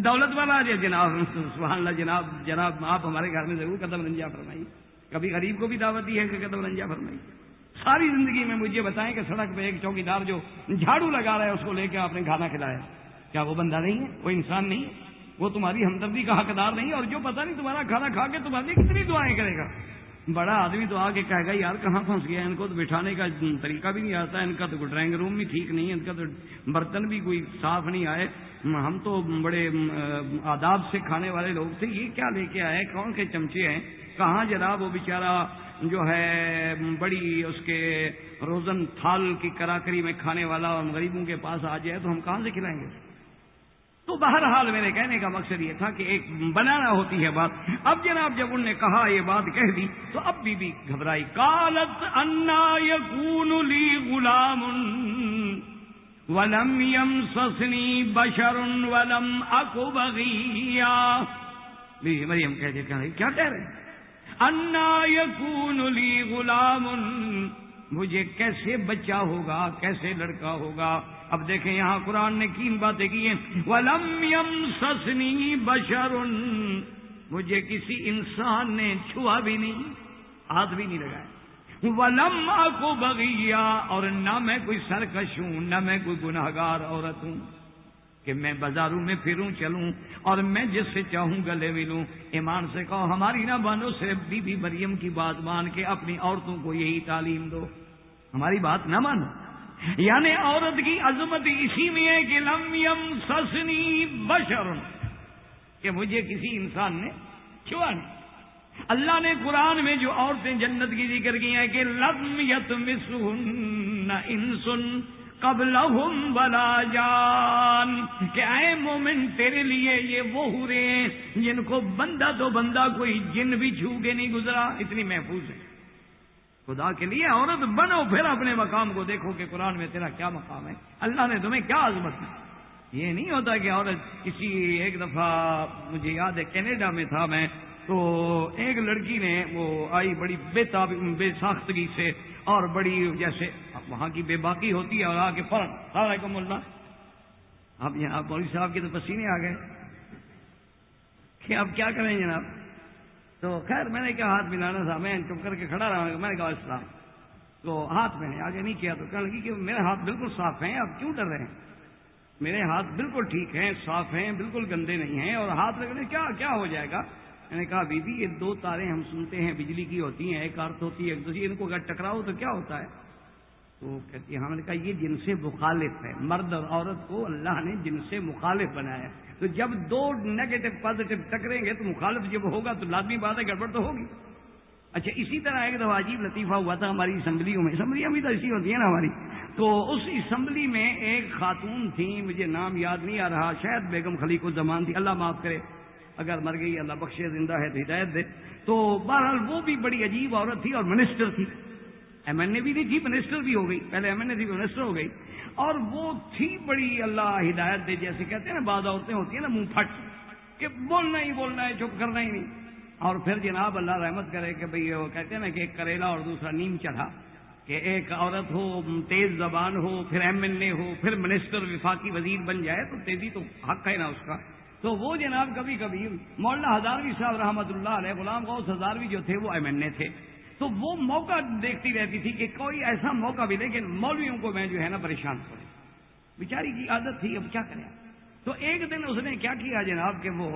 دولت والا آ جائے جناب سبحان اللہ، جناب آپ ہمارے گھر میں ضرور قدم رنجا فرمائیے، کبھی غریب کو بھی دعوت دی ہے کہ قدم رنجا فرمائیے۔ ساری زندگی میں مجھے بتائیں کہ سڑک پہ ایک چوکیدار جو جھاڑو لگا رہا ہے اس کو لے کے آپ نے کھانا کھلایا، کیا وہ بندہ نہیں ہے؟ وہ انسان نہیں ہے؟ وہ تمہاری ہمدردی کا حقدار نہیں ہے؟ اور جو پتہ نہیں تمہارا کھانا کھا کے تمہارے لیے کتنی دعائیں کرے گا، بڑا آدمی تو آ کے کہے گا یار کہاں پھنس گیا، ان کو تو بٹھانے کا طریقہ بھی نہیں آتا، ان کا تو ڈرائنگ روم بھی ٹھیک نہیں ہے، ان کا تو برتن بھی کوئی صاف نہیں آئے، ہم تو بڑے آداب سے کھانے والے لوگ تھے، یہ کیا لے کے آئے، کون کے چمچے ہیں، کہاں جناب وہ بیچارہ جو ہے بڑی اس کے روزن تھال کی کراکری میں کھانے والا اور غریبوں کے پاس آ جائے تو ہم کہاں سے کھلائیں گے؟ تو بہرحال میرے کہنے کا مقصد یہ تھا کہ ایک بنانا ہوتی ہے بات۔ اب جناب جب انہوں نے کہا یہ بات کہہ دی تو اب بی گھبرائی، قالت انا یکون لی غلام ولم یمسسنی بشر ولم اک بغیا۔ بی مریم کہتے کیا کہہ رہے ہیں؟ انا یکون لی غلام، مجھے کیسے بچہ ہوگا، کیسے لڑکا ہوگا؟ اب دیکھیں یہاں قرآن نے تین باتیں کی ہیں، وَلَمْ يَمْسَسْنِي بَشَرٌ، مجھے کسی انسان نے چھوا بھی نہیں، ہاتھ بھی نہیں لگایا، وَلَمْ أَكُ بَغِيًّا، اور نہ میں کوئی سرکش ہوں، نہ میں کوئی گناہگار عورت ہوں کہ میں بازاروں میں پھروں چلوں اور میں جس سے چاہوں گلے ملوں۔ ایمان سے کہو ہماری نہ مانو، صرف بی مریم کی بات مان کے اپنی عورتوں کو یہی تعلیم دو، ہماری بات نہ مانو۔ یعنی عورت کی عظمت اسی میں ہے کہ لم یمسسنی بشر، کہ مجھے کسی انسان نے چھوا نہیں۔ اللہ نے قرآن میں جو عورتیں جنت کی ذکر کی ہیں کہ لم یطمثہن انس قبلہم ولا جان، کہ اے مومن تیرے لیے یہ وہ حوریں ہیں جن کو بندہ تو بندہ کوئی جن بھی چھو کے نہیں گزرا، اتنی محفوظ ہے۔ خدا کے لیے عورت بنو، پھر اپنے مقام کو دیکھو کہ قرآن میں تیرا کیا مقام ہے، اللہ نے تمہیں کیا عظمت دی۔ یہ نہیں ہوتا کہ عورت کسی، ایک دفعہ مجھے یاد ہے کینیڈا میں تھا میں، تو ایک لڑکی نے وہ آئی بڑی بے ساختگی سے اور بڑی جیسے وہاں کی بے باکی ہوتی ہے، اور آ کے فوراً السلام علیکم اللہ، اب یہاں مولوی صاحب کے تو پسینے آ گئے کہ اب کیا کریں جناب۔ تو خیر میں نے کیا ہاتھ ملانا تھا، میں چپ کر کے کھڑا رہا، میں نے کہا اسلام، تو ہاتھ میں نے آگے نہیں کیا، تو کہنے لگی کہ میرے ہاتھ بالکل صاف ہیں، آپ کیوں ڈر رہے ہیں؟ میرے ہاتھ بالکل ٹھیک ہیں، صاف ہیں، بالکل گندے نہیں ہیں، اور ہاتھ لگنے کیا ہو جائے گا؟ میں نے کہا بی بی یہ دو تاریں ہم سنتے ہیں بجلی کی ہوتی ہیں، ایک ارتھ ہوتی ہے ایک دوسری، ان کو اگر ٹکراؤ تو کیا ہوتا ہے؟ تو کہتی ہے ہم نے کہا یہ جن سے مخالف ہے، مرد اور عورت کو اللہ نے جن سے مخالف بنایا، تو جب دو نیگیٹو پازیٹو ٹکریں گے تو مخالف جب ہوگا تو لازمی بات ہے گڑبڑ تو ہوگی۔ اچھا اسی طرح ایک دفعہ عجیب لطیفہ ہوا تھا ہماری اسمبلیوں میں، اسمبلیاں بھی تو ایسی ہوتی ہیں نا ہماری، تو اس اسمبلی میں ایک خاتون تھی، مجھے نام یاد نہیں آ رہا، شاید بیگم خلیق الزمان تھی، اللہ معاف کرے اگر مر گئی، اللہ بخشے، زندہ ہے تو ہدایت دے۔ تو بہرحال وہ بھی بڑی عجیب عورت تھی اور منسٹر تھی، ایم این اے بھی نہیں تھی، منسٹر بھی ہو گئی، پہلے ایم این اے تھی منسٹر ہو گئی، اور وہ تھی بڑی اللہ ہدایت دے، جیسے کہتے ہیں نا بعض عورتیں ہوتی ہیں نا منہ پھٹ کہ بولنا ہی بولنا ہے، چپ کرنا ہی نہیں۔ اور پھر جناب اللہ رحمت کرے کہ بھئی وہ کہتے ہیں نا کہ ایک کریلا اور دوسرا نیم چڑھا، کہ ایک عورت ہو تیز زبان ہو، پھر ایم این اے ہو، پھر منسٹر وفاقی وزیر بن جائے تو تیزی تو حق ہے نا اس کا۔ تو وہ جناب کبھی کبھی مولانا ہزاروی صاحب رحمۃ اللہ علیہ، غلام غوث ہزاروی جو تھے وہ ایم این اے تھے، تو وہ موقع دیکھتی رہتی تھی کہ کوئی ایسا موقع ملے کہ مولویوں کو میں جو ہے نا پریشان کروں، بیچاری کی عادت تھی، اب کیا کریں۔ تو ایک دن اس نے کیا کیا جناب کہ وہ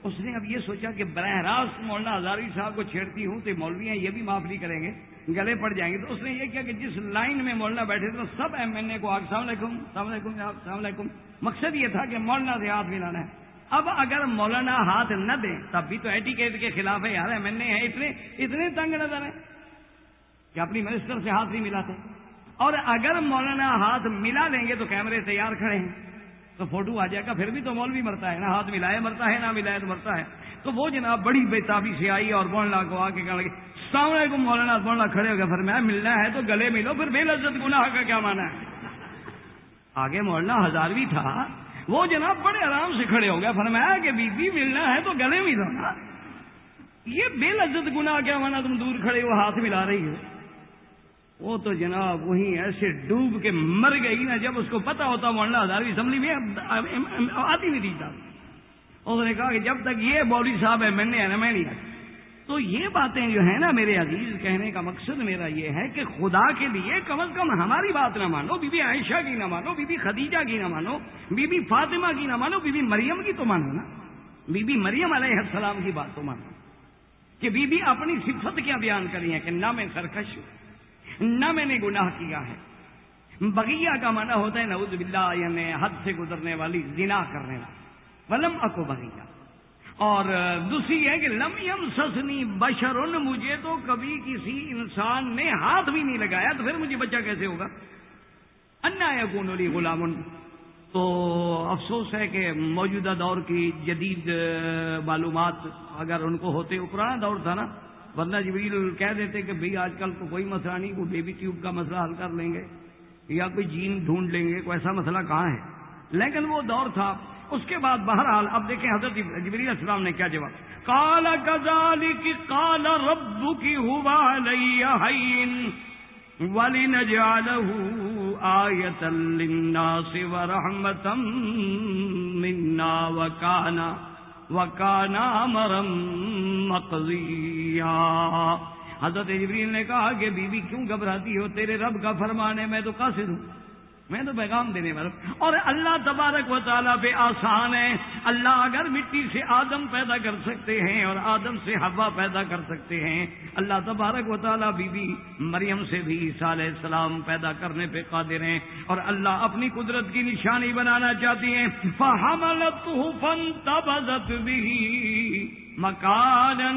اس نے اب یہ سوچا کہ براہ راست مولانا ہزاروی صاحب کو چھیڑتی ہوں تو مولویاں یہ بھی معاف نہیں کریں گے، گلے پڑ جائیں گے، تو اس نے یہ کیا کہ جس لائن میں مولانا بیٹھے تھے سب ایم این اے کو السلام علیکم السلام علیکم السلام علیکم، مقصد یہ تھا کہ مولانا سے ہاتھ ملانا ہے۔ اب اگر مولانا ہاتھ نہ دیں تب بھی تو ایٹیکیٹ کے خلاف ہے یار، ایم این اے ہے، اتنے تنگ نظر ہیں کہ اپنی منسٹر سے ہاتھ نہیں ملاتے، اور اگر مولانا ہاتھ ملا لیں گے تو کیمرے تیار کھڑے ہیں تو فوٹو آ جائے گا، پھر بھی تو مولوی مرتا ہے نا، ہاتھ ملائے مرتا ہے، نہ ملائے تو مرتا ہے۔ تو وہ جناب بڑی بےتابی سے آئی اور مولانا کو آ کے کہنے لگی السلام علیکم، مولانا کھڑے ہو گئے، فرمایا ملنا ہے تو گلے ملو، پھر بے لذت گناہ کا کیا مانا ہے۔ آگے مولانا ہزاروی تھا، وہ جناب بڑے آرام سے کھڑے ہو گئے، فرمایا کہ بی بی ملنا ہے تو گلے ملو نا، یہ بے لذت گناہ کیا مانا، تم دور کھڑے ہو ہاتھ ملا رہی ہو۔ وہ تو جناب وہیں ایسے ڈوب کے مر گئی نا، جب اس کو پتا ہوتا مولانا ہزاروی اسمبلی میں آتی نہیں تھی صاحب، اس نے کہا کہ جب تک یہ مولوی صاحب ہے میں نہیں آتی۔ تو یہ باتیں جو ہیں نا میرے عزیز، کہنے کا مقصد میرا یہ ہے کہ خدا کے لیے کم از کم ہماری بات نہ مانو، بی بی عائشہ کی نہ مانو، بی بی خدیجہ کی نہ مانو، بی بی فاطمہ کی نہ مانو، بی بی مریم کی تو مانو نا، بی بی مریم علیہ السلام کی بات تو مانو کہ بی بی اپنی صفت کیا بیان کری ہے کہ نہ میں سرکش ہوں، نہ میں نے گناہ کیا ہے۔ بغیہ کا معنی ہوتا ہے نعوذ باللہ، یعنی حد سے گزرنے والی، زنا کرنے والی، ولم اکو بغیہ۔ اور دوسری ہے کہ لم یمسسنی بشر، مجھے تو کبھی کسی انسان نے ہاتھ بھی نہیں لگایا، تو پھر مجھے بچہ کیسے ہوگا؟ انا یکون لی غلام۔ تو افسوس ہے کہ موجودہ دور کی جدید معلومات اگر ان کو ہوتے، وہ پرانا دور تھا نا، ورنہ جبریل کہہ دیتے کہ بھئی آج کل تو کوئی مسئلہ نہیں، وہ بیبی ٹیوب کا مسئلہ حل کر لیں گے یا کوئی جین ڈھونڈ لیں گے، کوئی ایسا مسئلہ کہاں ہے، لیکن وہ دور تھا۔ اس کے بعد بہرحال اب دیکھیں حضرت جبریل علیہ السلام نے کیا جواب، قال كذلك قال ربك هو علي هين ولنجعله آية للناس ورحمة منا وكان امرا مقضيا۔ حضرت جبریل نے کہا کہ بی بی کیوں گھبراتی ہو، تیرے رب کا فرمان ہے، میں تو قاصد ہوں، میں تو پیغام دینے والا ہوں، اور اللہ تبارک و تعالیٰ پہ آسان ہے۔ اللہ اگر مٹی سے آدم پیدا کر سکتے ہیں اور آدم سے حوا پیدا کر سکتے ہیں، اللہ تبارک و تعالیٰ بی بی مریم سے بھی عیسیٰ علیہ السلام پیدا کرنے پہ قادر ہیں، اور اللہ اپنی قدرت کی نشانی بنانا چاہتی ہیں۔ فَحَمَلَتْهُ فَانْتَبَذَتْ بِهِ مَكَانًا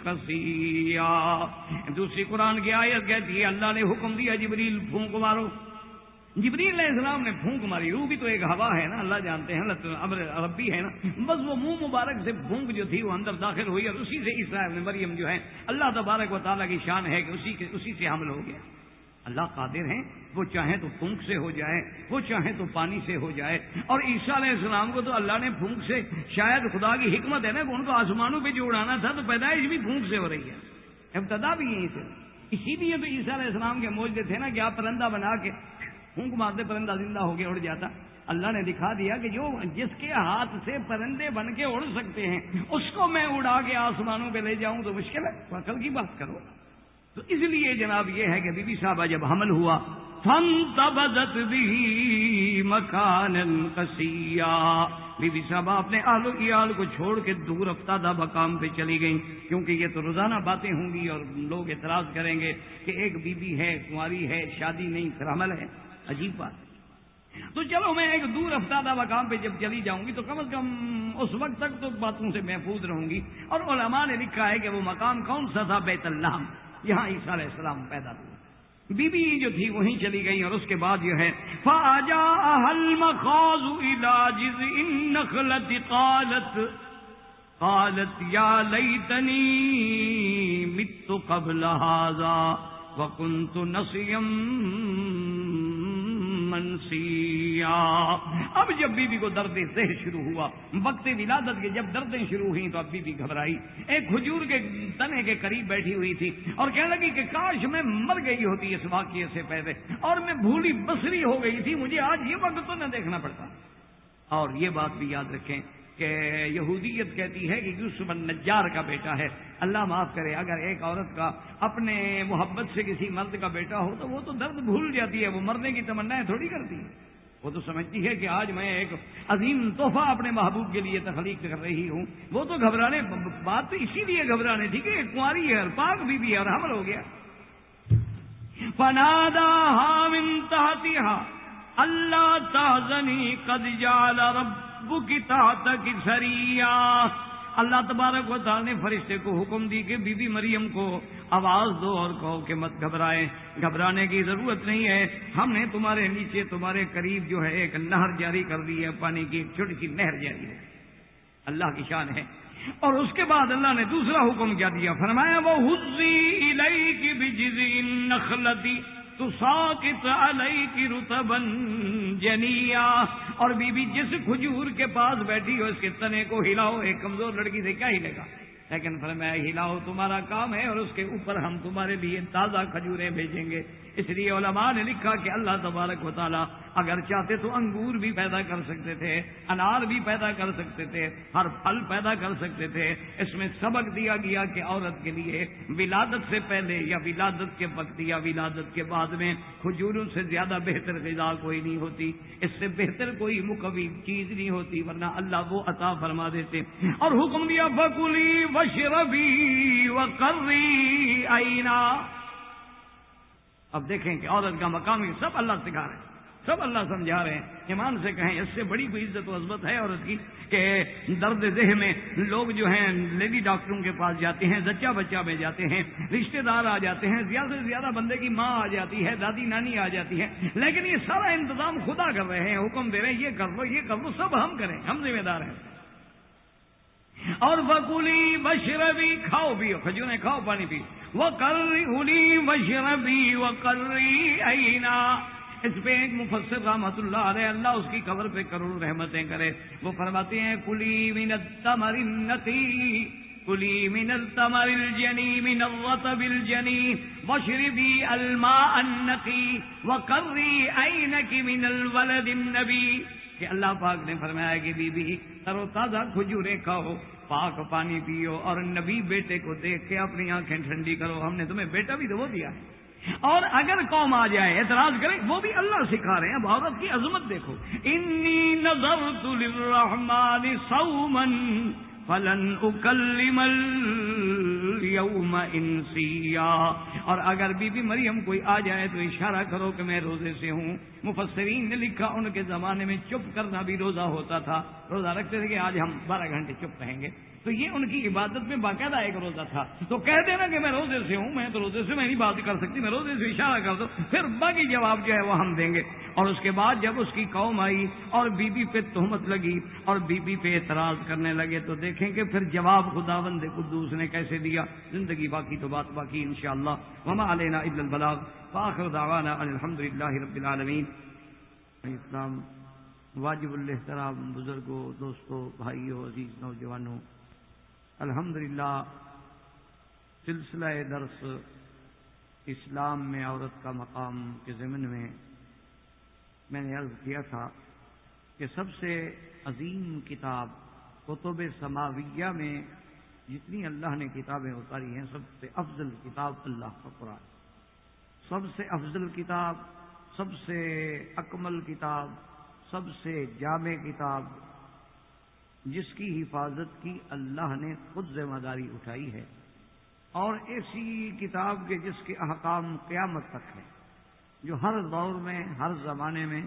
قَصِيًّا۔ دوسری قرآن کی آیت کہتی ہے اللہ نے حکم دیا جبریل پھونک مارو، جبریل علیہ السلام نے پھونک ماری، روح بھی تو ایک ہوا ہے نا، اللہ جانتے ہیں، امر ربی ہے نا، بس وہ منہ مبارک سے پھونک جو تھی وہ اندر داخل ہوئی، اور اسی سے عیسیٰ ابن مریم جو ہے، اللہ تبارک و تعالیٰ کی شان ہے کہ اسی سے حمل ہو گیا۔ اللہ قادر ہیں، وہ چاہیں تو پھونک سے ہو جائے، وہ چاہیں تو پانی سے ہو جائے، اور عیسیٰ علیہ السلام کو تو اللہ نے پھونک سے، شاید خدا کی حکمت ہے نا کہ ان کو آسمانوں پہ جو اڑانا تھا تو پیدائش بھی پھونک سے ہو رہی ہے، ابتدا بھی یہیں سے۔ اسی لیے تو عیسیٰ علیہ السلام کے معجزے تھے نا کہ آپ پرندہ بنا کے پھونک مارتے پرندہ زندہ ہو کے اڑ جاتا۔ اللہ نے دکھا دیا کہ جس کے ہاتھ سے پرندے بن کے اڑ سکتے ہیں اس کو میں اڑا کے آسمانوں پہ لے جاؤں تو مشکل ہے، عقل کی بات کرو۔ تو اس لیے جناب یہ ہے کہ بی بی صاحبہ جب حمل ہوا فَانْتَبَذَتْ بِهِ مَكَانًا قَصِيًّا، بی بی صاحبہ اپنے اہل و عیال کو چھوڑ کے دور افتادہ مقام پہ چلی گئیں، کیونکہ یہ تو روزانہ باتیں ہوں گی اور لوگ اعتراض کریں گے کہ ایک بی بی ہے، کنواری ہے، شادی نہیں، پھر عمل ہے، عجیب بات ہے۔ تو چلو میں ایک دور افتادہ مقام پہ جب چلی جاؤں گی تو کم از کم اس وقت تک تو باتوں سے محفوظ رہوں گی۔ اور علماء نے لکھا ہے کہ وہ مقام کون سا تھا؟ بیت اللہ، یہاں عیسیٰ علیہ السلام پیدا ہوئے۔ بی بی جو تھی وہیں چلی گئی، اور اس کے بعد جو ہے فَأَجَاءَهَا الْمَخَاضُ إِلَىٰ جِذْعِ النَّخْلَةِ قالت یا لیتنی مت قبل هذا وکنت نسیا منسیا۔ اب جب بی بی کو درد ذہن شروع ہوا، وقت ولادت کے جب دردیں شروع ہوئیں تو اب بی بی گھبرائی، ایک کھجور کے تنے کے قریب بیٹھی ہوئی تھی اور کہنے لگی کہ کاش میں مر گئی ہوتی اس واقعے سے پہلے، اور میں بھولی بصری ہو گئی تھی، مجھے آج یہ وقت تو نہ دیکھنا پڑتا۔ اور یہ بات بھی یاد رکھیں کہ یہودیت کہتی ہے کہ یوسف النجار کا بیٹا ہے۔ اللہ معاف کرے، اگر ایک عورت کا اپنے محبت سے کسی مرد کا بیٹا ہو تو وہ تو درد بھول جاتی ہے، وہ مرنے کی تمنائیں تھوڑی کرتی ہے، وہ تو سمجھتی ہے کہ آج میں ایک عظیم تحفہ اپنے محبوب کے لیے تخلیق کر رہی ہوں۔ وہ تو گھبرانے، بات تو اسی لیے گھبرانے تھی کہ ایک کنواری ہے اور پاک بی بی ہے اور حمل ہو گیا۔ فناداها من تحتها الا تحزني قد جعل ربك تحتك سريا۔ اللہ تبارک و تعالی نے فرشتے کو حکم دی کہ بی بی مریم کو آواز دو اور کہو کہ مت گھبرائیں، گھبرانے کی ضرورت نہیں ہے، ہم نے تمہارے نیچے تمہارے قریب جو ہے ایک نہر جاری کر دی ہے، پانی کی ایک چھوٹی سی نہر جاری ہے۔ اللہ کی شان ہے۔ اور اس کے بعد اللہ نے دوسرا حکم کیا دیا، فرمایا وَهُزِّي إِلَيْكِ بِجِذْعِ النَّخْلَةِ تُسَاقِطْ عَلَيْكِ رُطَبًا جَنِيًّا۔ اور بی بی جس کھجور کے پاس بیٹھی ہو اس کے تنے کو ہلاؤ، ایک کمزور لڑکی سے کیا ہلے گا، لیکن فرمایا ہلاؤ، تمہارا کام ہے، اور اس کے اوپر ہم تمہارے لیے تازہ کھجوریں بھیجیں گے۔ اس لیے علماء نے لکھا کہ اللہ تبارک و تعالیٰ اگر چاہتے تو انگور بھی پیدا کر سکتے تھے، انار بھی پیدا کر سکتے تھے، ہر پھل پیدا کر سکتے تھے۔ اس میں سبق دیا گیا کہ عورت کے لیے ولادت سے پہلے یا ولادت کے وقت یا ولادت کے بعد میں کھجوروں سے زیادہ بہتر غذا کوئی نہیں ہوتی، اس سے بہتر کوئی مقوی چیز نہیں ہوتی، ورنہ اللہ وہ عطا فرما دیتے۔ اور حکم دیا فَكُلِي وَاشْرَبِي وَقَرِّي عَيْنًا۔ اب دیکھیں کہ عورت کا مقام یہ سب اللہ سکھا رہے ہیں، سب اللہ سمجھا رہے ہیں۔ ایمان سے کہیں اس سے بڑی کوئی عزت و عظمت ہے عورت کی کہ درد ذہن میں لوگ جو ہیں لیڈی ڈاکٹروں کے پاس جاتے ہیں، زچہ بچہ میں جاتے ہیں، رشتہ دار آ جاتے ہیں، زیادہ سے زیادہ بندے کی ماں آ جاتی ہے، دادی نانی آ جاتی ہے، لیکن یہ سارا انتظام خدا کر رہے ہیں، حکم دے رہے ہیں یہ کر لو یہ کر لو، سب ہم کریں، ہم ذمہ دار ہیں۔ اور وَكُلِي وَاشْرَبِي، کھاؤ پیو، کھجوریں کھاؤ، پانی پیو، وَقَرِّي وَاشْرَبِي وَقَرِّي عَيْنًا۔ اس پہ ایک مفسر رحمۃ اللہ علیہ، اللہ اس کی قبر پہ کروڑ رحمتیں کرے، وہ فرماتے ہیں کُلِی مِنَ التَّمَرِ النَّقِی کُلِی مِنَ التَّمَرِ الْجَنِی مِنَ الرَّطَبِ الْجَنِی وَاشْرِبِی الْمَاءَ النَّقِی وَقَرِّی عَیْنَکِ مِنَ الْوَلَدِ النَّبِی، کہ اللہ پاک نے فرمایا کہ بی بی تر و تازہ کھجوریں کھاؤ، پاک پانی پیو، اور نبی بیٹے کو دیکھ کے اپنی آنکھیں ٹھنڈی کرو، ہم نے تمہیں بیٹا بھی تو وہ دیا ہے۔ اور اگر قوم آ جائے اعتراض کرے، وہ بھی اللہ سکھا رہے ہیں۔ اب عورت کی عظمت دیکھو، انی نذرت للرحمن صوما فلن اکلم اليوم انسیا۔ اور اگر بی بی مریم کوئی آ جائے تو اشارہ کرو کہ میں روزے سے ہوں۔ مفسرین نے لکھا ان کے زمانے میں چپ کرنا بھی روزہ ہوتا تھا، روزہ رکھتے تھے کہ آج ہم 12 گھنٹے چپ رہیں گے، تو یہ ان کی عبادت میں باقاعدہ ایک روزہ تھا۔ تو کہہ دینا کہ میں روزے سے ہوں، میں تو روزے سے میں نہیں بات کر سکتی، میں روزے سے اشارہ کر دو، پھر باقی جواب جو ہے وہ ہم دیں گے۔ اور اس کے بعد جب اس کی قوم آئی اور بی بی پہ تہمت لگی اور بی بی پہ اعتراض کرنے لگے، تو دیکھیں کہ پھر جواب خداوند قدوس نے کیسے دیا۔ زندگی باقی تو بات باقی انشاءاللہ۔ وما علینا الا البلاغ، وآخر دعوانا ان الحمدللہ رب العالمین۔ اسلام واجب الاحترام بزرگوں، دوستوں، بھائیوں، عزیز نوجوانوں، الحمدللہ سلسلہ درس اسلام میں عورت کا مقام کے ضمن میں نے عرض کیا تھا کہ سب سے عظیم کتاب کتب سماویہ میں جتنی اللہ نے کتابیں اتاری ہیں، سب سے افضل کتاب اللہ کا قرآن، سب سے افضل کتاب، سب سے اکمل کتاب، سب سے جامع کتاب جس کی حفاظت کی اللہ نے خود ذمہ داری اٹھائی ہے، اور ایسی کتاب کے جس کے احکام قیامت تک ہیں، جو ہر دور میں ہر زمانے میں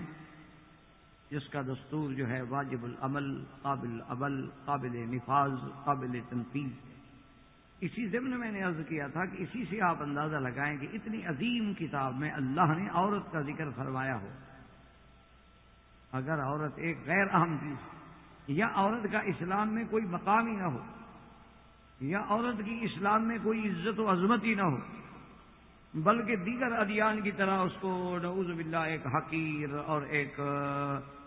جس کا دستور جو ہے واجب العمل، قابل عمل، قابل نفاذ، قابل تنفیذ ہے۔ اسی ضمن میں نے عرض کیا تھا کہ اسی سے آپ اندازہ لگائیں کہ اتنی عظیم کتاب میں اللہ نے عورت کا ذکر فرمایا ہو۔ اگر عورت ایک غیر اہم چیز، یا عورت کا اسلام میں کوئی مقام ہی نہ ہو، یا عورت کی اسلام میں کوئی عزت و عظمت ہی نہ ہو، بلکہ دیگر ادیان کی طرح اس کو نعوذ باللہ ایک حقیر اور ایک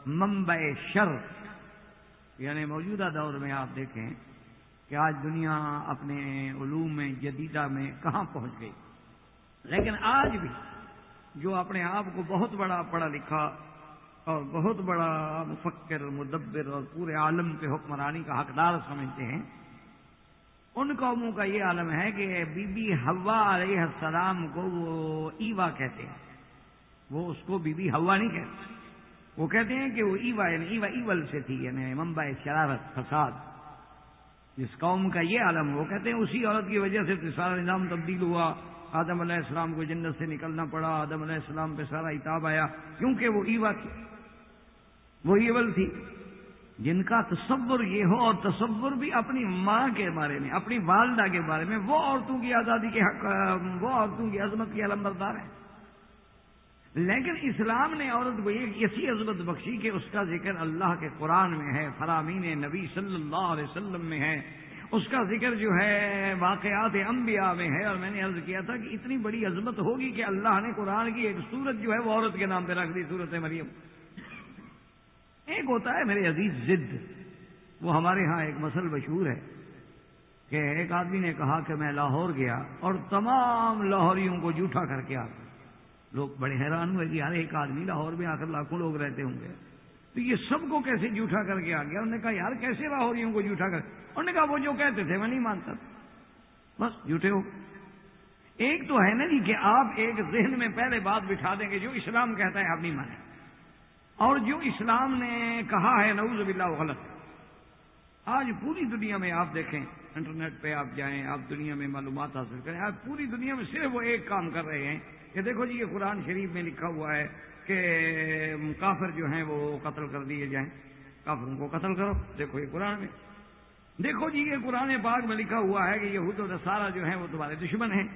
منبع شر، یعنی موجودہ دور میں آپ دیکھیں کہ آج دنیا اپنے علوم جدیدہ میں کہاں پہنچ گئی، لیکن آج بھی جو اپنے آپ کو بہت بڑا پڑھا لکھا اور بہت بڑا مفکر، مدبر اور پورے عالم پہ حکمرانی کا حقدار سمجھتے ہیں، ان قوموں کا یہ عالم ہے کہ بی بی حوا علیہ السلام کو وہ ایوا کہتے ہیں۔ وہ اس کو بی بی حوا نہیں کہتے، وہ کہتے ہیں کہ وہ ایوا، یعنی ایوا ایول سے تھی، یعنی منبع شرارت، فساد۔ جس قوم کا یہ عالم، وہ کہتے ہیں اسی عورت کی وجہ سے سارا نظام تبدیل ہوا، آدم علیہ السلام کو جنت سے نکلنا پڑا، آدم علیہ السلام پہ سارا عتاب آیا، کیونکہ وہ ایوا تھی، وہ ایول تھی۔ جن کا تصور یہ ہو، اور تصور بھی اپنی ماں کے بارے میں، اپنی والدہ کے بارے میں، وہ عورتوں کی آزادی کے حق، وہ عورتوں کی عظمت کے علمبردار ہیں۔ لیکن اسلام نے عورت کو ایک ایسی عظمت بخشی کہ اس کا ذکر اللہ کے قرآن میں ہے، فرامین نبی صلی اللہ علیہ وسلم میں ہے، اس کا ذکر جو ہے واقعات انبیاء میں ہے۔ اور میں نے عرض کیا تھا کہ اتنی بڑی عظمت ہوگی کہ اللہ نے قرآن کی ایک سورت جو ہے وہ عورت کے نام پہ رکھ دی، سورت مریم۔ ایک ہوتا ہے میرے عزیز ضد، وہ ہمارے ہاں ایک مثل مشہور ہے کہ ایک آدمی نے کہا کہ میں لاہور گیا اور تمام لاہوریوں کو جھوٹا کر کے آتا۔ لوگ بڑے حیران ہوئے کہ یار ایک آدمی لاہور میں آ کر لاکھوں لوگ رہتے ہوں گے، تو یہ سب کو کیسے جھوٹا کر کے آ گیا؟ انہوں نے کہا یار کیسے لاہوریوں کو جھوٹا کر؟ انہوں نے کہا وہ جو کہتے تھے میں نہیں مانتا، بس جھوٹے ہو۔ ایک تو ہے نا جی کہ آپ ایک ذہن میں پہلے بات بٹھا دیں گے جو اسلام کہتا ہے آپ نہیں مانیں، اور جو اسلام نے کہا ہے نعوذ باللہ وہ غلط ہے۔ آج پوری دنیا میں آپ دیکھیں، انٹرنیٹ پہ آپ جائیں، آپ دنیا میں معلومات حاصل کریں، آج پوری دنیا میں صرف وہ ایک کام کر رہے ہیں کہ دیکھو جی یہ قرآن شریف میں لکھا ہوا ہے کہ کافر جو ہیں وہ قتل کر دیے جائیں، کافروں کو قتل کرو، دیکھو یہ قرآن میں، دیکھو جی یہ قرآن پاک میں لکھا ہوا ہے کہ یہود و نصارہ جو ہیں وہ تمہارے دشمن ہیں۔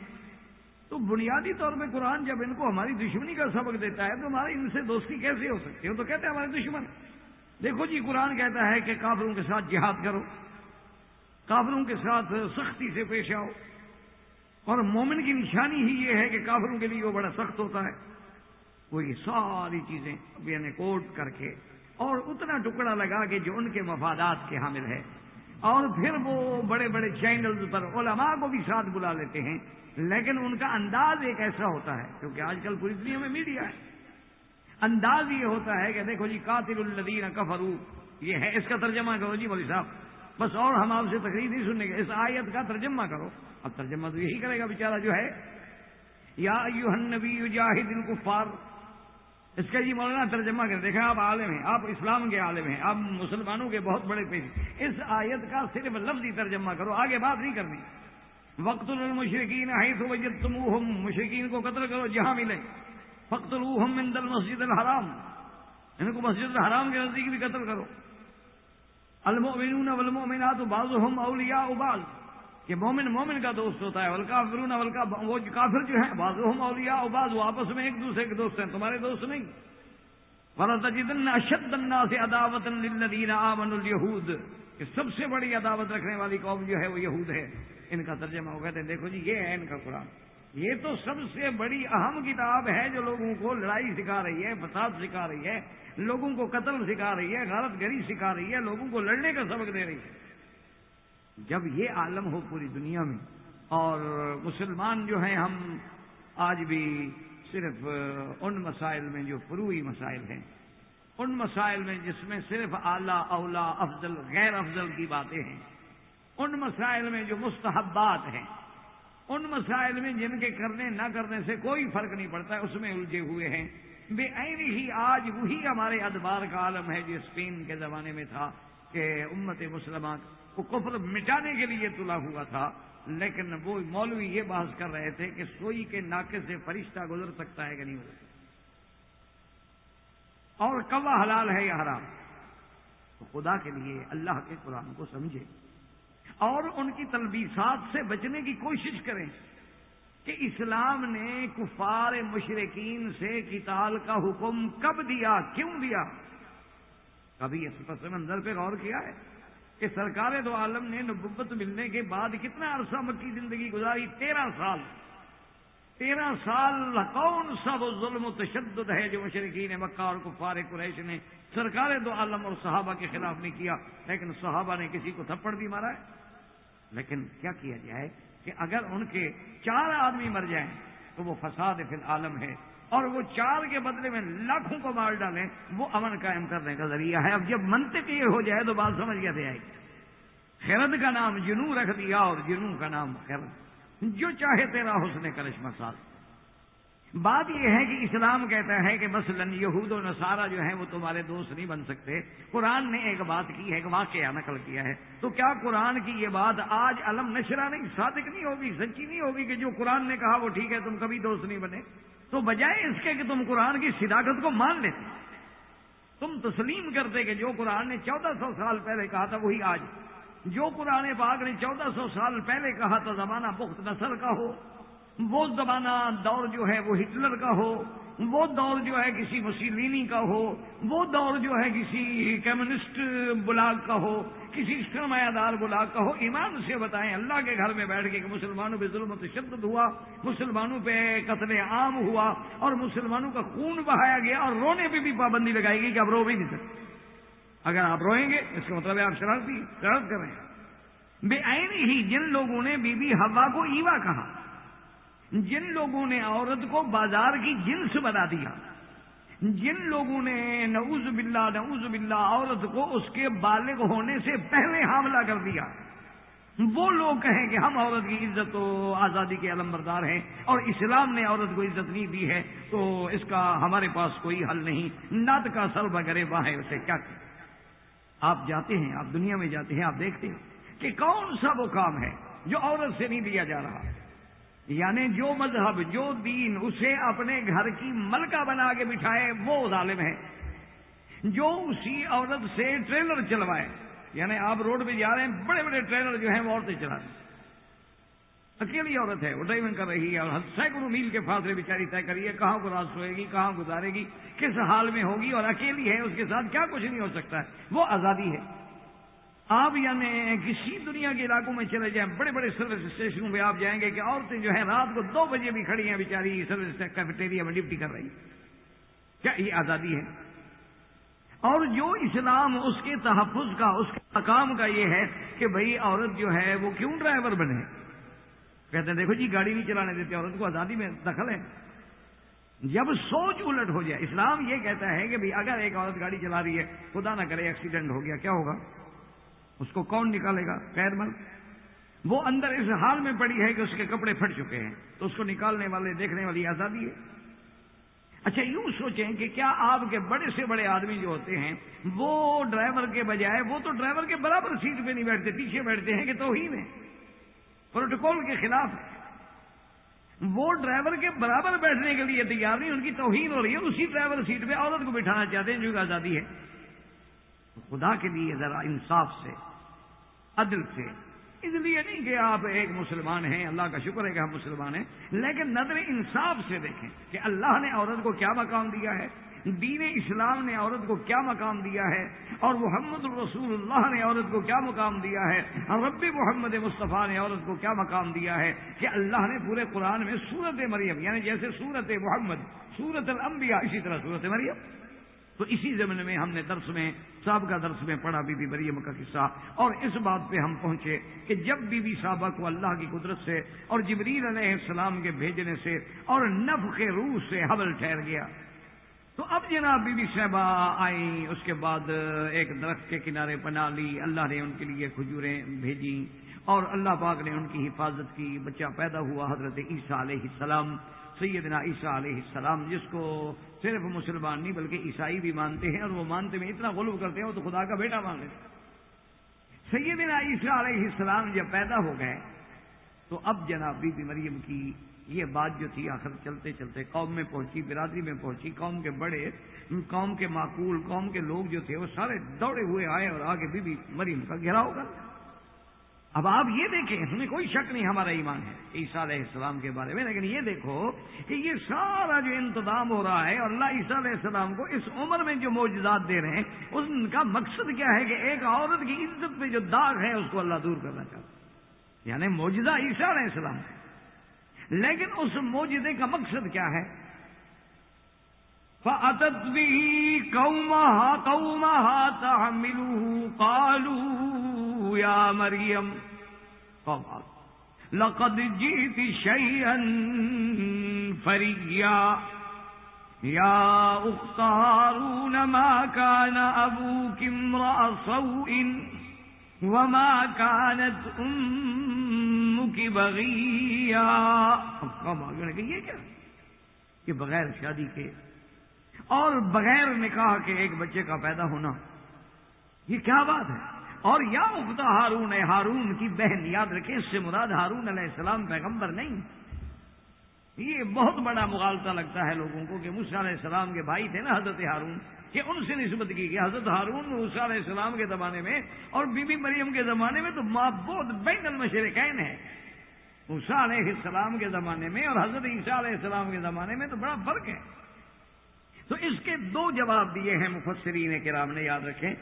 تو بنیادی طور پہ قرآن جب ان کو ہماری دشمنی کا سبق دیتا ہے تو ہماری ان سے دوستی کیسے ہو سکتی ہے؟ وہ تو کہتے ہیں ہمارے دشمن۔ دیکھو جی قرآن کہتا ہے کہ کافروں کے ساتھ جہاد کرو، کافروں کے ساتھ سختی سے پیش آؤ، اور مومن کی نشانی ہی یہ ہے کہ کافروں کے لیے وہ بڑا سخت ہوتا ہے۔ وہ یہ ساری چیزیں یعنی کوٹ کر کے اور اتنا ٹکڑا لگا کے جو ان کے مفادات کے حامل ہے، اور پھر وہ بڑے بڑے چینلز پر علماء کو بھی ساتھ بلا لیتے ہیں، لیکن ان کا انداز ایک ایسا ہوتا ہے، کیونکہ آج کل پوری دنیا میں میڈیا ہے، انداز یہ ہوتا ہے کہ دیکھو جی قاتل الذین کفروا، یہ ہے، اس کا ترجمہ کرو جی مولوی صاحب، بس اور ہم آپ سے تقریر نہیں سننے گے، اس آیت کا ترجمہ کرو۔ اب ترجمہ تو یہی کرے گا بیچارہ جو ہے، یا ایھا النبی جاہد الکفار، اس کا یہ مولانا ترجمہ کر، دیکھیں آپ عالم ہیں، آپ اسلام کے عالم ہیں، آپ مسلمانوں کے بہت بڑے پیش، اس آیت کا صرف لفظی ترجمہ کرو، آگے بات نہیں کرنی۔ وَاقْتُلُوا الْمُشْرِكِينَ حَيْثُ وَجَدتُّمُوهُمْ، مشرکین کو قتل کرو جہاں ملے، فَاقْتُلُوهُمْ عِنْدَ الْمَسْجِدِ الْحَرَامِ، ان کو مسجد الحرام کے نزدیک بھی قتل کرو۔ المؤمنون والمؤمنات بعضهم اولیاء بعض، کہ مومن مومن کا دوست ہوتا ہے، والکافرون وہ کافر جو ہیں بعضهم اولیاء بعض، وہ آپس میں ایک دوسرے کے دوست ہیں، تمہارے دوست نہیں۔ وَلَتَجِدَنَّ أَشَدَّ النَّاسِ عَدَاوَةً لِلَّذِينَ آمَنُوا الْيَهُودُ، کہ سب سے بڑی عداوت رکھنے والی قوم جو ہے وہ یہود ہے۔ ان کا ترجمہ وہ کہتے ہیں دیکھو جی یہ ہے ان کا قرآن، یہ تو سب سے بڑی اہم کتاب ہے جو لوگوں کو لڑائی سکھا رہی ہے، فساد سکھا رہی ہے، لوگوں کو قتل سکھا رہی ہے، غارت گری سکھا رہی ہے، لوگوں کو لڑنے کا سبق دے رہی ہے۔ جب یہ عالم ہو پوری دنیا میں، اور مسلمان جو ہیں ہم آج بھی صرف ان مسائل میں جو فروعی مسائل ہیں، ان مسائل میں جس میں صرف اعلیٰ اولا افضل غیر افضل کی باتیں ہیں، ان مسائل میں جو مستحبات ہیں، ان مسائل میں جن کے کرنے نہ کرنے سے کوئی فرق نہیں پڑتا ہے، اس میں الجھے ہوئے ہیں۔ بے عین ہی آج وہی ہمارے ادبار کا عالم ہے جو اسپین کے زمانے میں تھا، کہ امت مسلمہ کو کفر مٹانے کے لیے تلا ہوا تھا، لیکن وہ مولوی یہ بحث کر رہے تھے کہ سوئی کے ناکے سے فرشتہ گزر سکتا ہے کہ نہیں گزر سکتا، اور کوا حلال ہے یا حرام۔ تو خدا کے لیے اللہ کے قرآن کو سمجھے اور ان کی تلبیسات سے بچنے کی کوشش کریں کہ اسلام نے کفار مشرکین سے قتال کا حکم کب دیا، کیوں دیا؟ کبھی اس پس منظر پہ غور کیا ہے کہ سرکار دو عالم نے نبوت ملنے کے بعد کتنا عرصہ مکی زندگی گزاری؟ 13 سال۔ 13 سال کون سا وہ ظلم و تشدد ہے جو مشرکین مکہ اور کفار قریش نے سرکار دو عالم اور صحابہ کے خلاف نہیں کیا؟ لیکن صحابہ نے کسی کو تھپڑ بھی مارا ہے۔ لیکن کیا کیا جائے کہ اگر ان کے 4 آدمی مر جائیں تو وہ فساد فی العالم ہے، اور وہ 4 کے بدلے میں لاکھوں کو مار ڈالیں وہ امن قائم کرنے کا ذریعہ ہے۔ اب جب منطق یہ ہو جائے تو بات سمجھ کیسے آئے گی؟ خرد کا نام جنوں رکھ دیا اور جنوں کا نام خرد، جو چاہے تیرا حسن کرشمہ ساز۔ بات یہ ہے کہ اسلام کہتا ہے کہ مثلا یہود و نصارہ جو ہیں وہ تمہارے دوست نہیں بن سکتے۔ قرآن نے ایک بات کی ہے، ایک واقعہ نقل کیا ہے، تو کیا قرآن کی یہ بات آج علم نشرہ نہیں، صادق نہیں ہوگی، سچی نہیں ہوگی کہ جو قرآن نے کہا وہ ٹھیک ہے، تم کبھی دوست نہیں بنے؟ تو بجائے اس کے کہ تم قرآن کی صداقت کو مان لیتے، تم تسلیم کرتے کہ جو قرآن نے 1400 سال پہلے کہا تھا وہی آج، جو قرآن پاک نے 1400 سال پہلے کہا تھا زمانہ بخت نصر کا ہو، وہ زمانہ دور جو ہے وہ ہٹلر کا ہو، وہ دور جو ہے کسی مسولینی کا ہو، وہ دور جو ہے کسی کمیونسٹ بلاگ کا ہو، کسی سرمایہ دار بلاگ کا ہو، ایمان سے بتائیں اللہ کے گھر میں بیٹھ کے کہ مسلمانوں پہ ظلم و تشدد ہوا، مسلمانوں پہ قتل عام ہوا اور مسلمانوں کا خون بہایا گیا، اور رونے پہ بھی پابندی لگائی گئی کہ آپ رو بھی نہیں سکتے؟ اگر آپ روئیں گے اس کا مطلب ہے آپ شرارت کر رہے ہیں۔ بے عین ہی جن لوگوں نے بی بی حوا کو ایوا کہا، جن لوگوں نے عورت کو بازار کی جنس بنا دیا، جن لوگوں نے نعوذ باللہ عورت کو اس کے بالغ ہونے سے پہلے حاملہ کر دیا، وہ لوگ کہیں کہ ہم عورت کی عزت و آزادی کے علمبردار ہیں اور اسلام نے عورت کو عزت نہیں دی ہے، تو اس کا ہمارے پاس کوئی حل نہیں، نت کا سر بغیر ہے اسے کیا کہ آپ جاتے ہیں، آپ دنیا میں جاتے ہیں، آپ دیکھتے ہیں کہ کون سا وہ کام ہے جو عورت سے نہیں دیا جا رہا، یعنی جو مذہب جو دین اسے اپنے گھر کی ملکہ بنا کے بٹھائے وہ ظالم ہے، جو اسی عورت سے ٹریلر چلوائے، یعنی آپ روڈ پہ جا رہے ہیں بڑے بڑے ٹریلر جو ہیں وہ عورتیں چلا رہی ہیں، اکیلی عورت ہے وہ ڈرائیونگ کر رہی ہے اور سینکڑوں میل کے فاصلے بیچاری طے کری ہے، کہاں کو راست ہوئے گی، کہاں گزارے گی، کس حال میں ہوگی، اور اکیلی ہے، اس کے ساتھ کیا کچھ نہیں ہو سکتا ہے، وہ آزادی ہے۔ آپ یعنی کسی دنیا کے علاقوں میں چلے جائیں، بڑے بڑے سروس اسٹیشنوں پہ آپ جائیں گے کہ عورتیں جو ہیں رات کو 2 بجے بھی کھڑی ہیں بیچاری سروس کیفیٹیریا میں ڈیوٹی کر رہی ہیں، کیا یہ آزادی ہے؟ اور جو اسلام اس کے تحفظ کا، اس کے مقام کا یہ ہے کہ بھئی عورت جو ہے وہ کیوں ڈرائیور بنے؟ کہتے ہیں دیکھو جی گاڑی نہیں چلانے دیتے، عورت کو آزادی میں دخل ہے۔ جب سوچ الٹ ہو جائے، اسلام یہ کہتا ہے کہ بھئی اگر ایک عورت گاڑی چلا رہی ہے، خدا نہ کرے ایکسیڈنٹ ہو گیا، کیا ہوگا؟ اس کو کون نکالے گا؟ خیر مند، وہ اندر اس حال میں پڑی ہے کہ اس کے کپڑے پھٹ چکے ہیں، تو اس کو نکالنے والے دیکھنے والی آزادی ہے۔ اچھا یوں سوچیں کہ کیا آپ کے بڑے سے بڑے آدمی جو ہوتے ہیں وہ ڈرائیور کے بجائے، وہ تو ڈرائیور کے برابر سیٹ پہ نہیں بیٹھتے، پیچھے بیٹھتے ہیں کہ توہین ہے، پروٹوکول کے خلاف ہے، وہ ڈرائیور کے برابر بیٹھنے کے لیے تیار نہیں، ان کی توہین ہو رہی ہے، اسی ڈرائیور سیٹ پہ عورت کو بٹھانا چاہتے ہیں جو آزادی ہے۔ خدا کے لیے ذرا انصاف سے، عدل سے، اس لیے نہیں کہ آپ ایک مسلمان ہیں، اللہ کا شکر ہے کہ ہم مسلمان ہیں، لیکن نظر انصاف سے دیکھیں کہ اللہ نے عورت کو کیا مقام دیا ہے، دین اسلام نے عورت کو کیا مقام دیا ہے، اور محمد الرسول اللہ نے عورت کو کیا مقام دیا ہے، اور رب محمد مصطفیٰ نے عورت کو کیا مقام دیا ہے، کہ اللہ نے پورے قرآن میں سورت مریم، یعنی جیسے سورت محمد، سورت الانبیاء، اسی طرح سورت مریم، تو اسی زمن میں ہم نے درس میں، سابقہ درس میں پڑھا بی بی مریم کا قصہ، اور اس بات پہ ہم پہنچے کہ جب بی بی صاحبہ کو اللہ کی قدرت سے اور جبریل علیہ السلام کے بھیجنے سے اور نفخ روح سے حمل ٹھہر گیا، تو اب جناب بی بی صاحبہ آئیں، اس کے بعد ایک درخت کے کنارے پناہ لی، اللہ نے ان کے لیے کھجوریں بھیجی اور اللہ پاک نے ان کی حفاظت کی، بچہ پیدا ہوا حضرت عیسیٰ علیہ السلام، سیدنا عیسیٰ علیہ السلام، جس کو صرف مسلمان نہیں بلکہ عیسائی بھی مانتے ہیں، اور وہ مانتے میں اتنا غلو کرتے ہیں وہ تو خدا کا بیٹا مان لیتے ہیں۔ سیدنا عیسیٰ علیہ السلام جب پیدا ہو گئے تو اب جناب بی بی مریم کی یہ بات جو تھی آخر چلتے چلتے قوم میں پہنچی، برادری میں پہنچی، قوم کے بڑے، قوم کے معقول، قوم کے لوگ جو تھے وہ سارے دوڑے ہوئے آئے اور آگے بی بی مریم کا گھیراؤ کر۔ اب آپ یہ دیکھیں، ہمیں کوئی شک نہیں ہمارا ایمان ہے عیسیٰ علیہ السلام کے بارے میں، لیکن یہ دیکھو کہ یہ سارا جو انتظام ہو رہا ہے اور اللہ عیسیٰ علیہ السلام کو اس عمر میں جو معجزات دے رہے ہیں ان کا مقصد کیا ہے کہ ایک عورت کی عزت پہ جو داغ ہے اس کو اللہ دور کرنا چاہتا ہے، یعنی معجزہ عیسیٰ علیہ السلام ہے، لیکن اس معجزے کا مقصد کیا ہے؟ فَأَتَتْ بِهِ قَوْمَهَا تَحْمِلُهُ قَالُوا يَا مَرْيَمُ لَقَدْ جِئْتِ شَيْئًا فَرِيًّا يَا أُخْتَ هَارُونَ مَا كَانَ أَبُوكِ امْرَأَ سَوْءٍ وَمَا كَانَتْ أُمُّكِ بَغِيًّا۔ قوم آگے نے کہا یہ کیا کہ بغیر شادی کے اور بغیر نکاح کے ایک بچے کا پیدا ہونا، یہ کیا بات ہے؟ اور یا اخت ہارون، ہارون کی بہن، یاد رکھیں اس سے مراد ہارون علیہ السلام پیغمبر نہیں۔ یہ بہت بڑا مغالطہ لگتا ہے لوگوں کو کہ موسیٰ علیہ السلام کے بھائی تھے نا حضرت ہارون، کہ ان سے نسبت کی کہ حضرت ہارون موسیٰ علیہ السلام کے زمانے میں اور بی بی مریم کے زمانے میں تو معبود بین المشرقین ہے۔ موسیٰ علیہ السلام کے زمانے میں اور حضرت عیسیٰ علیہ السلام کے زمانے میں تو بڑا فرق ہے۔ تو اس کے دو جواب دیے ہیں مفسرین کرام نے، یاد رکھیں۔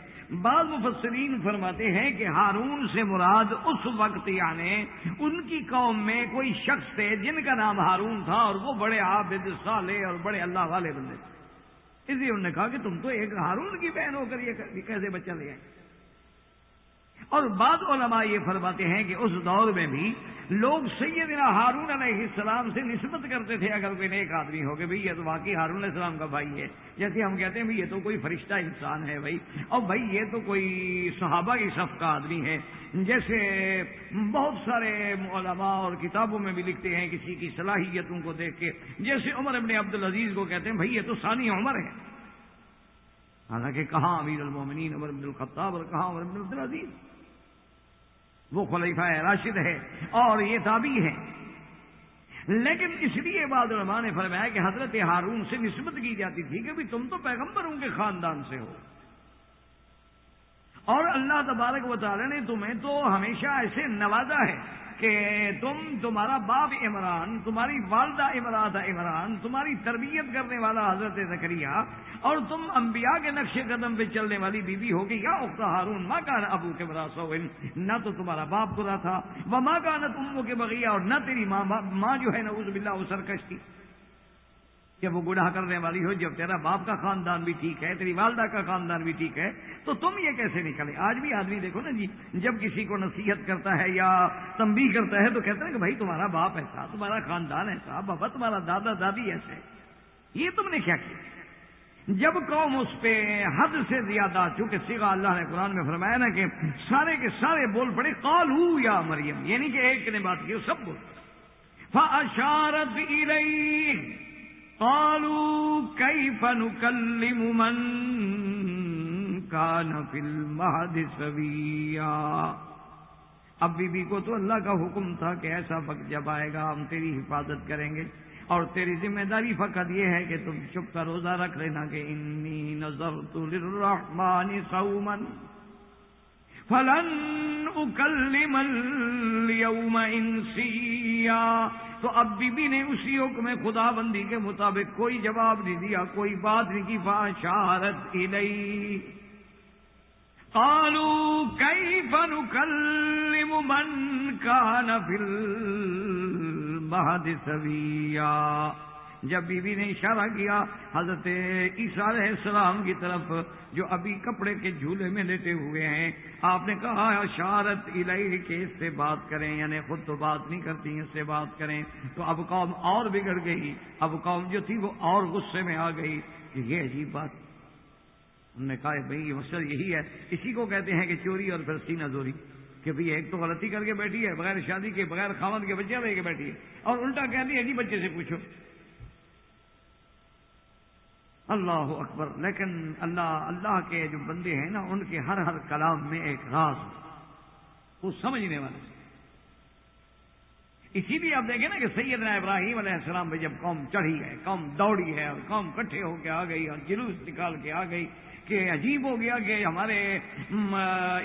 بعض مفسرین فرماتے ہیں کہ ہارون سے مراد اس وقت یعنی ان کی قوم میں کوئی شخص تھے جن کا نام ہارون تھا اور وہ بڑے عابد صالح اور بڑے اللہ والے بندے تھے، اس لیے انہوں نے کہا کہ تم تو ایک ہارون کی بہن ہو کر یہ کیسے بچہ لے آئے۔ اور بعض علماء یہ فرماتے ہیں کہ اس دور میں بھی لوگ سیدنا ہارون علیہ السلام سے نسبت کرتے تھے اگر کوئی نیک آدمی ہو کہ بھئی یہ تو واقعی ہارون علیہ السلام کا بھائی ہے، جیسے ہم کہتے ہیں بھئی یہ تو کوئی فرشتہ انسان ہے بھائی، اور بھئی یہ تو کوئی صحابہ کی صف کا آدمی ہے، جیسے بہت سارے علماء اور کتابوں میں بھی لکھتے ہیں کسی کی صلاحیتوں کو دیکھ کے، جیسے عمر ابن عبدالعزیز کو کہتے ہیں بھئی یہ تو ثانی عمر ہے، حالانکہ کہاں امیر المومنین عمر بن الخطاب اور کہاں عمر بن عبدالعزیز، وہ خلیفہ راشد ہے اور یہ تابعی ہے۔ لیکن اس لیے بعض علماء نے فرمایا کہ حضرت ہارون سے نسبت کی جاتی تھی کہ بھی تم تو پیغمبروں کے خاندان سے ہو، اور اللہ تبارک و تعالی نے تمہیں تو ہمیشہ ایسے نوازا ہے کہ تمہارا باپ عمران، تمہاری والدہ امرأۃ عمران، تمہاری تربیت کرنے والا حضرت زکریا، اور تم انبیاء کے نقش قدم پہ چلنے والی بیوی ہوگی۔ یا اخت ہارون ما کان ابوک امرأ سوء، نہ تو تمہارا باپ برا تھا، وما کانت امک بغیہ، اور نہ تیری ماں جو ہے نعوذ باللہ وہ سرکش تھی جب وہ گناہ کرنے والی ہو۔ جب تیرا باپ کا خاندان بھی ٹھیک ہے، تیری والدہ کا خاندان بھی ٹھیک ہے، تو تم یہ کیسے نکلے؟ آج بھی آدمی دیکھو نا جی، جب کسی کو نصیحت کرتا ہے یا تنبیہ کرتا ہے تو کہتا ہے کہ بھائی تمہارا باپ ایسا، تمہارا خاندان ایسا، بابا تمہارا دادا دادی ایسے، یہ تم نے کیا کیا؟ جب قوم اس پہ حد سے زیادہ، چونکہ صیغہ اللہ نے قرآن میں فرمایا نا کہ سارے کے سارے بول پڑے قالوا یا مریم، یعنی کہ ایک نے بات کی سب بول، فاشارت الیہ قالوا کیف نکلم من کان فی المہد صبیا۔ اب بی بی کو تو اللہ کا حکم تھا کہ ایسا وقت جب آئے گا ہم تیری حفاظت کریں گے، اور تیری ذمہ داری فقط یہ ہے کہ تم چپ کا روزہ رکھ لینا کہ انی نذرت للرحمن صوما فلن اکلم اليوم انسیا۔ تو اب بی بی نے اسی حکم خدا بندی کے مطابق کوئی جواب نہیں دیا، کوئی بات نہیں کی۔ فاشارت الیہ قالوا کیف نکلم من کان فی المہد صبیا۔ جب بی بی نے اشارہ کیا حضرت عیسیٰ علیہ السلام کی طرف جو ابھی کپڑے کے جھولے میں لیٹے ہوئے ہیں، آپ نے کہا اشارت الیہ کہ اس سے بات کریں، یعنی خود تو بات نہیں کرتی اس سے بات کریں، تو اب قوم اور بگڑ گئی، اب قوم جو تھی وہ اور غصے میں آ گئی کہ یہ عجیب بات۔ انہوں نے کہا بھائی یہ مسئلہ یہی ہے، اسی کو کہتے ہیں کہ چوری اور پھر سینہ زوری، کہ بھئی ایک تو غلطی کر کے بیٹھی ہے، بغیر شادی کے، بغیر خاوند کے بچہ لے کے بیٹھی ہے، اور الٹا کہتی ہے جی بچے سے پوچھو۔ اللہ اکبر۔ لیکن اللہ کے جو بندے ہیں نا ان کے ہر کلام میں ایک راز ہے،
وہ سمجھنے والے. اسی لیے آپ دیکھیں نا کہ سیدنا ابراہیم علیہ السلام پہ جب قوم چڑھی ہے، قوم دوڑی ہے اور قوم اکٹھے ہو کے آ گئی اور جلوس نکال کے آ گئی کہ عجیب ہو گیا کہ ہمارے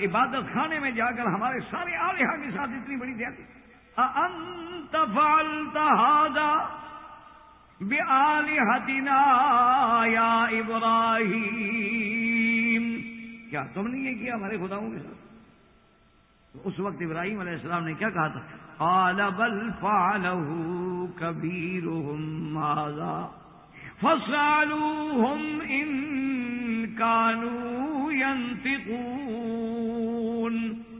عبادت خانے میں جا کر ہمارے سارے آلیہ کے ساتھ اتنی بڑی زیادتی. انت فعلت هذا بآلہتنا یا ابراہیم، کیا تم نے یہ کیا ہمارے خداؤں کے ساتھ؟ اس وقت ابراہیم علیہ السلام نے کیا کہا تھا؟ قال بل فعلہ کبیرہم ھذا فاسألوہم ان کانوا ینطقون.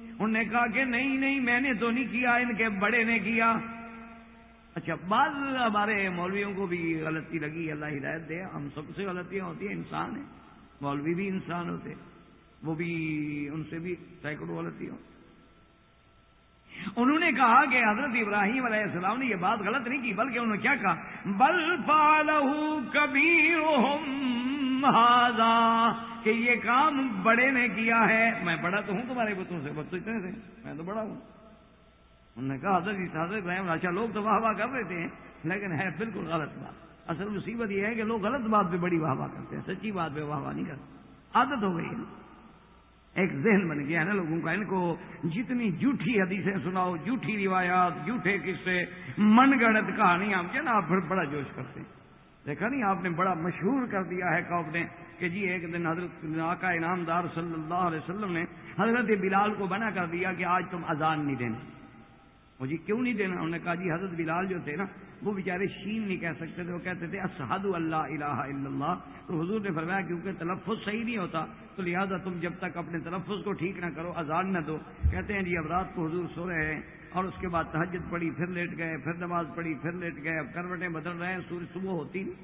انہوں نے کہا کہ نہیں میں نے تو نہیں کیا، ان کے بڑے نے کیا. اچھا، بعض ہمارے مولویوں کو بھی غلطی لگی، اللہ ہدایت دے. ہم سب سے غلطیاں ہوتی ہیں، انسان ہیں، مولوی بھی انسان ہوتے، وہ بھی ان سے بھی سینکڑوں غلطیاں ہوتی. انہوں نے کہا کہ حضرت ابراہیم علیہ السلام نے یہ بات غلط نہیں کی، بلکہ انہوں نے کیا کہا؟ بل فعلہ کبیرہم ھذا، کہ یہ کام بڑے نے کیا ہے. میں بڑا تو ہوں تمہارے بتوں سے، بت تو اتنے سے، میں تو بڑا ہوں. انہوں نے کہا حضرت ابراہیم، اچھا لوگ تو واہ واہ کر رہے تھے، لیکن ہے بالکل غلط بات. اصل مصیبت یہ ہے کہ لوگ غلط بات پہ بڑی واہ واہ کرتے ہیں، سچی بات پہ واہ واہ نہیں کرتے. عادت ہو گئی ہے، ایک ذہن بن گیا ہے نا لوگوں کا. ان کو جتنی جھوٹھی حدیثیں سناؤ، جھوٹھی روایات، جھوٹے قصے، من گڑت کہانیاں نا، آپ پھر بڑا جوش کرتے ہیں. دیکھا نہیں آپ نے بڑا مشہور کر دیا ہے قوم نے کہ جی ایک دن حضرت آقا انعامدار صلی اللہ علیہ وسلم نے حضرت بلال کو منع کر دیا کہ آج تم اذان نہیں دینا. وہ جی کیوں نہیں دینا؟ انہوں نے کہا جی حضرت بلال جو تھے نا وہ بیچارے شین نہیں کہہ سکتے تھے، وہ کہتے تھے اشہد اللہ الہ الا اللہ. تو حضور نے فرمایا کیونکہ تلفظ صحیح نہیں ہوتا تو لہذا تم جب تک اپنے تلفظ کو ٹھیک نہ کرو اذان نہ دو. کہتے ہیں جی اب رات کو حضور سو رہے ہیں اور اس کے بعد تہجد پڑھی، پھر لیٹ گئے، پھر نماز پڑھی، پھر لیٹ گئے، اب کروٹیں بدل رہے ہیں، سورج صبح ہوتی نہیں.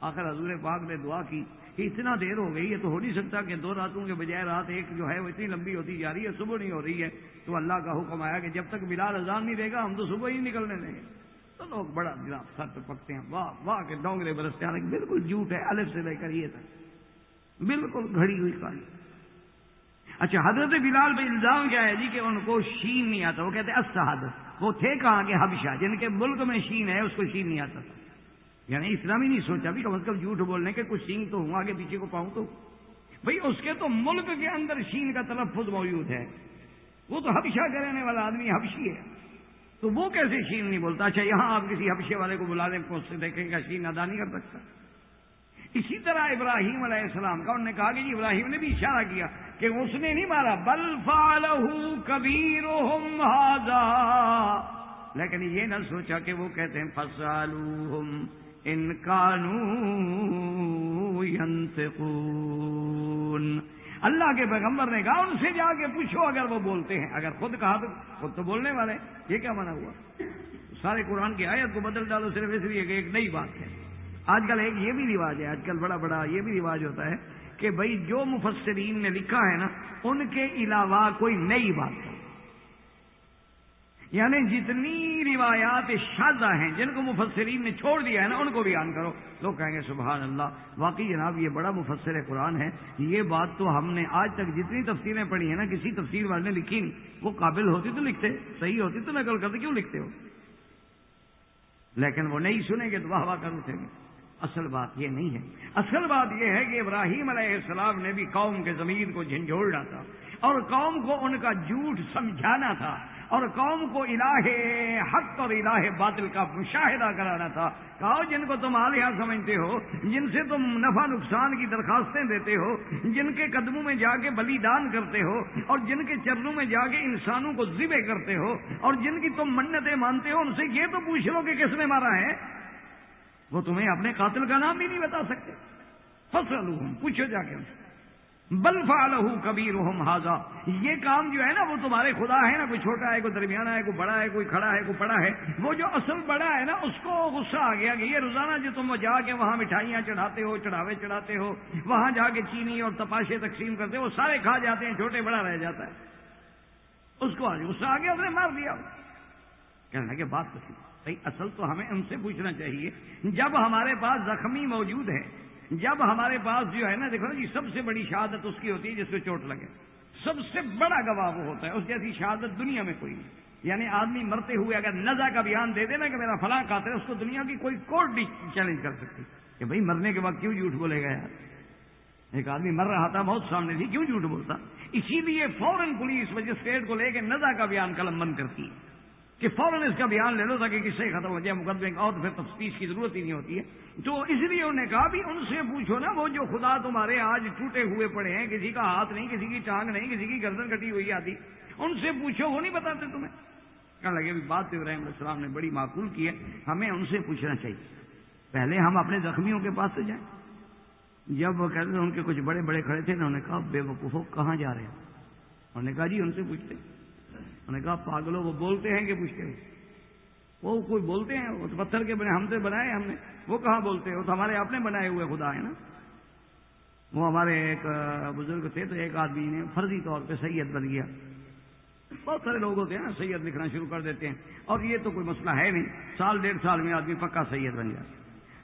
آخر حضور پاک نے دعا کی کہ اتنا دیر ہو گئی ہے تو ہو نہیں سکتا کہ 2 راتوں کے بجائے رات ایک جو ہے وہ اتنی لمبی ہوتی جا رہی ہے، صبح نہیں ہو رہی ہے. تو اللہ کا حکم آیا کہ جب تک بلال اذان نہیں دے گا ہم تو صبح ہی نکلنے دیں گے. تو لوگ بڑا جناب سر پہ پکتے ہیں، واہ واہ کے ڈونگرے برستے ہیں. بالکل جھوٹ ہے، الف سے لے کر یہ تک بالکل گھڑی ہوئی کہانی. اچھا، حضرت بلال پہ الزام کیا ہے جی کہ ان کو شین نہیں آتا. وہ کہتے ہیں الشہادہ. وہ تھے کہاں کے؟ حبشہ، جن کے ملک میں شین ہے اس کو شین نہیں آتا تھا. یعنی اسلامی نہیں سوچا بھی کم از کم جھوٹ بولنے کے کچھ سینگ تو ہوں، آگے پیچھے کو پاؤں تو بھئی اس کے تو ملک کے اندر شین کا تلفظ موجود ہے. وہ تو حبشہ کا رہنے والا آدمی حبشی ہے، تو وہ کیسے شین نہیں بولتا؟ اچھا یہاں آپ کسی حبشے والے کو بلا لیں کو سے دیکھیں گا شین ادا نہیں کر سکتا. اسی طرح ابراہیم علیہ السلام کا انہوں نے کہا کہ جی ابراہیم نے بھی اشارہ کیا کہ اس نے نہیں مارا، بل فعلہ کبیرہم ھذا، لیکن یہ نہ سوچا کہ وہ کہتے ہیں فاسألوہم ان کانوا ینطقون. اللہ کے پیغمبر نے کہا ان سے جا کے پوچھو اگر وہ بولتے ہیں. اگر خود کہا تو خود تو بولنے والے، یہ کیا منع ہوا؟ سارے قرآن کی آیت کو بدل ڈالو صرف اس لیے کہ ایک نئی بات ہے. آج کل ایک یہ بھی رواج ہے، آج کل بڑا یہ بھی رواج ہوتا ہے کہ بھئی جو مفسرین نے لکھا ہے نا ان کے علاوہ کوئی نئی بات ہے. یعنی جتنی روایات شاذہ ہیں جن کو مفسرین نے چھوڑ دیا ہے نا ان کو بیان کرو. لوگ کہیں گے سبحان اللہ، واقعی جناب یہ بڑا مفسر قرآن ہے. یہ بات تو ہم نے آج تک جتنی تفسیریں پڑھی ہیں نا کسی تفسیر والے نے لکھی نہیں. وہ قابل ہوتی تو لکھتے، صحیح ہوتی تو نقل کرتے، کیوں لکھتے ہو؟ لیکن وہ نہیں سنیں گے تو واہ واہ کر اٹھیں گے. اصل بات یہ نہیں ہے. اصل بات یہ ہے کہ ابراہیم علیہ السلام نے بھی قوم کے ضمیر کو جھنجھوڑنا تھا اور قوم کو ان کا جھوٹ سمجھانا تھا اور قوم کو الہ حق اور الہ باطل کا مشاہدہ کرانا تھا. کہو جن کو تم آلیہ سمجھتے ہو، جن سے تم نفع نقصان کی درخواستیں دیتے ہو، جن کے قدموں میں جا کے بلیدان کرتے ہو اور جن کے چرنوں میں جا کے انسانوں کو ذبح کرتے ہو اور جن کی تم منتیں مانتے ہو، ان سے یہ تو پوچھ لو کہ کس نے مارا ہے. وہ تمہیں اپنے قاتل کا نام بھی نہیں بتا سکتے. فاسألوہم، پوچھو جا کے. بل فعلہ کبیرہم ھذا، یہ کام جو ہے نا وہ تمہارے خدا ہے نا. کوئی چھوٹا ہے، کوئی درمیانہ ہے، کوئی بڑا ہے، کوئی کھڑا ہے، کوئی پڑا ہے. وہ جو اصل بڑا ہے نا اس کو غصہ آ گیا کہ یہ روزانہ جو تم جا کے وہاں مٹھائیاں چڑھاتے ہو، چڑھاوے چڑھاتے ہو، وہاں جا کے چینی اور تپاشے تقسیم کرتے ہو، سارے کھا جاتے ہیں، چھوٹے بڑا رہ جاتا ہے. اس کو آج غصہ آ گیا، اس نے مار دیا. کہنے لگے بات تو تھی بھائی، اصل تو ہمیں ان سے پوچھنا چاہیے جب ہمارے پاس زخمی موجود ہے، جب ہمارے پاس جو ہے نا، دیکھو نا جی سب سے بڑی شہادت اس کی ہوتی ہے جس کو چوٹ لگے.
سب سے بڑا گواہ وہ ہوتا ہے، اس جیسی شہادت دنیا میں کوئی نہیں۔ یعنی آدمی مرتے ہوئے اگر نزا کا بیان دے دے نا کہ میرا فلاں قاتل ہے، اس کو دنیا کی کوئی کورٹ نہیں چیلنج کر سکتی کہ بھئی مرنے کے بعد کیوں جھوٹ بولے گا یار؟ ایک آدمی مر رہا تھا، موت سامنے تھی، کیوں جھوٹ بولتا؟ اسی لیے فوراً پولیس مجسٹریٹ کو لے کے نزا کا بیان قلم بند کرتی ہے کہ فوراً اس کا بیان لے لو تاکہ کس سے ختم ہو جائے مقدمے کا، اور پھر تفتیش کی ضرورت ہی نہیں ہوتی ہے۔ تو اس لیے انہوں نے کہا بھی ان سے پوچھو نا، وہ جو خدا تمہارے آج ٹوٹے ہوئے پڑے ہیں، کسی کا ہاتھ نہیں، کسی کی ٹانگ نہیں، کسی کی گردن کٹی ہوئی آتی، ان سے پوچھو، وہ نہیں بتاتے تمہیں؟ کہنے لگے بھی بات تو ابراہیم علیہ السلام نے بڑی معقول کی ہے، ہمیں ان سے پوچھنا چاہیے، پہلے ہم اپنے زخمیوں کے پاس سے جائیں۔ جب وہ کہتے ان کے کچھ بڑے بڑے کھڑے تھے، انہوں نے کہا بے وقوفوں کہاں جا رہے ہیں؟ انہوں نے کہا جی ان سے پوچھتے۔ انہوں نے کہا پاگلوں، وہ بولتے ہیں کہ پوچھتے ہیں؟ وہ کوئی بولتے ہیں، وہ پتھر کے بنے ہم سے بنائے ہم نے، وہ کہاں بولتے ہیں؟ وہ تو ہمارے اپنے بنائے ہوئے خدا ہے نا۔ وہ ہمارے ایک بزرگ تھے، تو ایک آدمی نے فرضی طور پہ سید بن گیا۔ بہت سارے لوگ ہوتے ہیں نا سید لکھنا شروع کر دیتے ہیں، اور یہ تو کوئی مسئلہ ہے نہیں، سال ڈیڑھ سال میں آدمی پکا سید بن جاتا۔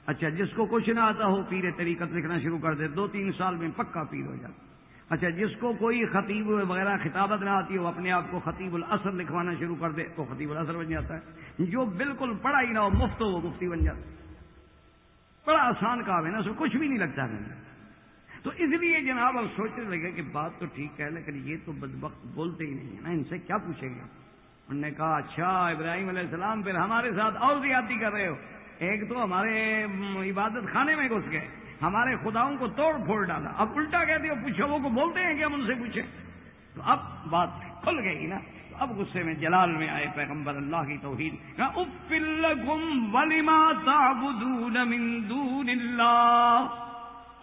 اچھا، جس کو کچھ نہ آتا ہو پیر طریقت لکھنا شروع کر دے، 2-3 سال میں پکا پیر ہو جاتا۔ اچھا، جس کو کوئی خطیب وغیرہ خطابت نہ آتی ہو، اپنے آپ کو خطیب العصر لکھوانا شروع کر دے تو خطیب العصر بن جاتا ہے۔ جو بالکل پڑھا ہی نہ ہو، مفت ہو، وہ مفتی بن جاتا ہے۔ بڑا آسان کام ہے نا، اس میں کچھ بھی نہیں لگتا ہے۔ تو اس لیے جناب اب سوچنے لگے کہ بات تو ٹھیک ہے، لیکن یہ تو بدبخت بولتے ہی نہیں ہے نا، ان سے کیا پوچھیں گے؟ انہوں نے کہا اچھا ابراہیم علیہ السلام، پھر ہمارے ساتھ اور زیادتی کر رہے ہو۔ ایک تو ہمارے عبادت خانے میں گھس گئے، ہمارے خداؤں کو توڑ پھوڑ ڈالا، اب الٹا کہتے ہو پوچھو، وہ کو بولتے ہیں کہ ہم ان سے پوچھیں؟ تو اب بات کھل گئی نا، تو اب غصے میں جلال میں آئے پیغمبر اللہ کی توحید، اف لکم ولما تعبدون من دون اللہ۔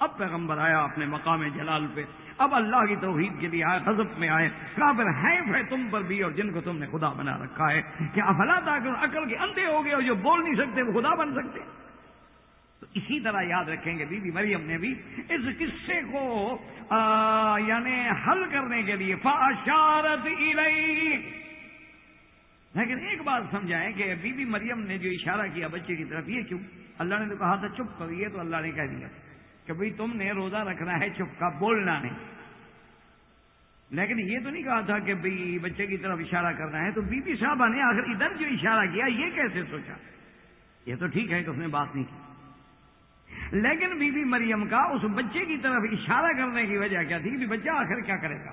اب پیغمبر آیا اپنے مقام جلال پہ، اب اللہ کی توحید کے لیے آئے، غضب میں آئے، کہا پھر حیف ہے تم پر بھی اور جن کو تم نے خدا بنا رکھا ہے، کہ افلا تعقلون، عقل کے اندھے ہو گئے اور جو بول نہیں سکتے وہ خدا بن سکتے؟ تو اسی طرح یاد رکھیں گے بی بی مریم نے بھی اس قصے کو یعنی حل کرنے کے لیے فاشارت الیہ، لیکن ایک بات سمجھائیں کہ بی بی مریم نے جو اشارہ کیا بچے کی طرف، یہ کیوں؟ اللہ نے تو کہا تھا چپ کرو، یہ تو اللہ نے کہہ دیا کہ بھئی تم نے روزہ رکھنا ہے، چپ کا بولنا نہیں، لیکن یہ تو نہیں کہا تھا کہ بھئی بچے کی طرف اشارہ کرنا ہے۔ تو بی بی صاحبہ نے آخر ادھر جو اشارہ کیا یہ کیسے سوچا؟ یہ تو ٹھیک ہے کہ اس نے بات نہیں کی، لیکن بی بی مریم کا اس بچے کی طرف اشارہ کرنے کی وجہ کیا تھی کہ بچہ آخر کیا کرے گا؟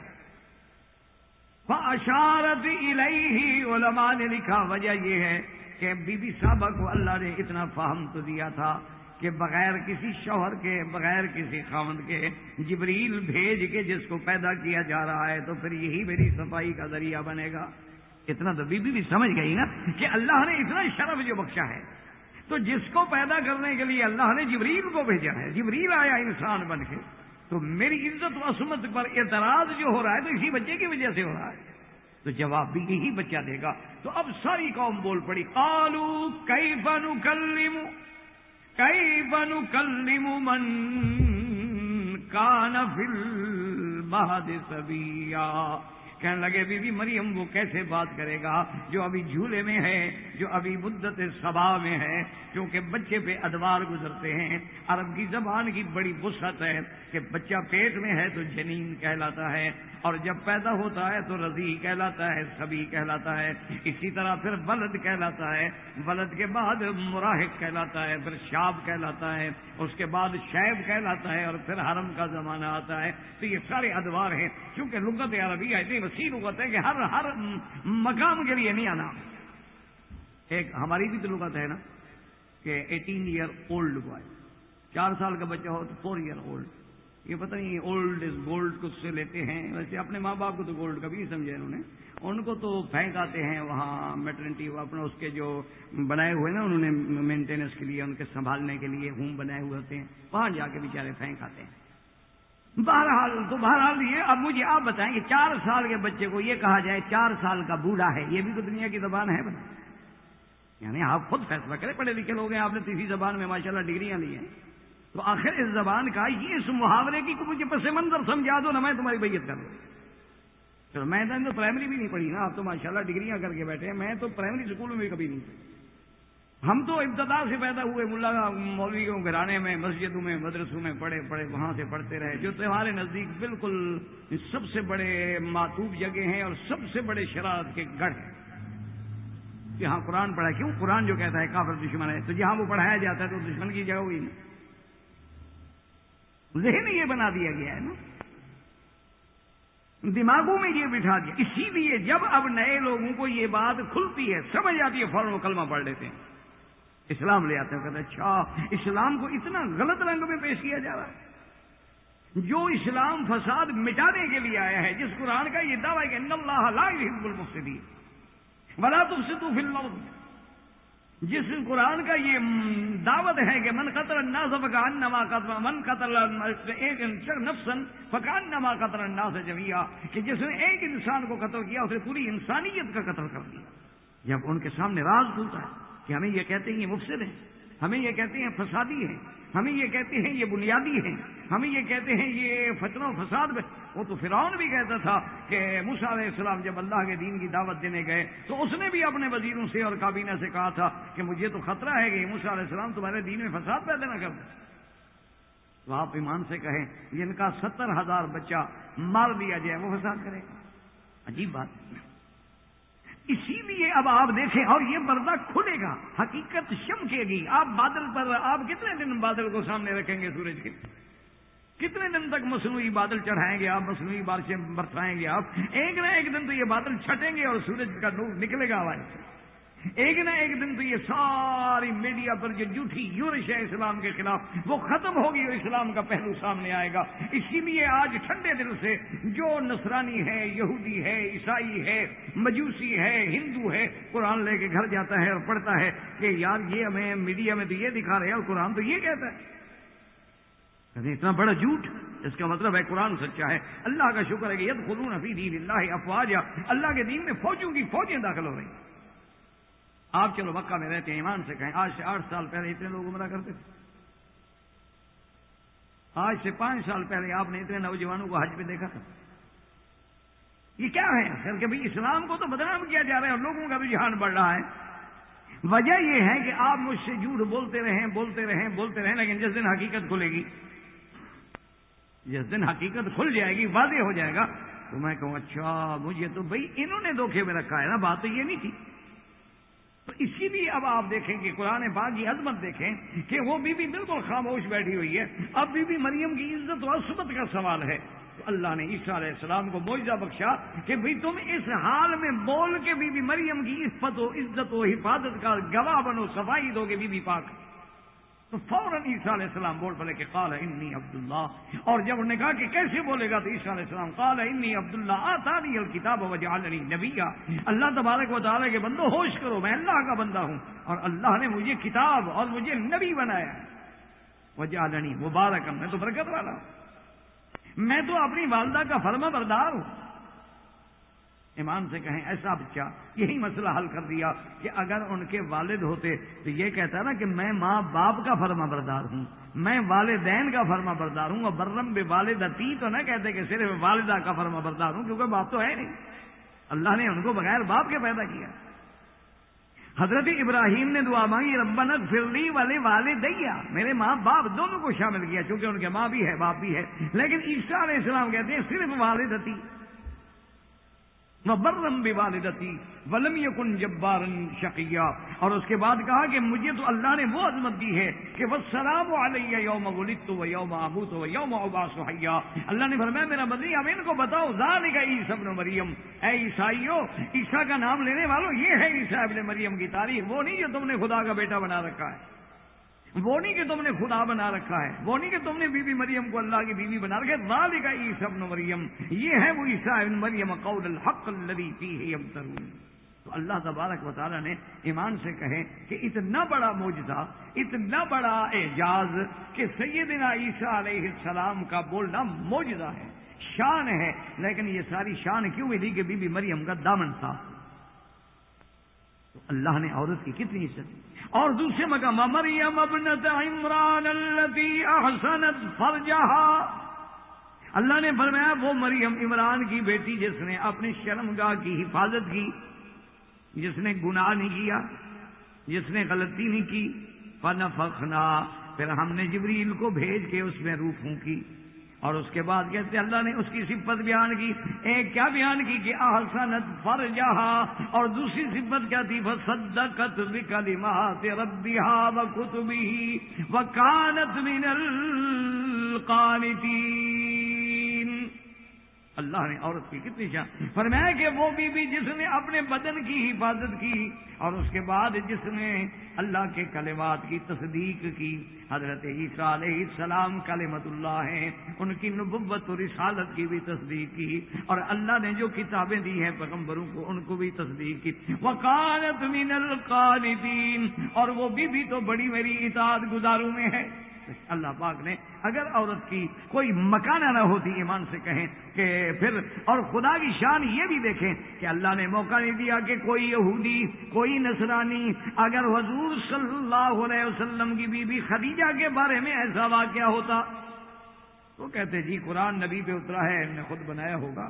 فاشارت الیہ، علماء نے لکھا وجہ یہ ہے کہ بی بی صاحبہ کو اللہ نے اتنا فہم تو دیا تھا کہ بغیر کسی شوہر کے، بغیر کسی خاوند کے جبریل بھیج کے جس کو پیدا کیا جا رہا ہے تو پھر یہی میری صفائی کا ذریعہ بنے گا۔ اتنا تو بی بی بھی سمجھ گئی نا کہ اللہ نے اتنا شرف جو بخشا ہے، تو جس کو پیدا کرنے کے لیے اللہ نے جبریل کو بھیجا ہے، جبریل آیا انسان بن کے، تو میری عزت و عصمت پر اعتراض جو ہو رہا ہے تو اسی بچے کی وجہ سے ہو رہا ہے، تو جواب بھی یہی بچہ دے گا۔ تو اب ساری قوم بول پڑی، قالوا کیف نکلم من کان فی المہد صبیا، کہنے لگے بی بی مریم وہ کیسے بات کرے گا جو ابھی جھولے میں ہے، جو ابھی مدت صبا میں ہے، کیونکہ بچے پہ ادوار گزرتے ہیں۔ عرب کی زبان کی بڑی وسعت ہے کہ بچہ پیٹ میں ہے تو جنین کہلاتا ہے، اور جب پیدا ہوتا ہے تو رضیع کہلاتا ہے، صبی کہلاتا ہے، اسی طرح پھر ولد کہلاتا ہے، ولد کے بعد مراہق کہلاتا ہے، پھر شاب کہلاتا ہے، اس کے بعد شیب کہلاتا ہے، اور پھر حرم کا زمانہ آتا ہے۔ تو یہ سارے ادوار ہیں، کیونکہ لغت عربی اتنی وسیع لغت ہے کہ ہر مقام کے لیے نہیں آنا۔ ایک ہماری بھی تو لغت ہے نا کہ 18 ایئر اولڈ بوائے، 4 سال کا بچہ ہو تو 4 ایئر اولڈ، یہ پتہ نہیں اولڈ از گولڈ کچھ سے لیتے ہیں، ویسے اپنے ماں باپ کو تو گولڈ کبھی نہیں سمجھے انہوں نے، ان کو تو پھینک آتے ہیں وہاں میٹرنٹی، اپنے اس کے جو بنائے ہوئے نا انہوں نے مینٹیننس کے لیے، ان کے سنبھالنے کے لیے ہوم بنائے ہوئے ہوتے ہیں، وہاں جا کے بیچارے پھینک آتے ہیں۔ بہرحال یہ اب مجھے آپ بتائیں کہ 4 سال کے بچے کو یہ کہا جائے 4 سال کا بوڑھا ہے، یہ بھی تو دنیا کی زبان ہے بنا، یعنی آپ خود فیصلہ کریں، پڑھے لکھے لوگ ہیں، آپ نے تیسری زبان میں ماشاءاللہ ڈگریاں لی ہیں، تو آخر اس زبان کا یہ اس محاورے کی کو مجھے پس منظر سمجھا دو نا، میں تمہاری بیعت کر دوں۔ چلو میں تو پرائمری بھی نہیں پڑھی نا، آپ تو ماشاءاللہ ڈگریاں کر کے بیٹھے ہیں، میں تو پرائمری اسکول میں بھی کبھی نہیں،
ہم تو ابتدا سے پیدا ہوئے ملا مولویوں گھرانے میں، مسجدوں میں، مدرسوں میں پڑھے وہاں سے پڑھتے رہے، جو تمہارے نزدیک بالکل سب سے بڑے معطوف جگہ ہیں اور سب سے بڑے شرارت کے گڑھ ہیں کہ ہاں قرآن پڑھا. کیوں؟ قرآن جو کہتا ہے کافر دشمن ہے، تو جہاں وہ پڑھایا جاتا ہے تو دشمن کی جگہ ہوئی نہیں. ذہن یہ بنا دیا گیا ہے نا، دماغوں میں یہ بٹھا دیا. اسی لیے جب اب نئے لوگوں کو یہ بات کھلتی ہے، سمجھ آتی ہے، فوراً وہ کلمہ پڑھ لیتے ہیں، اسلام لے آتے ہیں، کہتے ہیں اچھا اسلام کو اتنا غلط رنگ میں پیش کیا جا رہا ہے. جو اسلام فساد مٹانے کے لیے آیا ہے، جس قرآن کا یہ دعویٰ ہے کہ ان اللہ لا یحب المفسدین ولا تفسدوا فی الارض، جس قرآن کا یہ دعوت ہے کہ من قتل الناس فکأنما قتل من قتل ایک نفسا فکأنما قتل الناس جميعا، کہ جس نے ایک انسان کو قتل کیا اسے پوری انسانیت کا قتل کر دیا. جب ان کے سامنے راز کھلتا ہے کہ ہمیں یہ کہتے ہیں یہ مفسد ہیں، ہمیں یہ کہتے ہیں فسادی ہیں، ہمیں یہ کہتے ہیں یہ بنیادی ہیں، ہمیں یہ کہتے ہیں یہ فتنہ و فساد میں. وہ تو فرعون بھی کہتا تھا کہ موسیٰ علیہ السلام جب اللہ کے دین کی دعوت دینے گئے تو اس نے بھی اپنے وزیروں سے اور کابینہ سے کہا تھا کہ مجھے تو خطرہ ہے کہ موسیٰ علیہ السلام تمہارے دین میں فساد پیدا نہ کر دیں. تو آپ ایمان سے کہیں جن کا 70,000 بچہ مار دیا جائے وہ فساد کرے گا؟ عجیب بات. اسی لیے اب آپ دیکھیں اور یہ پردہ کھلے گا، حقیقت چمکے گی. آپ بادل پر آپ کتنے دن بادل کو سامنے رکھیں گے سورج کے؟ کتنے دن تک مصنوعی بادل چڑھائیں گے آپ، مصنوعی بارشیں برسائیں گے آپ؟ ایک نہ ایک دن تو یہ بادل چھٹیں گے اور سورج کا نور نکلے گا ہمارے سے. ایک نہ ایک دن تو یہ ساری میڈیا پر جو جھوٹی یورش ہے اسلام کے خلاف وہ ختم ہوگی اور اسلام کا پہلو سامنے آئے گا. اسی لیے آج ٹھنڈے دل سے جو نصرانی ہے، یہودی ہے، عیسائی ہے، مجوسی ہے، ہندو ہے، قرآن لے کے گھر جاتا ہے اور پڑھتا ہے کہ یار یہ ہمیں میڈیا میں تو یہ دکھا رہے ہیں اور قرآن تو یہ کہتا ہے. اتنا بڑا جھوٹ، اس کا مطلب ہے قرآن سچا ہے. اللہ کا شکر ہے کہ یدخلون فی دین اللہ افواجا، اللہ کے دین میں فوجوں کی فوجیں داخل ہو رہی. آپ چلو مکہ میں رہتے ہیں، ایمان سے کہیں آج سے 8 سال پہلے اتنے لوگ عمرہ کرتے تھے؟ آج سے 5 سال پہلے آپ نے اتنے نوجوانوں کو حج پہ دیکھا تھا؟ یہ کیا ہے اصل کہ بھئی اسلام کو تو بدنام کیا جا رہا ہے اور لوگوں کا رجحان بڑھ رہا ہے. وجہ یہ ہے کہ آپ مجھ سے جھوٹ بولتے رہیں، لیکن جس دن حقیقت کھلے گی، جس دن حقیقت کھل جائے گی، واضح ہو جائے گا، تو میں کہوں اچھا مجھے تو بھئی انہوں نے دھوکے میں رکھا ہے نا، بات تو یہ نہیں تھی. تو اسی لیے اب آپ دیکھیں کہ قرآن پاک کی عظمت دیکھیں کہ وہ بی بی بالکل خاموش بیٹھی ہوئی ہے. اب بی بی مریم کی عزت و عصمت کا سوال ہے تو اللہ نے عیسیٰ علیہ السلام کو معجزہ بخشا کہ بھئی تم اس حال میں بول کے بی بی مریم کی عفت و عزت و حفاظت کا گواہ بنو، صفائی دو گے بی بی پاک. تو فوراً عیسیٰ علیہ السلام بول پڑے کہ قال انی عبداللہ. اور جب انہوں نے کہا کہ کیسے بولے گا تو عیسیٰ علیہ السلام قال انی عبداللہ آتانی الکتاب وجعلنی نبیا. اللہ تبارک و تعالیٰ کے بندو ہوش کرو، میں اللہ کا بندہ ہوں اور اللہ نے مجھے کتاب اور مجھے نبی بنایا. وجعلنی مبارکا، میں تو برکت والا ہوں، میں تو اپنی والدہ کا فرما بردار ہوں. ایمان سے کہیں ایسا بچہ یہی مسئلہ حل کر دیا کہ اگر ان کے والد ہوتے تو یہ کہتا نا کہ میں ماں باپ کا فرما بردار ہوں، میں والدین کا فرما بردار ہوں. اور برم بوالدتی تو نہ کہتے کہ صرف والدہ کا فرما بردار ہوں، کیونکہ باپ تو ہے نہیں، اللہ نے ان کو بغیر باپ کے پیدا کیا. حضرت ابراہیم نے دعا مانگی ربنا اغفر لی ولوالدیا، میرے ماں باپ دونوں کو شامل کیا چونکہ ان کے ماں بھی ہے باپ بھی ہے. لیکن عیسیٰ علیہ السلام کہتے ہیں صرف والدتی. وبرم بوالدتی ولم یکن جبارا شقیا. اور اس کے بعد کہا کہ مجھے تو اللہ نے وہ عظمت دی ہے کہ والسلام علی یوم ولدت و یوم اموت و یوم ابعث حیا. اللہ نے فرمایا میرا بندی اب ان کو بتاؤ ذالک عیسی ابن مریم، اے عیسائیوں عیسیٰ کا نام لینے والوں یہ ہے عیسیٰ ابن مریم کی تاریخ. وہ نہیں جو تم نے خدا کا بیٹا بنا رکھا ہے، وہ نہیں کہ تم نے خدا بنا رکھا ہے، وہ نہیں کہ تم نے بی بی مریم کو اللہ کی بیوی بنا رکھا ہے. ذالک عیسی ابن مریم، یہ ہے وہ عیسیٰ ابن مریم قول الحق الذی فیہ یمترون. تو اللہ تبارک و تعالیٰ نے ایمان سے کہے کہ اتنا بڑا معجزہ، اتنا بڑا اعجاز کہ سیدنا عیسیٰ علیہ السلام کا بولنا معجزہ ہے، شان ہے. لیکن یہ ساری شان کیوں ملی کہ بی بی مریم کا دامن تھا. تو اللہ نے عورت کی کتنی عزت دی. اور دوسرے مقام مریم ابنت عمران التی احسنت فرجہا، اللہ نے فرمایا وہ مریم عمران کی بیٹی جس نے اپنی شرمگاہ کی حفاظت کی، جس نے گناہ نہیں کیا. جس نے غلطی نہیں کی فنفخنا، پھر ہم نے جبریل کو بھیج کے اس میں روح پھونکی، اور اس کے بعد کہتے اللہ نے اس کی صفت بیان کی، ایک کیا بیان کی کہ احسنت فرجہا، اور دوسری صفت کیا تھی فصدقت بکلمات ربہا وکتبہ وکانت من القانتین۔ اللہ نے عورت کی کتنی شان فرمایا کہ وہ بی بی جس نے اپنے بدن کی حفاظت کی اور اس کے بعد جس نے اللہ کے کلمات کی تصدیق کی۔ حضرت عیسیٰ علیہ السلام کلمت اللہ ہیں، ان کی نبوت و رسالت کی بھی تصدیق کی، اور اللہ نے جو کتابیں دی ہیں پیغمبروں کو ان کو بھی تصدیق کی۔ وَقَالَتْ مِنَ الْقَانِتِينَ، اور وہ بھی تو بڑی میری اطاعت گزاروں میں ہے۔ اللہ پاک نے اگر عورت کی کوئی مکانہ نہ ہوتی ایمان سے کہیں کہ پھر، اور خدا کی شان یہ بھی دیکھیں کہ اللہ نے موقع نہیں دیا کہ کوئی یہودی کوئی نصرانی اگر حضور صلی اللہ علیہ وسلم کی بیوی خدیجہ کے بارے میں ایسا واقعہ ہوتا تو کہتے جی قرآن نبی پہ اترا ہے، ہم نے خود بنایا ہوگا۔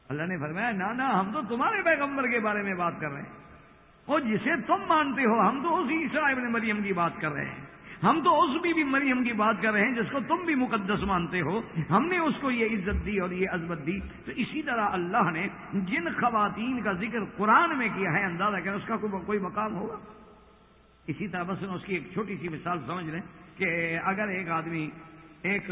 اللہ نے فرمایا نا ہم تو تمہارے پیغمبر کے بارے میں بات کر رہے ہیں، وہ جسے تم مانتے ہو، ہم تو اسی عیسیٰ ابن مریم کی بات کر رہے ہیں، ہم تو اس بی بی مریم کی بات کر رہے ہیں جس کو تم بھی مقدس مانتے ہو، ہم نے اس کو یہ عزت دی اور یہ عظمت دی۔ تو اسی طرح اللہ نے جن خواتین کا ذکر قرآن میں کیا ہے اندازہ کریں اس کا کوئی مقام ہوگا۔ اسی طرح بس اس کی ایک چھوٹی سی مثال سمجھ لیں کہ اگر ایک آدمی ایک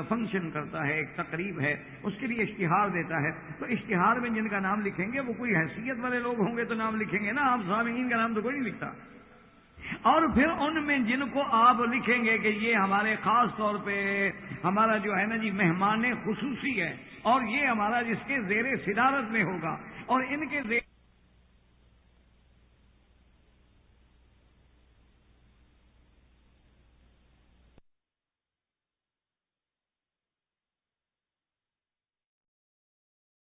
فنکشن کرتا ہے، ایک تقریب ہے، اس کے لیے اشتہار دیتا ہے، تو اشتہار میں جن کا نام لکھیں گے وہ کوئی حیثیت والے لوگ ہوں گے تو نام لکھیں گے نا، آپ سامعین کا نام تو کوئی نہیں لکھتا، اور پھر ان میں جن کو آپ لکھیں گے کہ یہ ہمارے خاص طور پہ ہمارا جو ہے نا جی مہمان خصوصی ہے، اور یہ ہمارا جس کے زیر صدارت میں ہوگا اور ان کے زیر